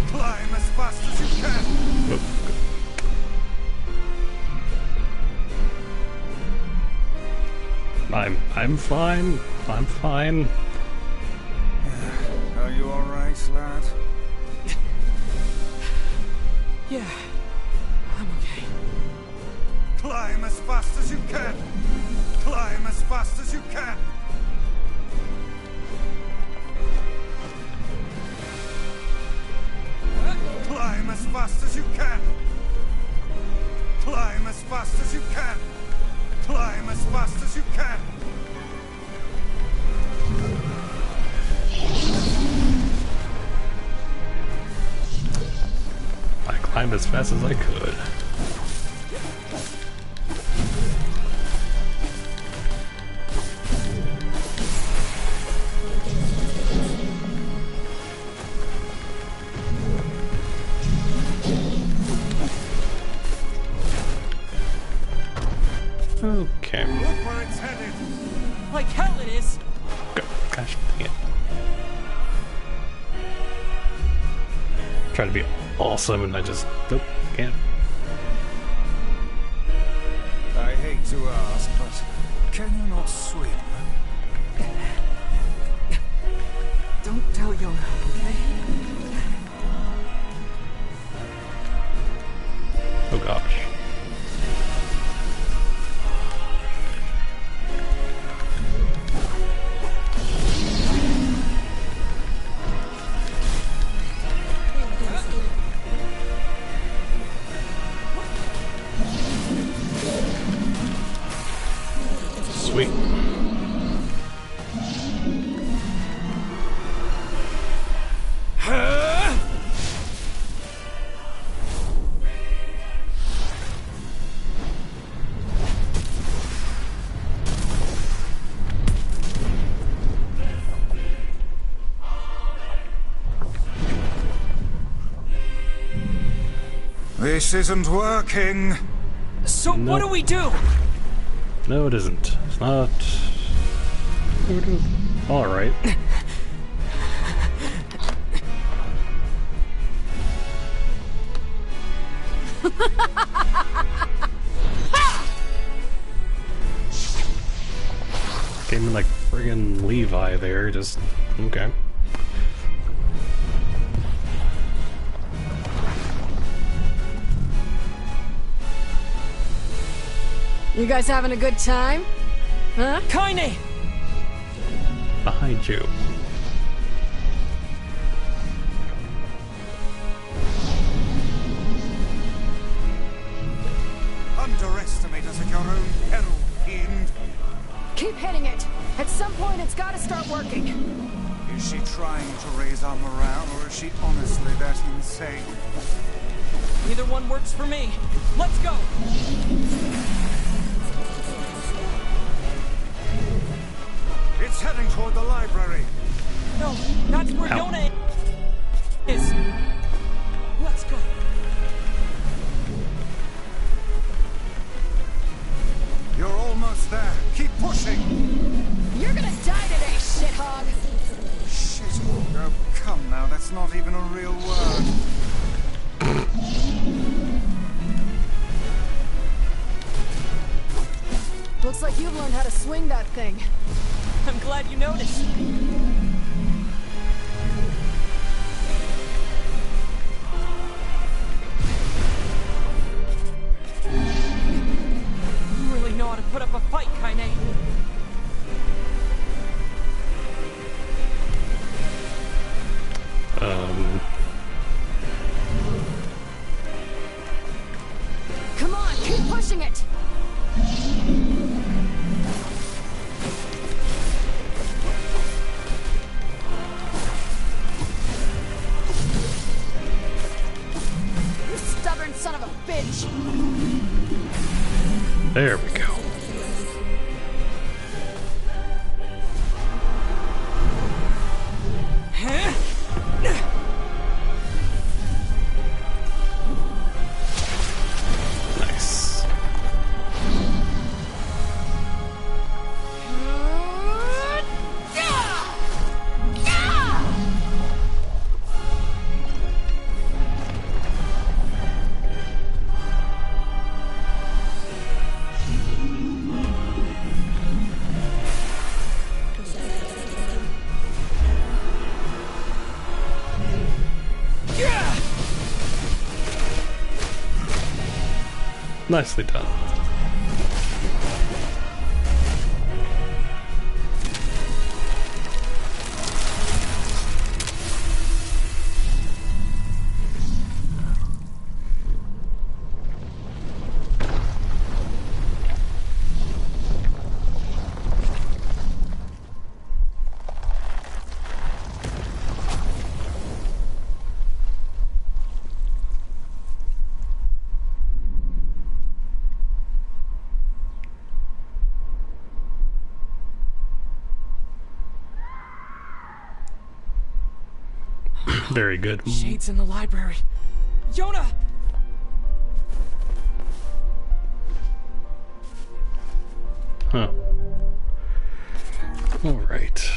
Climb as fast as you can. I'm fine. I'm fine. Are you all right, lad? Yeah, I'm okay. Climb as fast as you can. Climb as fast as you can. Climb as fast as you can. fast as you can. I climbed as fast as I could. Okay. Look where it's headed. Like hell it is. Gosh dang it. Try to be awesome and I just nope, can't. I hate to ask, but can you not swim? Don't tell Yona, okay? Oh gosh. Sweet. This isn't working. So No. what do we do? No, it isn't. It's not. Alright. Came in like friggin' Levi there, just. Okay. You guys having a good time? Huh? Kaine! Behind you. Underestimate us at your own peril, fiend. Keep hitting it. At some point, it's got to start working. Is she trying to raise our morale, or is she honestly that insane? Either one works for me. Let's go! It's heading toward the library. No, that's where Ow. Yona is. Let's go. You're almost there. Keep pushing. You're gonna die today, shithog. Shit. Oh, come now. That's not even a real word. Looks like you've learned how to swing that thing. I'm glad you noticed. You really know how to put up a fight, Kaine. Come on, keep pushing it. You stubborn son of a bitch. There we go. Nice. Nicely done. Very good. Shades in the library. Yona! Huh. All right.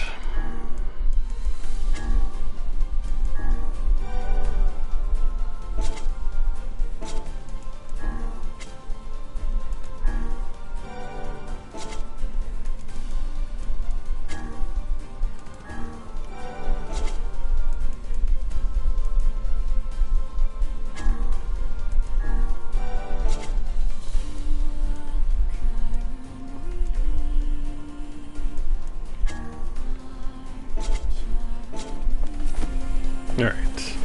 Alright.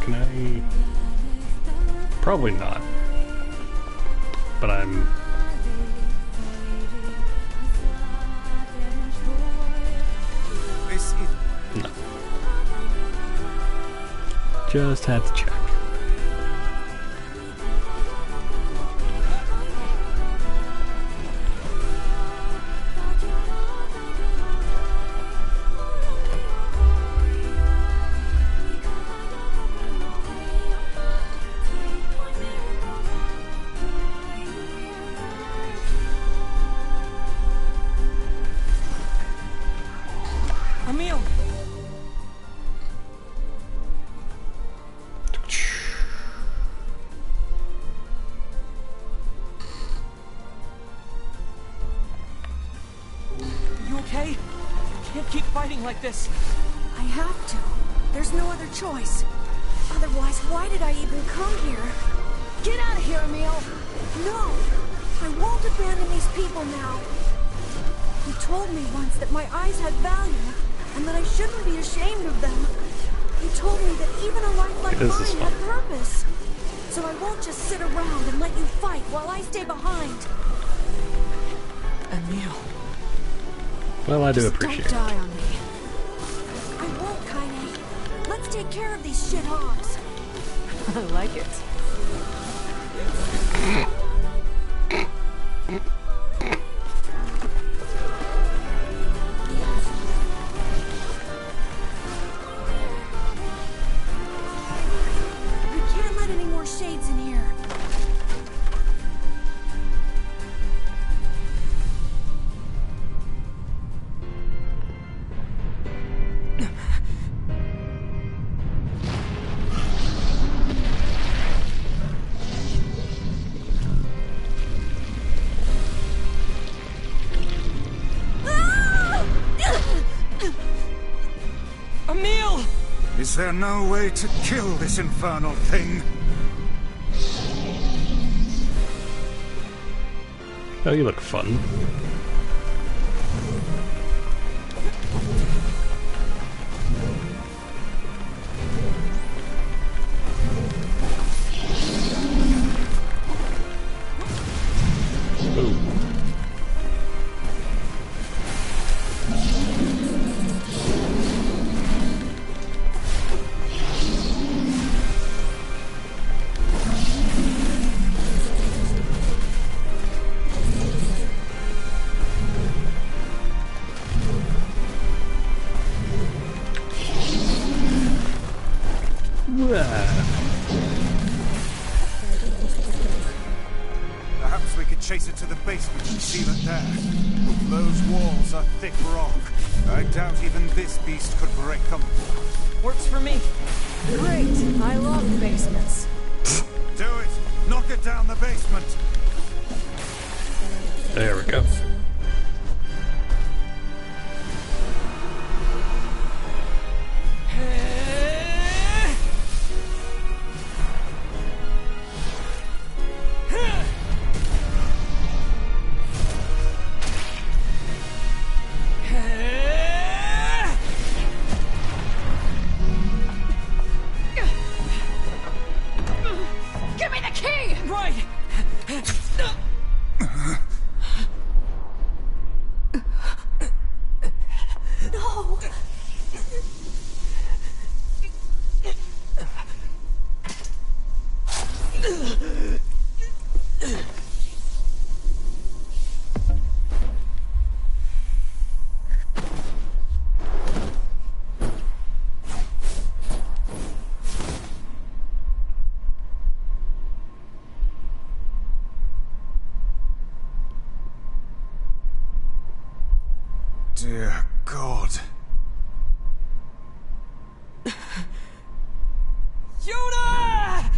Can I... Probably not. But I'm... This is... No. Just had to check. Emil! You okay? You can't keep fighting like this. I have to. There's no other choice. Otherwise, why did I even come here? Get out of here, Emil! No! I won't abandon these people now. You told me once that my eyes had value, and that I shouldn't be ashamed of them. You told me that even a life like mine had purpose. So I won't just sit around and let you fight while I stay behind. Emil. Well, I do appreciate it. Don't die on me. I won't, Kaine. Let's take care of these shithogs. I like it. We can't let any more shades in here. Emil! Is there no way to kill this infernal thing? Oh, you look fun. Ooh. Perhaps we could chase it to the basement and seal it there. Those walls are thick rock. I doubt even this beast could break them. Works for me. Great. I love basements. Do it! Knock it down the basement! There we go. Give me the key! Right! dear God. Yoda!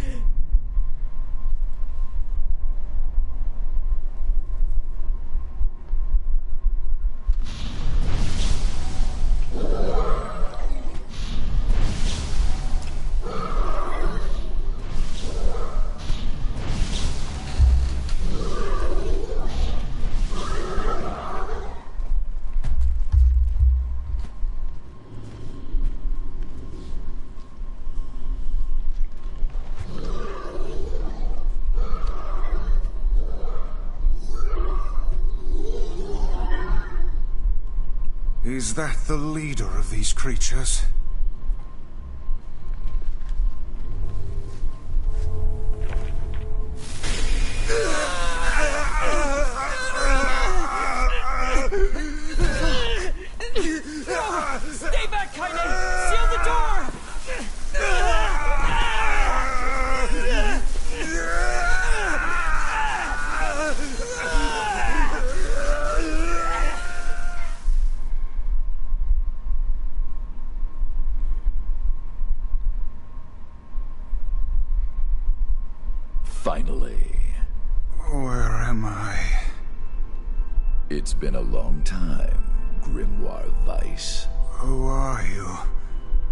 Is that the leader of these creatures? Stay back, Kaine! Seal the door! Finally. Where am I? It's been a long time, Grimoire Weiss. Who are you?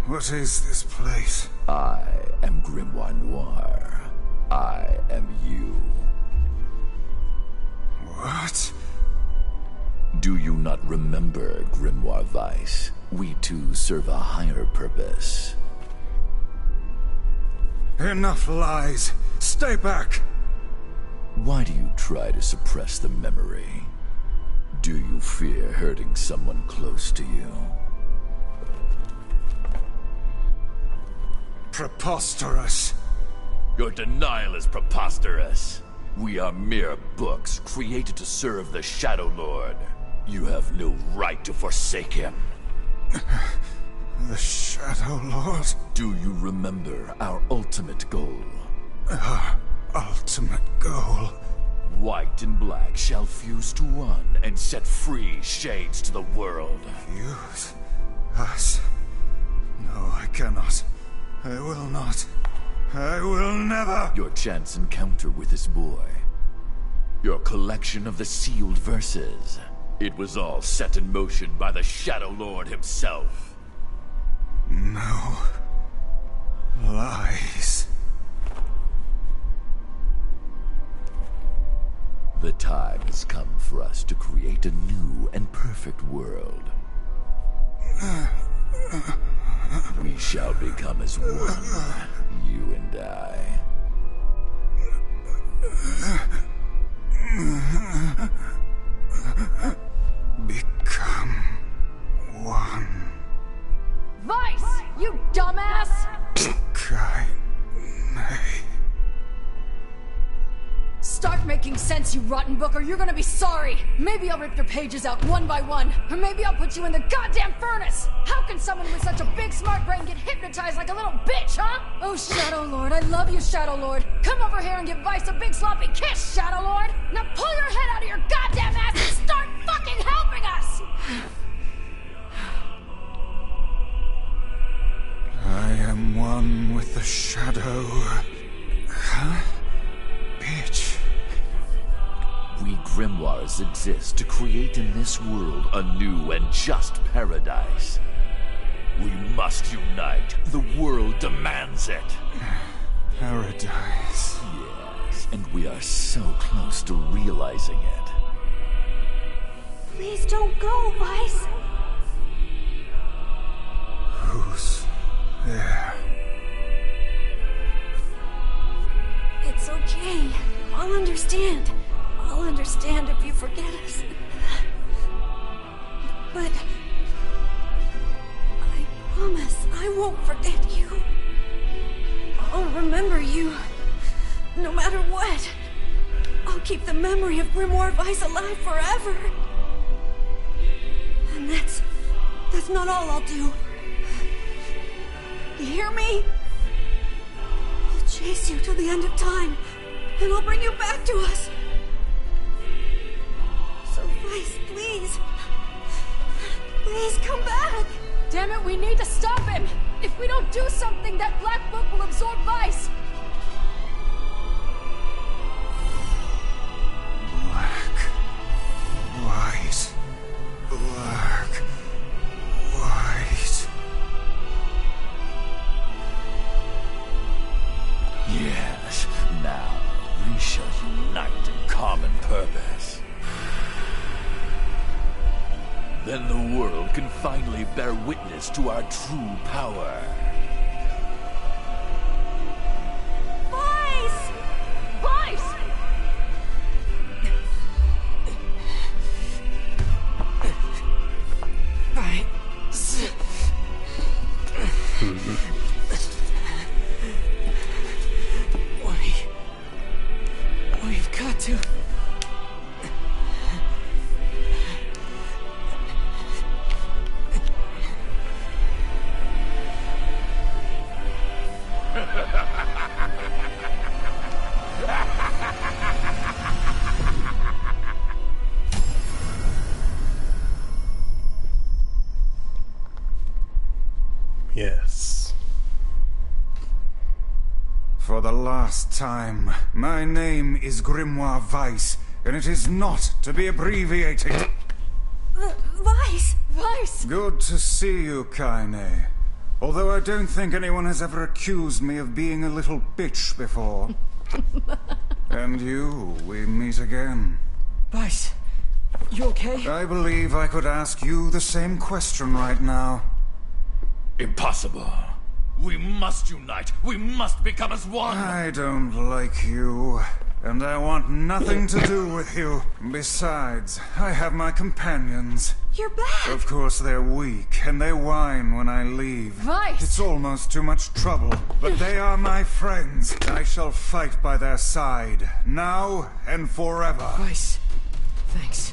What is this place? I am Grimoire Noir. I am you. What? Do you not remember, Grimoire Weiss? We two serve a higher purpose. Enough lies! Stay back! Why do you try to suppress the memory? Do you fear hurting someone close to you? Preposterous! Your denial is preposterous. We are mere books created to serve the Shadow Lord. You have no right to forsake him. The Shadow Lord? Do you remember our ultimate goal? Our ultimate goal? White and black shall fuse to one and set free shades to the world. Fuse? Us? No, I cannot. I will not. I will never! Your chance encounter with this boy. Your collection of the sealed verses. It was all set in motion by the Shadow Lord himself. No. Lies. The time has come for us to create a new and perfect world. We shall become as one, you and I. Become one. Weiss, you dumbass! Kaine. Start making sense, you rotten book, or you're gonna be sorry. Maybe I'll rip your pages out one by one, or maybe I'll put you in the goddamn furnace. How can someone with such a big smart brain get hypnotized like a little bitch, huh? Oh, Shadow Lord, I love you, Shadow Lord. Come over here and give Weiss a big sloppy kiss, Shadow Lord. Now pull your head out of your goddamn ass and start fucking helping us! I am one with the Shadow. Huh? Bitch. We grimoires exist to create in this world a new and just paradise. We must unite. The world demands it. Paradise. Yes, and we are so close to realizing it. Please don't go, Weiss. Who's there? It's okay. I'll understand. I'll understand if you forget us. But I promise I won't forget you. I'll remember you, no matter what. I'll keep the memory of Grimoire Weiss alive forever. And that's not all I'll do. You hear me? I'll chase you to the end of time, and I'll bring you back to us. So Weiss, please. Please come back! Damn it, we need to stop him! If we don't do something, that black book will absorb Vice! Black. White. Black. White. Yes, now we shall unite in common purpose. Then the world can finally bear witness to our true power. Vice! Vice! Vice. We've got to... Yes. For the last time, my name is Grimoire Weiss, and it is not to be abbreviated. Vice! Vice! Good to see you, Kaine. Although I don't think anyone has ever accused me of being a little bitch before. And you, we meet again. Vice, you okay? I believe I could ask you the same question right now. Impossible. We must unite. We must become as one. I don't like you, and I want nothing to do with you. Besides, I have my companions. You're back! Of course they're weak, and they whine when I leave. Vice! It's almost too much trouble, but they are my friends. I shall fight by their side, now and forever. Vice, thanks.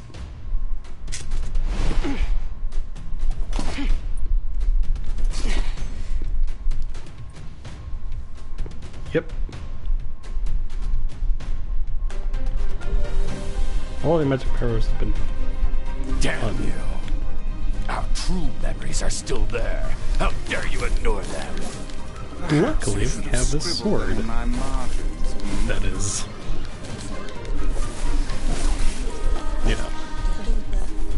Yep. All the magic powers have been... Damn you. Our true memories are still there. How dare you ignore them? Luckily, we have this sword. That is... yeah.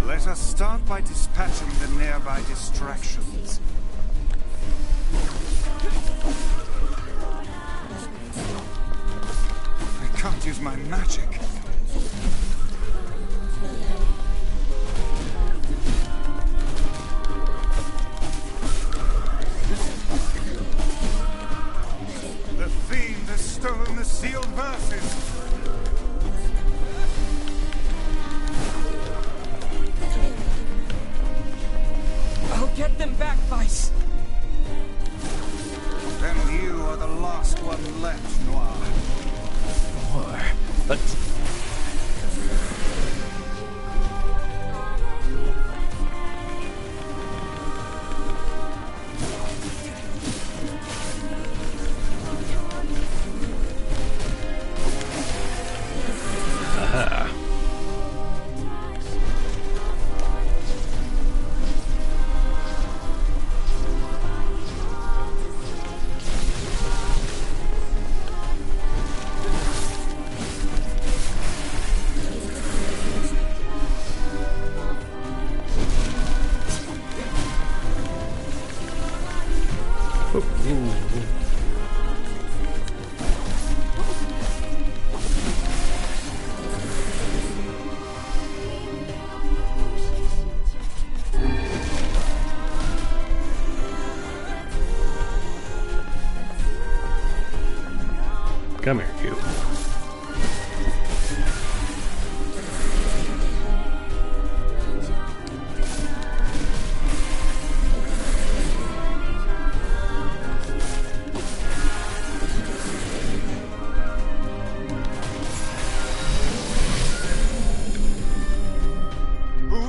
Let us start by dispatching the nearby distractions. I can't use my magic. The fiend has stolen the sealed verses. I'll get them back, Vice. And you are the last one left, Noir. But... Aha. Come here, you.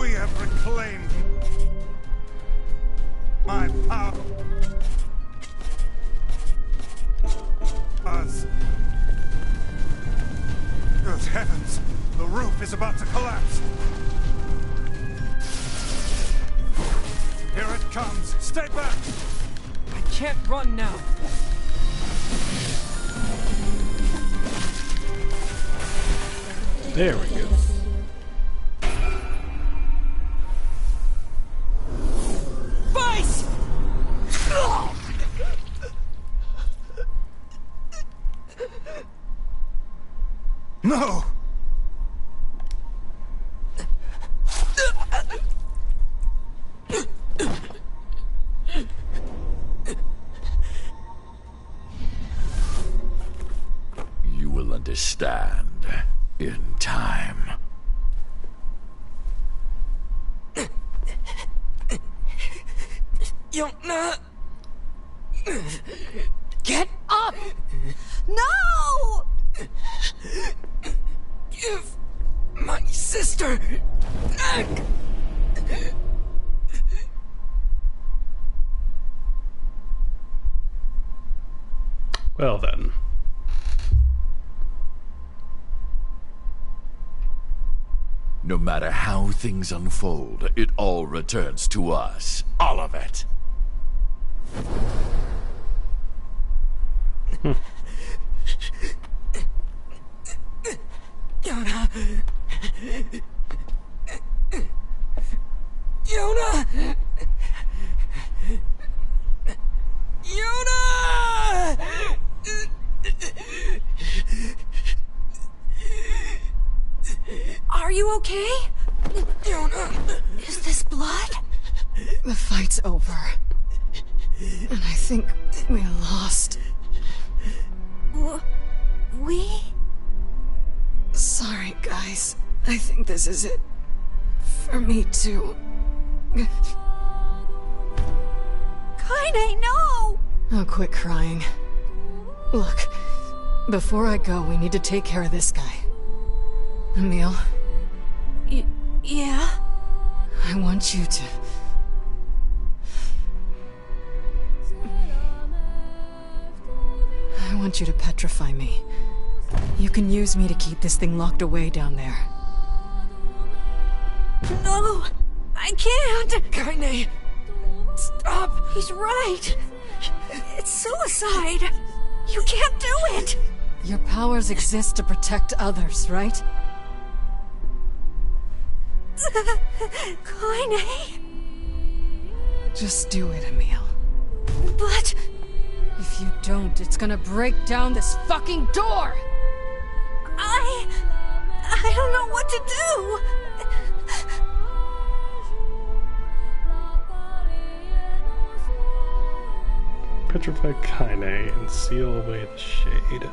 We have reclaimed my power. Good heavens! The roof is about to collapse! Here it comes! Stay back! I can't run now. There we go. Vice! No! You will understand in time. Yona! Get up! No! Give my sister back! Well then. No matter how things unfold, it all returns to us. All of it. Yona! Yona! Yona! Are you okay? Yona! Is this blood? The fight's over. And I think we lost. We? Sorry, guys. I think this is it. For me, too. Kaine, no! Oh, quit crying. Look, before I go, we need to take care of this guy. Emil? Yeah? I want you to... I want you to petrify me. You can use me to keep this thing locked away down there. No! I can't! Kaine! Stop! He's right! It's suicide! You can't do it! Your powers exist to protect others, right? Kaine? Just do it, Emil. But... If you don't, it's gonna break down this fucking door! I don't know what to do! Petrify Kaine and seal away the shade.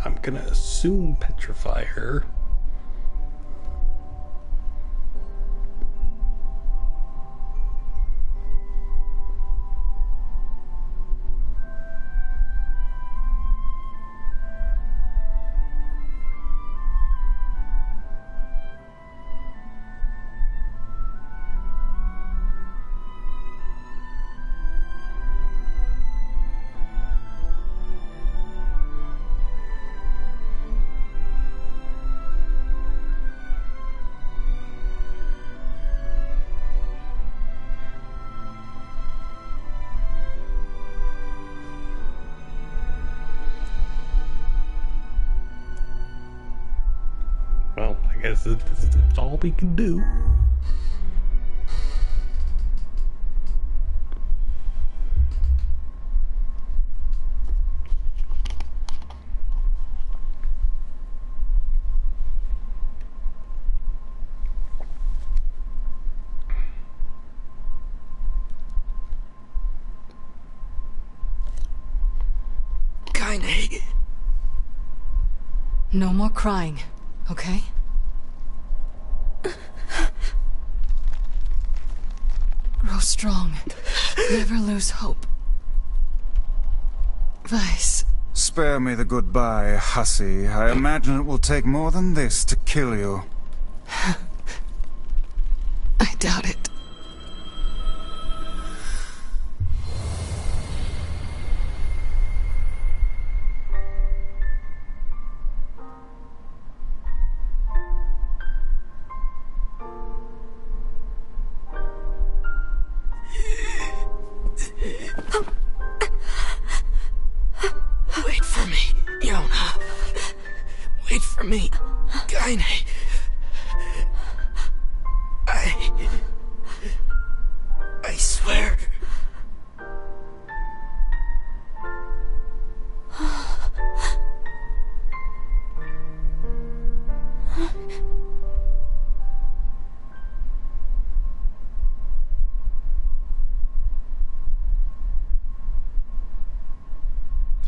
I'm gonna assume petrify her. Well, I guess it's all we can do. No more crying, okay? Grow strong. Never lose hope. Weiss. Spare me the goodbye, hussy. I imagine it will take more than this to kill you. I doubt it. Wait for me, Yona. Wait for me, Gaine. I swear.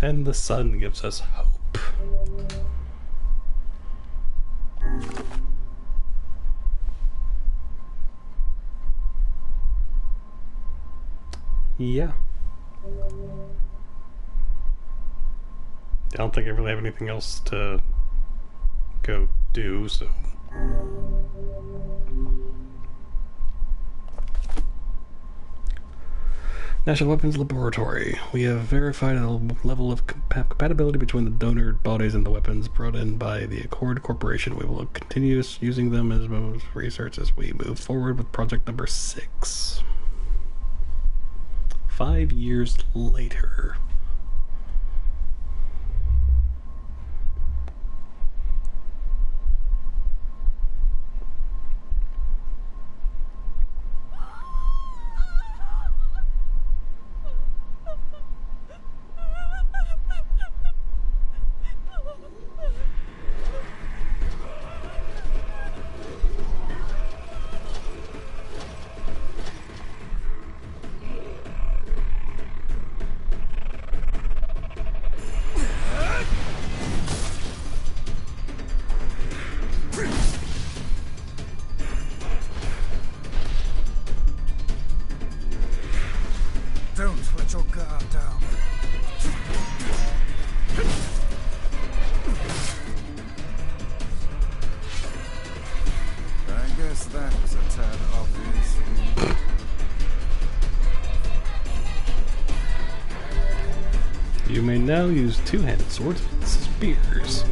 And the sun gives us hope. Yeah. I don't think I really have anything else to go do, so... National Weapons Laboratory. We have verified a level of compatibility between the donor bodies and the weapons brought in by the Accord Corporation. We will continue using them as research as we move forward with project number 6. 5 years later. Don't let your guard down. I guess that was a tad obvious. You may now use two-handed swords and spears.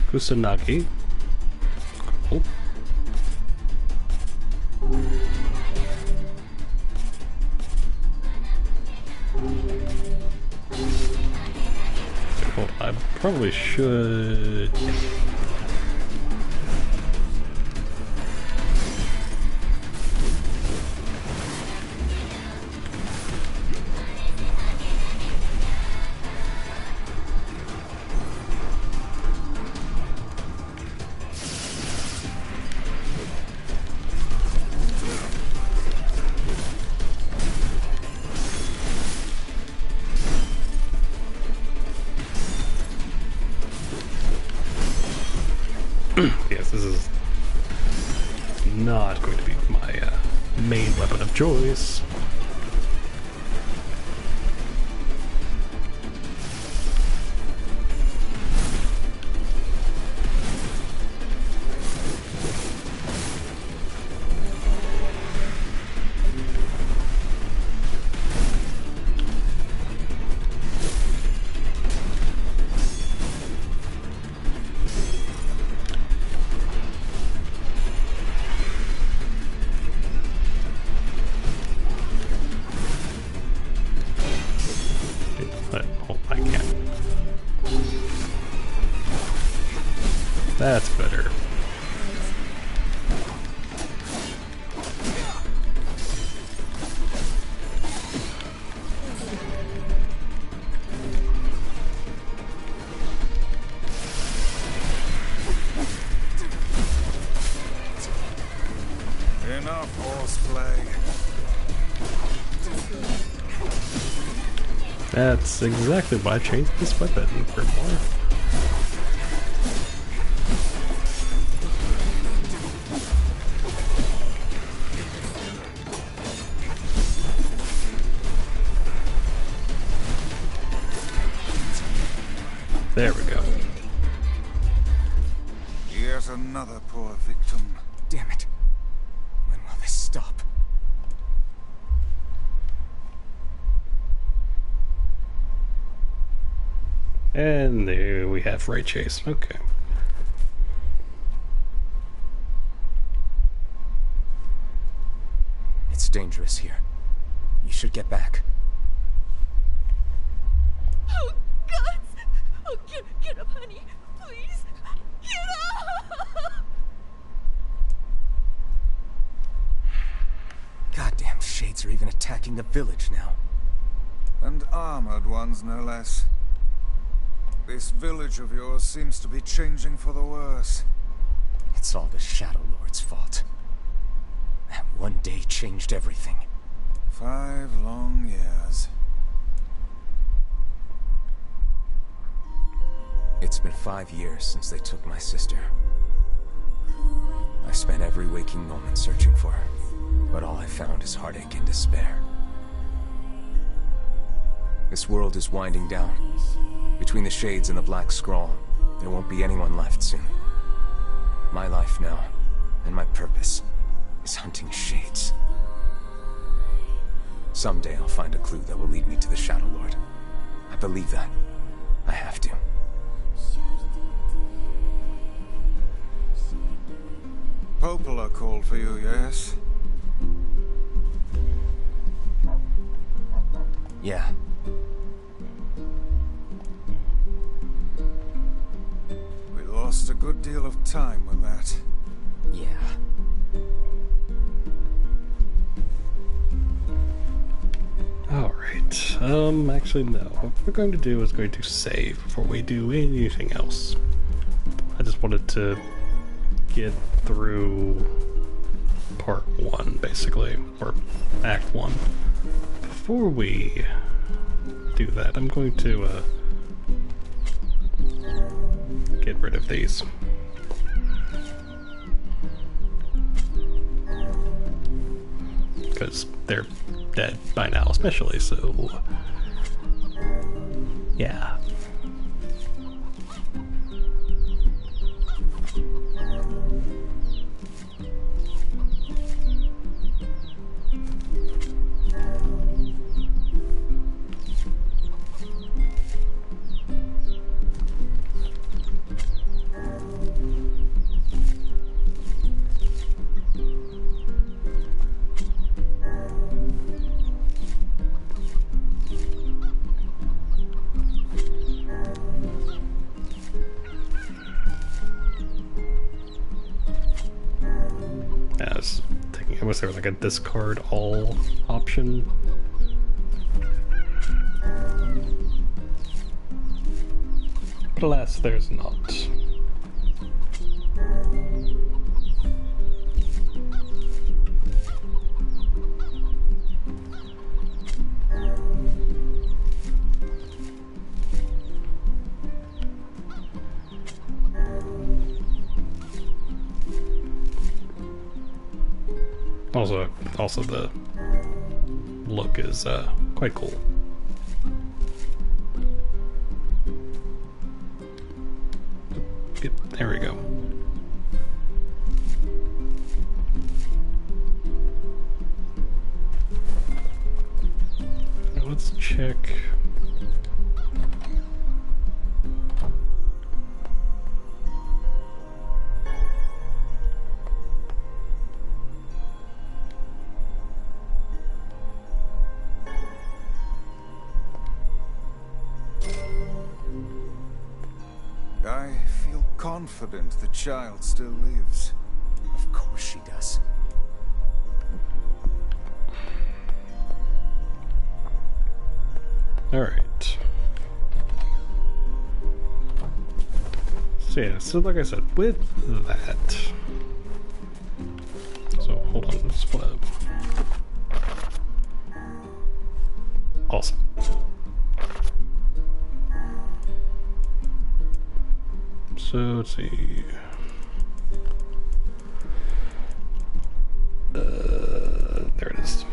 Kusanagi. Cool. Hold on, I probably should... Yes, this is not going to be my main weapon of choice. That's better. Enough horseplay. That's exactly why I changed this weapon for more. There we go. Yet another poor victim. Damn it. When will this stop? And there we have Ray Chase. Okay. It's dangerous here. You should get back. Oh, God! Oh, get up, honey. Please. Get up! Goddamn shades are even attacking the village now. And armored ones, no less. This village of yours seems to be changing for the worse. It's all the Shadow Lord's fault. That one day changed everything. 5 long years. It's been 5 years since they took my sister. I spent every waking moment searching for her, but all I found is heartache and despair. This world is winding down. Between the shades and the black scrawl, there won't be anyone left soon. My life now, and my purpose, is hunting shades. Someday I'll find a clue that will lead me to the Shadow Lord. I believe that. I have to. Popola called for you, yes? Yeah. We lost a good deal of time with that. Yeah. Alright, actually no. What we're going to do is going to save before we do anything else. I just wanted to get through part 1, basically, or act 1. Before we do that, I'm going to, get rid of these. Because they're dead by now, especially, so yeah. I wish there was like a discard all option. But alas, there's not. Also the look is quite cool. There we go. Now let's check. I feel confident the child still lives. Of course she does. Alright. So yeah, so like I said, with that... So hold on, let's flip. Awesome. So let's see. There it is.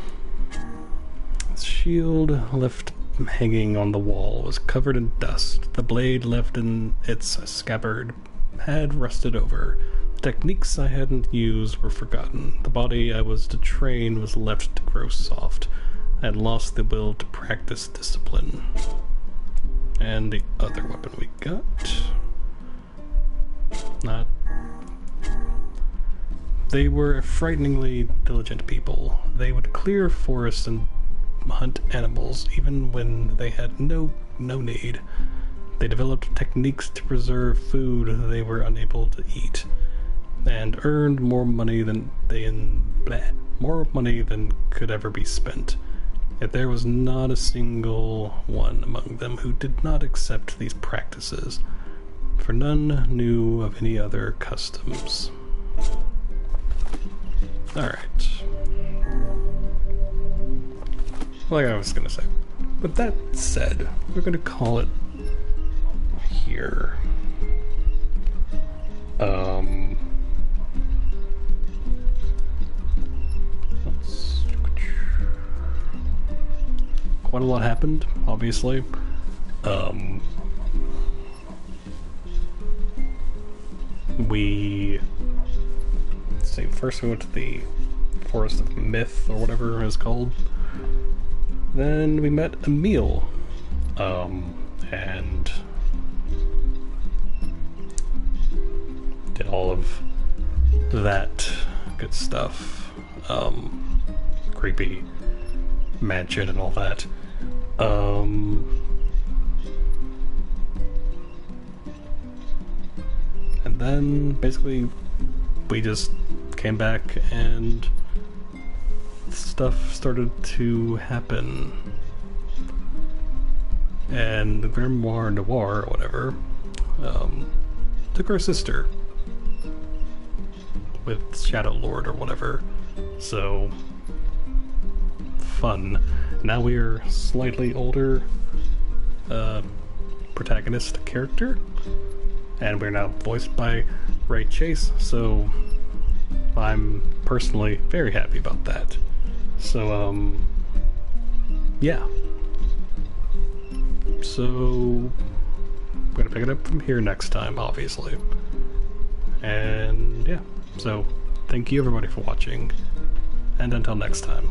The shield left hanging on the wall was covered in dust. The blade left in its scabbard had rusted over. The techniques I hadn't used were forgotten. The body I was to train was left to grow soft. I had lost the will to practice discipline. And the other weapon we got... not... They were frighteningly diligent people. They would clear forests and hunt animals, even when they had no need. They developed techniques to preserve food they were unable to eat, and earned more money than could ever be spent. Yet there was not a single one among them who did not accept these practices, for none knew of any other customs. Alright. Like I was gonna say. With that said, we're gonna call it here. Quite a lot happened, obviously. First we went to the Forest of Myth, or whatever it was called. Then we met Emil, and did all of that good stuff. Creepy mansion and all that. And then basically we just came back and stuff started to happen. And the Grimoire Noir, or whatever, took our sister with Shadow Lord or whatever. So fun. Now we're slightly older protagonist character, and we're now voiced by Ray Chase, so I'm personally very happy about that. So yeah. So I'm gonna pick it up from here next time, obviously. And yeah, so thank you everybody for watching, and until next time.